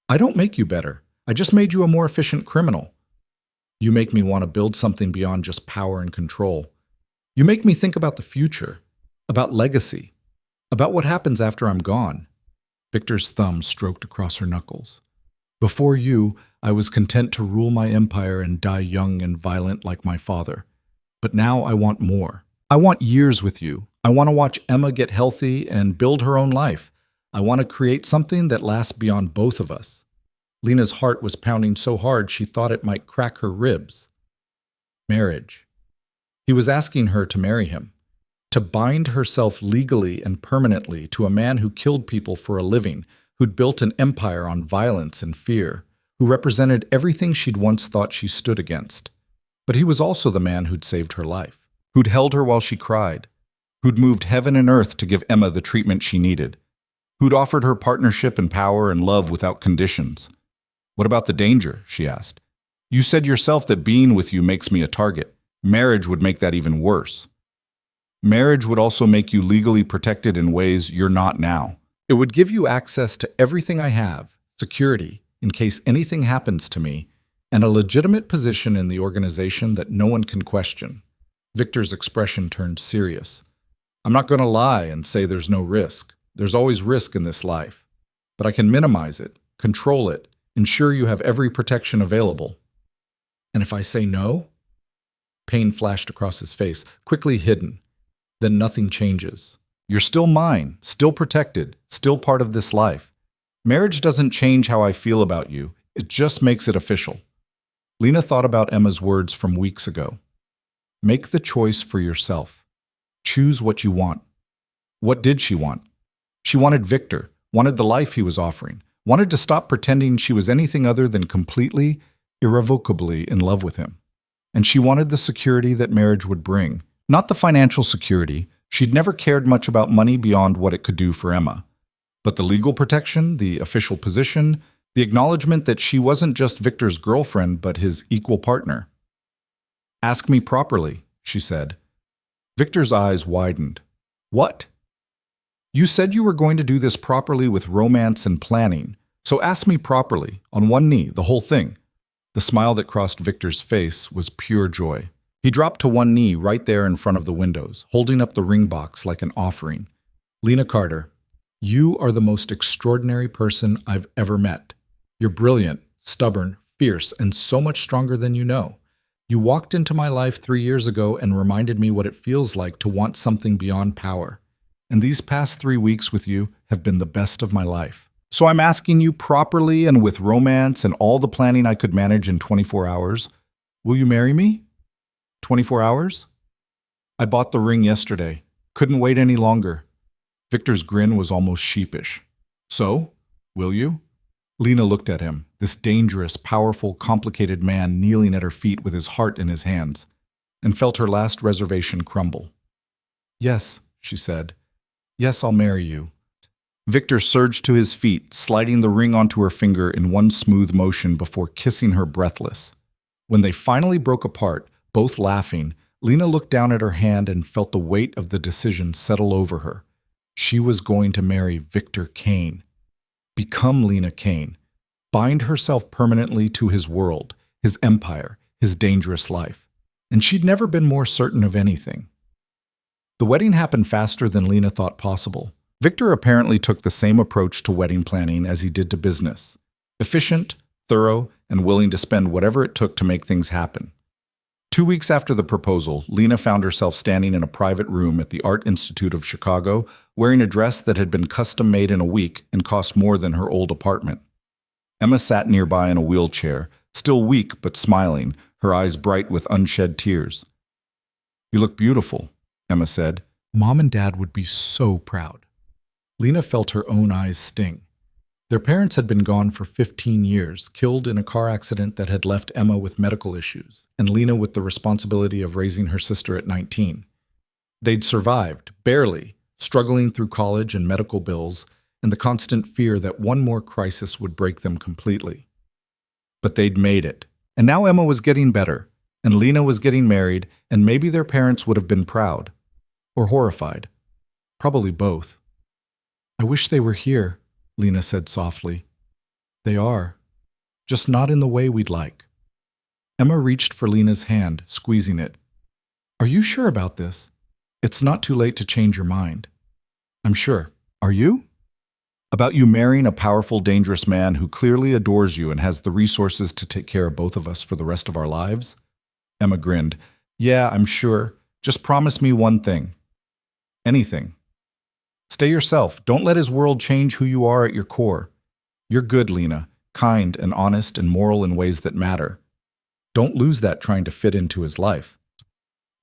I don't make you better. I just made you a more efficient criminal. You make me want to build something beyond just power and control. You make me think about the future, about legacy, about what happens after I'm gone. Victor's thumb stroked across her knuckles. Before you, I was content to rule my empire and die young and violent like my father. But now I want more. I want years with you. I want to watch Emma get healthy and build her own life. I want to create something that lasts beyond both of us. Lena's heart was pounding so hard she thought it might crack her ribs. Marriage. He was asking her to marry him, to bind herself legally and permanently to a man who killed people for a living, who'd built an empire on violence and fear, who represented everything she'd once thought she stood against. But he was also the man who'd saved her life, who'd held her while she cried, who'd moved heaven and earth to give Emma the treatment she needed, who'd offered her partnership and power and love without conditions. What about the danger? She asked. You said yourself that being with you makes me a target. Marriage would make that even worse. Marriage would also make you legally protected in ways you're not now. It would give you access to everything I have, security, in case anything happens to me, and a legitimate position in the organization that no one can question. Victor's expression turned serious. I'm not going to lie and say there's no risk. There's always risk in this life. But I can minimize it, control it, ensure you have every protection available. And if I say no? Pain flashed across his face, quickly hidden. Then nothing changes. You're still mine, still protected, still part of this life. Marriage doesn't change how I feel about you. It just makes it official. Lena thought about Emma's words from weeks ago. Make the choice for yourself. Choose what you want. What did she want? She wanted Victor, wanted the life he was offering, wanted to stop pretending she was anything other than completely, irrevocably in love with him. And she wanted the security that marriage would bring, not the financial security. She'd never cared much about money beyond what it could do for Emma. But the legal protection, the official position, the acknowledgement that she wasn't just Victor's girlfriend, but his equal partner. Ask me properly, she said. Victor's eyes widened. What? You said you were going to do this properly with romance and planning, so ask me properly, on one knee, the whole thing. The smile that crossed Victor's face was pure joy. He dropped to one knee right there in front of the windows, holding up the ring box like an offering. Lena Carter, you are the most extraordinary person I've ever met. You're brilliant, stubborn, fierce, and so much stronger than you know. You walked into my life 3 years ago and reminded me what it feels like to want something beyond power. And these past 3 weeks with you have been the best of my life. So I'm asking you properly and with romance and all the planning I could manage in 24 hours, will you marry me? 24 hours? I bought the ring yesterday. Couldn't wait any longer. Victor's grin was almost sheepish. So, will you? Lena looked at him, this dangerous, powerful, complicated man kneeling at her feet with his heart in his hands, and felt her last reservation crumble. Yes, she said. Yes, I'll marry you. Victor surged to his feet, sliding the ring onto her finger in one smooth motion before kissing her breathless. When they finally broke apart, both laughing, Lena looked down at her hand and felt the weight of the decision settle over her. She was going to marry Victor Kane. Become Lena Kane. Bind herself permanently to his world, his empire, his dangerous life. And she'd never been more certain of anything. The wedding happened faster than Lena thought possible. Victor apparently took the same approach to wedding planning as he did to business. Efficient, thorough, and willing to spend whatever it took to make things happen. 2 weeks after the proposal, Lena found herself standing in a private room at the Art Institute of Chicago, wearing a dress that had been custom-made in a week and cost more than her old apartment. Emma sat nearby in a wheelchair, still weak but smiling, her eyes bright with unshed tears. You look beautiful, Emma said. Mom and Dad would be so proud. Lena felt her own eyes sting. Their parents had been gone for 15 years, killed in a car accident that had left Emma with medical issues, and Lena with the responsibility of raising her sister at 19. They'd survived, barely, struggling through college and medical bills, and the constant fear that one more crisis would break them completely. But they'd made it, and now Emma was getting better, and Lena was getting married, and maybe their parents would have been proud. Or horrified? Probably both. I wish they were here, Lena said softly. They are. Just not in the way we'd like. Emma reached for Lena's hand, squeezing it. Are you sure about this? It's not too late to change your mind. I'm sure. Are you? About you marrying a powerful, dangerous man who clearly adores you and has the resources to take care of both of us for the rest of our lives? Emma grinned. Yeah, I'm sure. Just promise me one thing. Anything. Stay yourself. Don't let his world change who you are at your core. You're good, Lena. Kind and honest and moral in ways that matter. Don't lose that trying to fit into his life.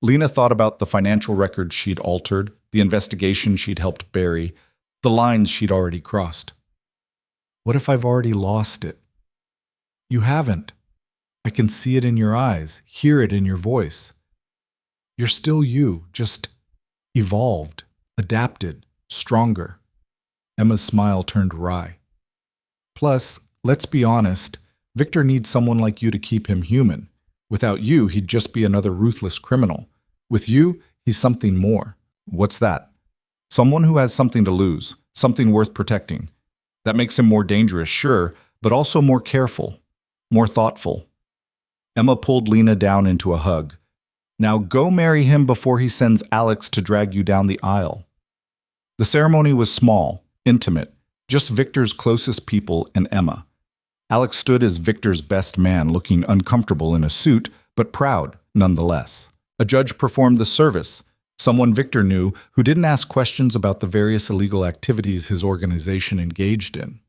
Lena thought about the financial records she'd altered, the investigation she'd helped bury, the lines she'd already crossed. What if I've already lost it? You haven't. I can see it in your eyes, hear it in your voice. You're still you, just evolved, adapted, stronger. Emma's smile turned wry. Plus, let's be honest, Victor needs someone like you to keep him human. Without you, he'd just be another ruthless criminal. With you, he's something more. What's that? Someone who has something to lose, something worth protecting. That makes him more dangerous, sure, but also more careful, more thoughtful. Emma pulled Lena down into a hug. Now go marry him before he sends Alex to drag you down the aisle. The ceremony was small, intimate, just Victor's closest people and Emma. Alex stood as Victor's best man, looking uncomfortable in a suit, but proud nonetheless. A judge performed the service, someone Victor knew who didn't ask questions about the various illegal activities his organization engaged in.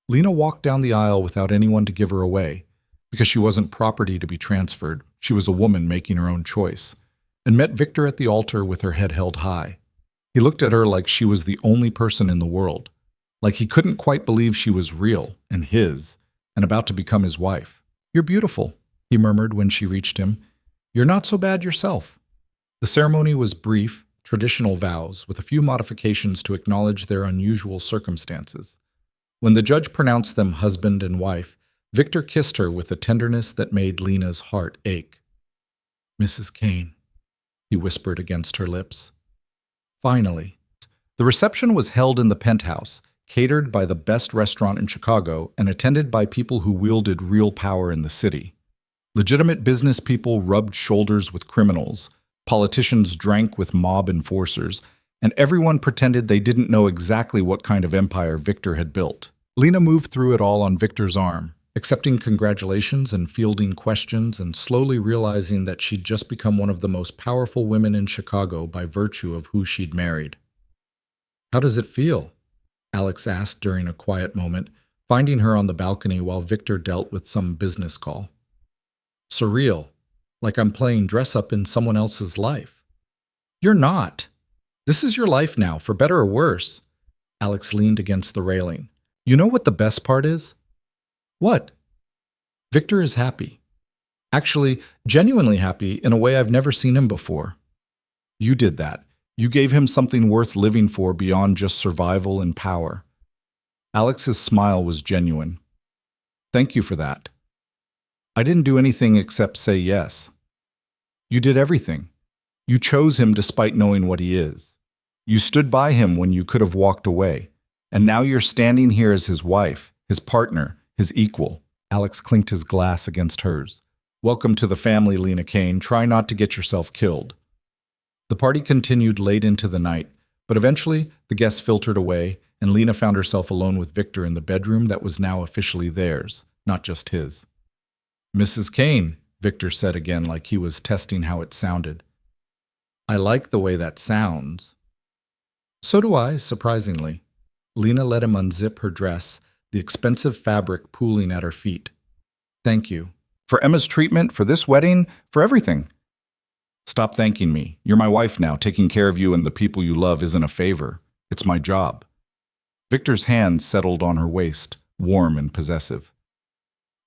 Lena walked down the aisle without anyone to give her away. Because she wasn't property to be transferred, she was a woman making her own choice, and met Victor at the altar with her head held high. He looked at her like she was the only person in the world, like he couldn't quite believe she was real and his, and about to become his wife. You're beautiful, he murmured when she reached him. You're not so bad yourself. The ceremony was brief, traditional vows, with a few modifications to acknowledge their unusual circumstances. When the judge pronounced them husband and wife, Victor kissed her with a tenderness that made Lena's heart ache. Mrs. Kane, he whispered against her lips. Finally. The reception was held in the penthouse, catered by the best restaurant in Chicago and attended by people who wielded real power in the city. Legitimate business people rubbed shoulders with criminals, politicians drank with mob enforcers, and everyone pretended they didn't know exactly what kind of empire Victor had built. Lena moved through it all on Victor's arm, accepting congratulations and fielding questions and slowly realizing that she'd just become one of the most powerful women in Chicago by virtue of who she'd married. How does it feel? Alex asked during a quiet moment, finding her on the balcony while Victor dealt with some business call. Surreal, like I'm playing dress-up in someone else's life. You're not. This is your life now, for better or worse. Alex leaned against the railing. You know what the best part is? What? Victor is happy. Actually, genuinely happy in a way I've never seen him before. You did that. You gave him something worth living for beyond just survival and power. Alex's smile was genuine. Thank you for that. I didn't do anything except say yes. You did everything. You chose him despite knowing what he is. You stood by him when you could have walked away. And now you're standing here as his wife, his partner, his equal. Alex clinked his glass against hers. Welcome to the family, Lena Kane. Try not to get yourself killed. The party continued late into the night, but eventually the guests filtered away, and Lena found herself alone with Victor in the bedroom that was now officially theirs, not just his. Mrs. Kane, Victor said again like he was testing how it sounded. I like the way that sounds. So do I, surprisingly. Lena let him unzip her dress, the expensive fabric pooling at her feet. Thank you. For Emma's treatment, for this wedding, for everything. Stop thanking me. You're my wife now. Taking care of you and the people you love isn't a favor. It's my job. Victor's hand settled on her waist, warm and possessive.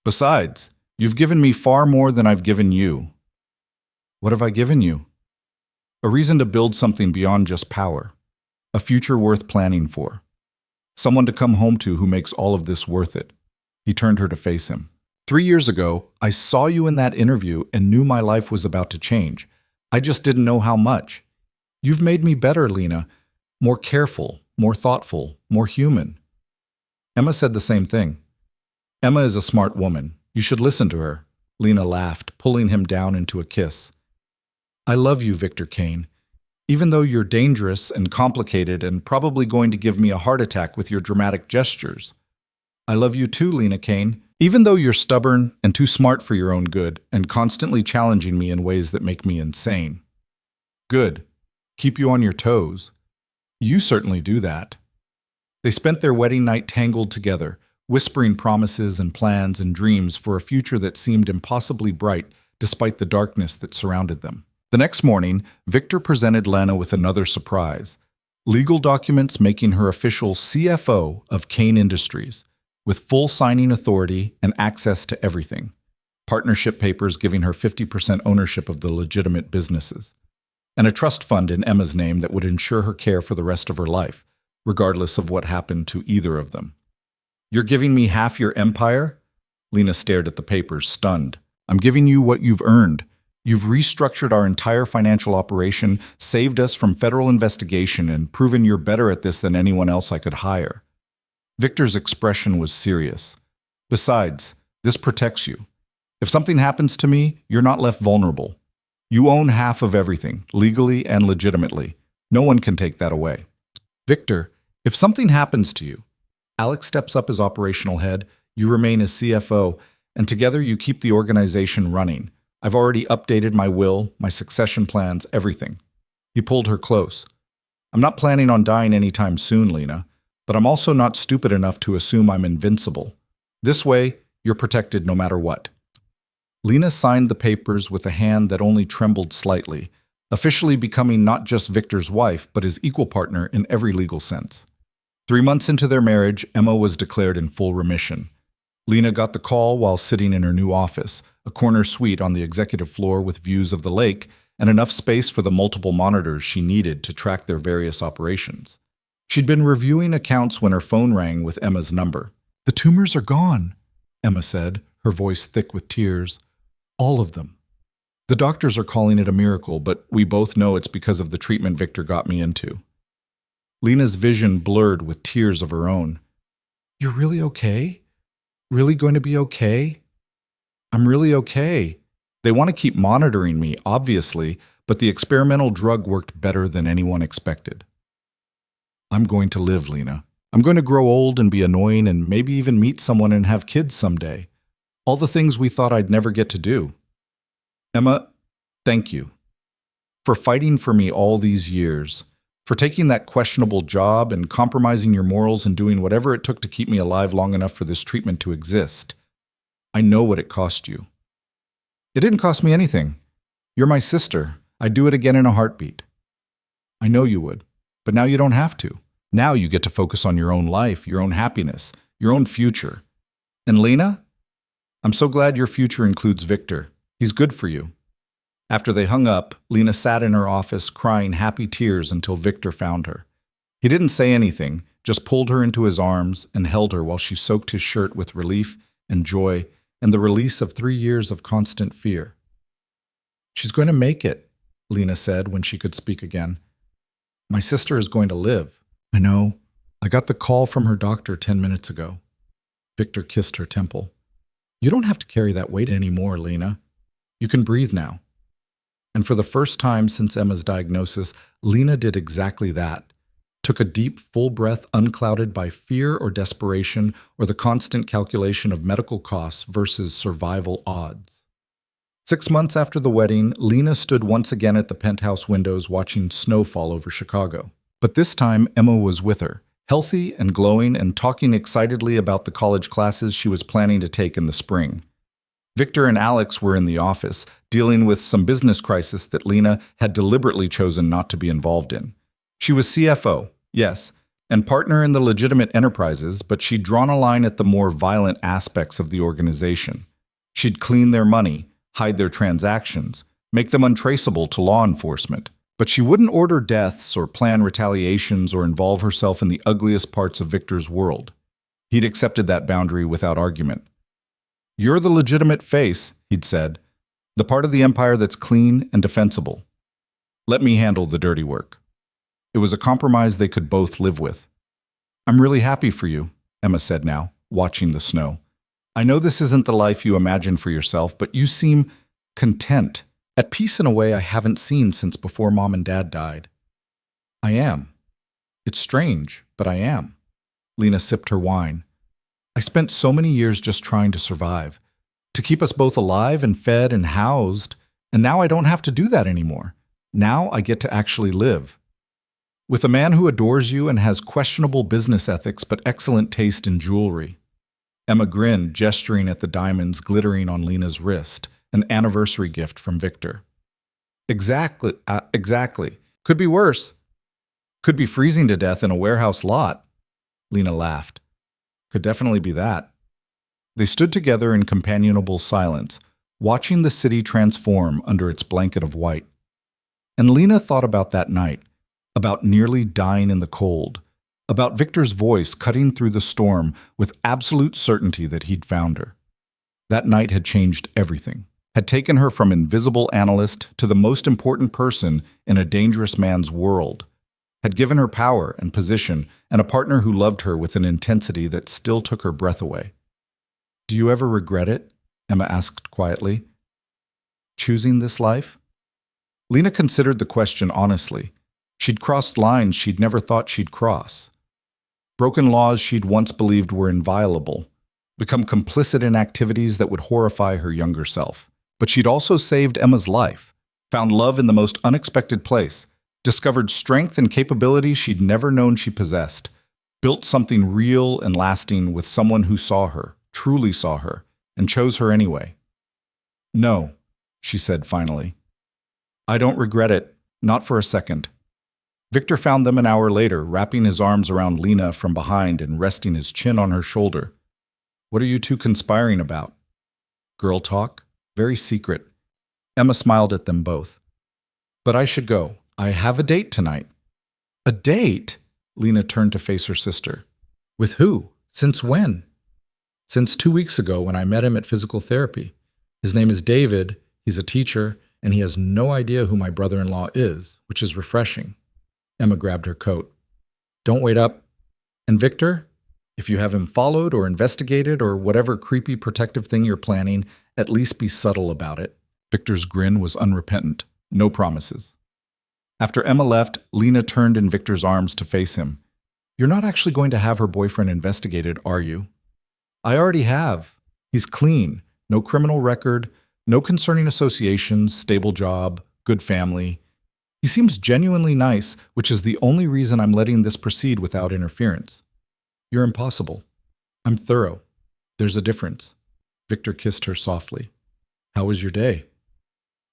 Besides, you've given me far more than I've given you. What have I given you? A reason to build something beyond just power. A future worth planning for. Someone to come home to who makes all of this worth it. He turned her to face him. 3 years ago, I saw you in that interview and knew my life was about to change. I just didn't know how much. You've made me better, Lena. More careful, more thoughtful, more human. Emma said the same thing. Emma is a smart woman. You should listen to her. Lena laughed, pulling him down into a kiss. I love you, Victor Kane. Even though you're dangerous and complicated and probably going to give me a heart attack with your dramatic gestures. I love you too, Lena Kane. Even though you're stubborn and too smart for your own good and constantly challenging me in ways that make me insane. Good. Keep you on your toes. You certainly do that. They spent their wedding night tangled together, whispering promises and plans and dreams for a future that seemed impossibly bright despite the darkness that surrounded them. The next morning, Victor presented Lana with another surprise. Legal documents making her official CFO of Kane Industries, with full signing authority and access to everything. Partnership papers giving her 50% ownership of the legitimate businesses. And a trust fund in Emma's name that would ensure her care for the rest of her life, regardless of what happened to either of them. You're giving me half your empire? Lena stared at the papers, stunned. I'm giving you what you've earned. You've restructured our entire financial operation, saved us from federal investigation, and proven you're better at this than anyone else I could hire. Victor's expression was serious. Besides, this protects you. If something happens to me, you're not left vulnerable. You own half of everything, legally and legitimately. No one can take that away. Victor, if something happens to you, Alex steps up as operational head, you remain as CFO, and together you keep the organization running. I've already updated my will, my succession plans, everything. He pulled her close. I'm not planning on dying anytime soon, Lena, but I'm also not stupid enough to assume I'm invincible. This way, you're protected no matter what. Lena signed the papers with a hand that only trembled slightly, officially becoming not just Victor's wife, but his equal partner in every legal sense. 3 months into their marriage, Emma was declared in full remission. Lena got the call while sitting in her new office, a corner suite on the executive floor with views of the lake and enough space for the multiple monitors she needed to track their various operations. She'd been reviewing accounts when her phone rang with Emma's number. The tumors are gone, Emma said, her voice thick with tears. All of them. The doctors are calling it a miracle, but we both know it's because of the treatment Victor got me into. Lena's vision blurred with tears of her own. You're really okay? Really going to be okay? I'm really okay. They want to keep monitoring me, obviously, but the experimental drug worked better than anyone expected. I'm going to live, Lena. I'm going to grow old and be annoying and maybe even meet someone and have kids someday. All the things we thought I'd never get to do. Emma, thank you. For fighting for me all these years. For taking that questionable job and compromising your morals and doing whatever it took to keep me alive long enough for this treatment to exist. I know what it cost you. It didn't cost me anything. You're my sister. I'd do it again in a heartbeat. I know you would, but now you don't have to. Now you get to focus on your own life, your own happiness, your own future. And Lena, I'm so glad your future includes Victor. He's good for you. After they hung up, Lena sat in her office crying happy tears until Victor found her. He didn't say anything, just pulled her into his arms and held her while she soaked his shirt with relief and joy and the release of 3 years of constant fear. She's going to make it, Lena said when she could speak again. My sister is going to live. I know. I got the call from her doctor 10 minutes ago. Victor kissed her temple. You don't have to carry that weight anymore, Lena. You can breathe now. And for the first time since Emma's diagnosis, Lena did exactly that. Took a deep, full breath unclouded by fear or desperation or the constant calculation of medical costs versus survival odds. 6 months after the wedding, Lena stood once again at the penthouse windows watching snow fall over Chicago. But this time, Emma was with her, healthy and glowing and talking excitedly about the college classes she was planning to take in the spring. Victor and Alex were in the office, dealing with some business crisis that Lena had deliberately chosen not to be involved in. She was CFO, yes, and partner in the legitimate enterprises, but she'd drawn a line at the more violent aspects of the organization. She'd clean their money, hide their transactions, make them untraceable to law enforcement. But she wouldn't order deaths or plan retaliations or involve herself in the ugliest parts of Victor's world. He'd accepted that boundary without argument. You're the legitimate face, he'd said, the part of the empire that's clean and defensible. Let me handle the dirty work. It was a compromise they could both live with. I'm really happy for you, Emma said now, watching the snow. I know this isn't the life you imagined for yourself, but you seem content, at peace in a way I haven't seen since before Mom and Dad died. I am. It's strange, but I am. Lena sipped her wine. I spent so many years just trying to survive, to keep us both alive and fed and housed, and now I don't have to do that anymore. Now I get to actually live. With a man who adores you and has questionable business ethics but excellent taste in jewelry. Emma grinned, gesturing at the diamonds glittering on Lena's wrist, an anniversary gift from Victor. Exactly. Could be worse. Could be freezing to death in a warehouse lot. Lena laughed. Could definitely be that. They stood together in companionable silence, watching the city transform under its blanket of white. And Lena thought about that night, about nearly dying in the cold, about Victor's voice cutting through the storm with absolute certainty that he'd found her. That night had changed everything, had taken her from invisible analyst to the most important person in a dangerous man's world, had given her power and position and a partner who loved her with an intensity that still took her breath away. Do you ever regret it? Emma asked quietly. Choosing this life? Lena considered the question honestly. She'd crossed lines she'd never thought she'd cross. Broken laws she'd once believed were inviolable, become complicit in activities that would horrify her younger self. But she'd also saved Emma's life, found love in the most unexpected place, discovered strength and capability she'd never known she possessed, built something real and lasting with someone who saw her, truly saw her, and chose her anyway. No, she said finally. I don't regret it, not for a second. Victor found them an hour later, wrapping his arms around Lena from behind and resting his chin on her shoulder. What are you two conspiring about? Girl talk? Very secret. Emma smiled at them both. But I should go. I have a date tonight. A date? Lena turned to face her sister. With who? Since when? Since 2 weeks ago when I met him at physical therapy. His name is David, he's a teacher, and he has no idea who my brother-in-law is, which is refreshing. Emma grabbed her coat. Don't wait up. And Victor, if you have him followed or investigated or whatever creepy protective thing you're planning, at least be subtle about it. Victor's grin was unrepentant. No promises. After Emma left, Lena turned in Victor's arms to face him. You're not actually going to have her boyfriend investigated, are you? I already have. He's clean. No criminal record, no concerning associations, stable job, good family. He seems genuinely nice, which is the only reason I'm letting this proceed without interference. You're impossible. I'm thorough. There's a difference. Victor kissed her softly. How was your day?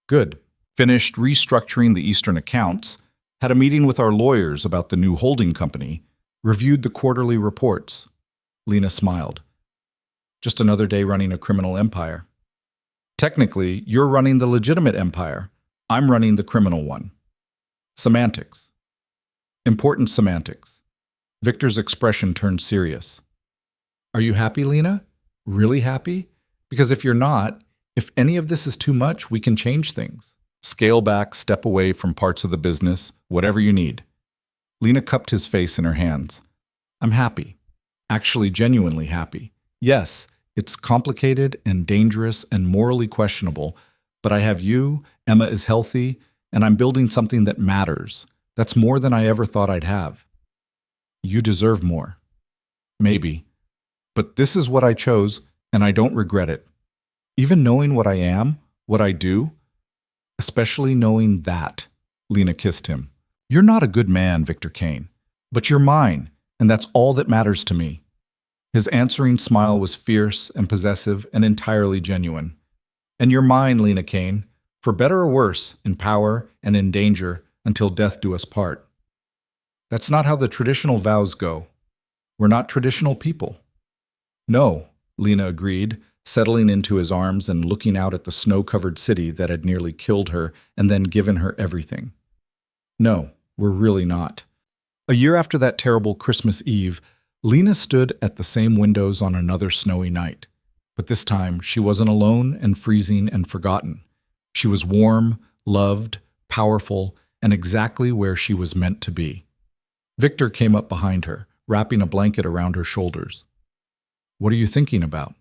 Good. Finished restructuring the Eastern accounts, had a meeting with our lawyers about the new holding company, reviewed the quarterly reports. Lena smiled. Just another day running a criminal empire. Technically, you're running the legitimate empire. I'm running the criminal one. Semantics. Important semantics. Victor's expression turned serious. Are you happy, Lena? Really happy? Because if you're not, if any of this is too much, we can change things. Scale back, step away from parts of the business, whatever you need. Lena cupped his face in her hands. I'm happy. Actually, genuinely happy. Yes, it's complicated and dangerous and morally questionable, but I have you, Emma is healthy, and I'm building something that matters. That's more than I ever thought I'd have. You deserve more. Maybe. But this is what I chose, and I don't regret it. Even knowing what I am, what I do, especially knowing that, Lena kissed him. You're not a good man, Victor Kane, but you're mine, and that's all that matters to me. His answering smile was fierce and possessive and entirely genuine. And you're mine, Lena Kane, for better or worse, in power and in danger, until death do us part. That's not how the traditional vows go. We're not traditional people. No, Lena agreed, settling into his arms and looking out at the snow-covered city that had nearly killed her and then given her everything. No, we're really not. A year after that terrible Christmas Eve, Lena stood at the same windows on another snowy night. But this time, she wasn't alone and freezing and forgotten. She was warm, loved, powerful, and exactly where she was meant to be. Victor came up behind her, wrapping a blanket around her shoulders. "What are you thinking about?"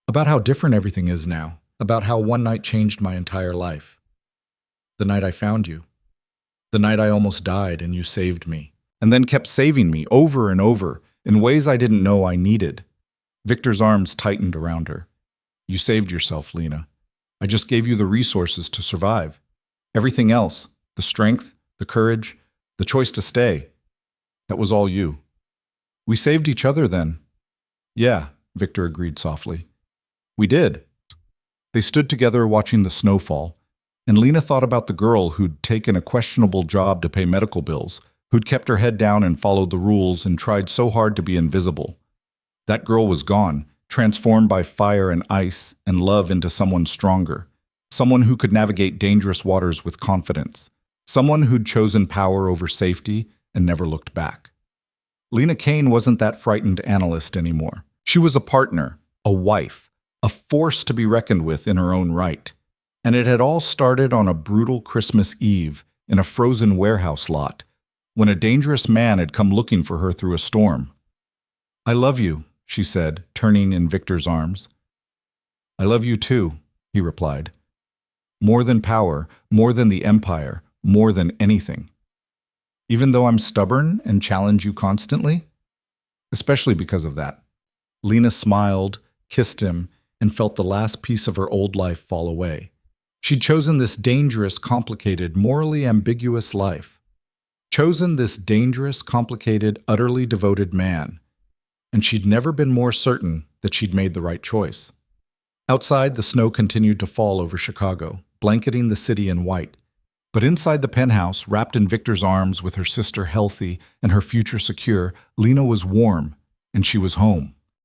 "About how different everything is now, about how one night changed my entire life. The night I found you. The night I almost died and you saved me, and then kept saving me over and over in ways I didn't know I needed." Victor's arms tightened around her. "You saved yourself, Lena. I just gave you the resources to survive. Everything else, the strength, the courage, the choice to stay, that was all you. We saved each other then." "Yeah," Victor agreed softly. "We did." They stood together watching the snowfall, and Lena thought about the girl who'd taken a questionable job to pay medical bills, who'd kept her head down and followed the rules and tried so hard to be invisible. That girl was gone, transformed by fire and ice and love into someone stronger, someone who could navigate dangerous waters with confidence, someone who'd chosen power over safety and never looked back. Lena Kane wasn't that frightened analyst anymore. She was a partner, a wife, a force to be reckoned with in her own right. And it had all started on a brutal Christmas Eve in a frozen warehouse lot, when a dangerous man had come looking for her through a storm. "I love you," she said, turning in Victor's arms. "I love you too," he replied. "More than power, more than the empire, more than anything. Even though I'm stubborn and challenge you constantly, especially because of that." Lena smiled, kissed him, and felt the last piece of her old life fall away. She'd chosen this dangerous, complicated, morally ambiguous life. Chosen this dangerous, complicated, utterly devoted man. And she'd never been more certain that she'd made the right choice. Outside, the snow continued to fall over Chicago, blanketing the city in white. But inside the penthouse, wrapped in Victor's arms with her sister healthy and her future secure, Lena was warm, and she was home.